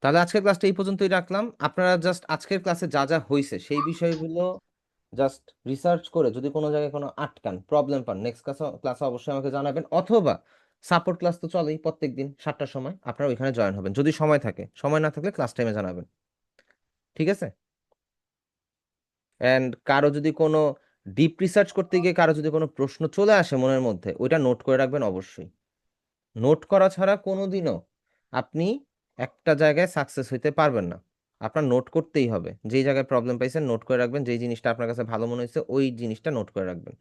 তাহলে আজকের ক্লাসটা এই পর্যন্তই রাখলাম। আপনারা জাস্ট আজকের ক্লাসে যা যা হয়েছে সেই বিষয়গুলো জাস্ট রিসার্চ করে যদি কোনো জায়গায় কোনো আটকান, প্রবলেম পান, নেক্সট ক্লাসে অবশ্যই আমাকে জানাবেন। অথবা সাপোর্ট ক্লাস তো চলেই প্রত্যেক দিন 7টার সময়, আপনারা ওইখানে জয়েন হবেন যদি সময় থাকে। সময় না থাকলে ক্লাস টাইমে জানাবেন। ঠিক আছে? অ্যান্ড কারো যদি কোনো ডিপ রিসার্চ করতে গিয়ে কারো যদি কোনো প্রশ্ন চলে আসে মনের মধ্যে, ওইটা নোট করে রাখবেন অবশ্যই। নোট করা ছাড়া কোনোদিনও আপনি একটা জায়গায় সাকসেস হইতে পারবেন না। আপনার নোট করতেই হবে, যেই জায়গায় প্রবলেম পাইছেন নোট করে রাখবেন, যেই জিনিসটা আপনার কাছে ভালো মনে হয়েছে ওই জিনিসটা নোট করে রাখবেন।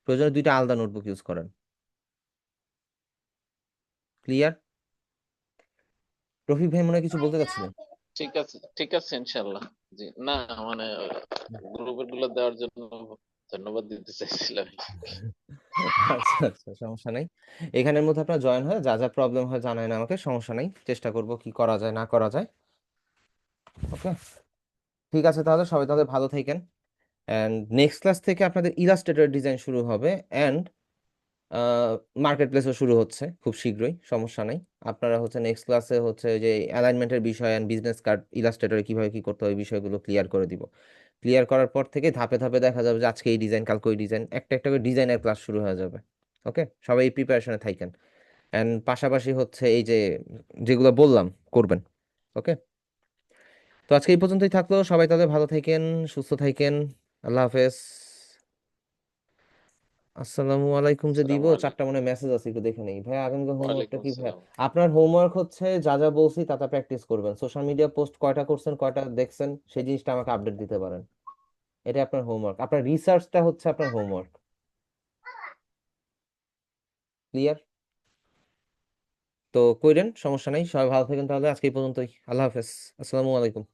প্রয়োজনে 2টা আলাদা নোটবুক ইউজ করেন। ক্লিয়ার? রফিক ভাই মনে হয় কিছু বলতে চাচ্ছিলেন। ঠিক আছে, ঠিক আছে, ইনশাল্লাহ। জি না, মানে গ্রুপের গুলো দেওয়ার জন্য ধন্যবাদ দিতে চাইছিলাম। আচ্ছা আচ্ছা, সমস্যা নাই। এখানের মধ্যে আপনার জয়েন হয়ে যা যা প্রবলেম হয় জানায় না আমাকে, সমস্যা নাই, চেষ্টা করব কি করা যায় না করা যায়। ওকে, ঠিক আছে, তাহলে সবাই তাহলে ভালো থাকেন। অ্যান্ড নেক্সট ক্লাস থেকে আপনাদের ইলাস্ট্রেটর ডিজাইন শুরু হবে। অ্যান্ড মার্কেট প্লেসও শুরু হচ্ছে খুব শীঘ্রই, সমস্যা নাই। আপনারা হচ্ছে নেক্সট ক্লাসে হচ্ছে যে অ্যালাইনমেন্টের বিষয় অ্যান্ড বিজনেস কার্ড ইলাস্ট্রেটরে কিভাবে কি করতে হয় এই বিষয়গুলো ক্লিয়ার করে দিব। ক্লিয়ার করার পর থেকে ধাপে ধাপে দেখা যাবে যে আজকে এই ডিজাইন, কালকে ওই ডিজাইন, একটা একটা করে ডিজাইনের ক্লাস শুরু হয়ে যাবে। ওকে, সবাই এই প্রিপারেশনে থাকেন। অ্যান্ড পাশাপাশি হচ্ছে এই যে যেগুলো বললাম করবেন। ওকে, তো আজকে এই পর্যন্তই থাকলো। সবাই তাহলে ভালো থাকেন, সুস্থ থাকেন। আল্লাহ হাফেজ। আসসালামু আলাইকুম যে দিব, আসসালামু 4টা আলাইকুম। মনে মেসেজ আছে, একটু দেখে নেই ভাই। আগামীকাল হোমওয়ার্কটা ওয়ালাইকুম কি ভাই? আসসালাম। আপনার হোমওয়ার্ক হচ্ছে যা যা বলছি তা তা প্র্যাকটিস করবেন। সোশ্যাল মিডিয়া পোস্ট কয়টা করছেন, কয়টা দেখছেন, সেই জিনিসটা আমাকে আপডেট দিতে পারেন। এটা আপনার হোমওয়ার্ক, আপনার রিসার্চটা হচ্ছে আপনার হোমওয়ার্ক। ক্লিয়ার? তো কইরেন, সমস্যা নাই। সবাই ভালো থাকেন তাহলে, আজকে এই পর্যন্তই। আল্লাহ হাফেজ। আসসালামু আলাইকুম।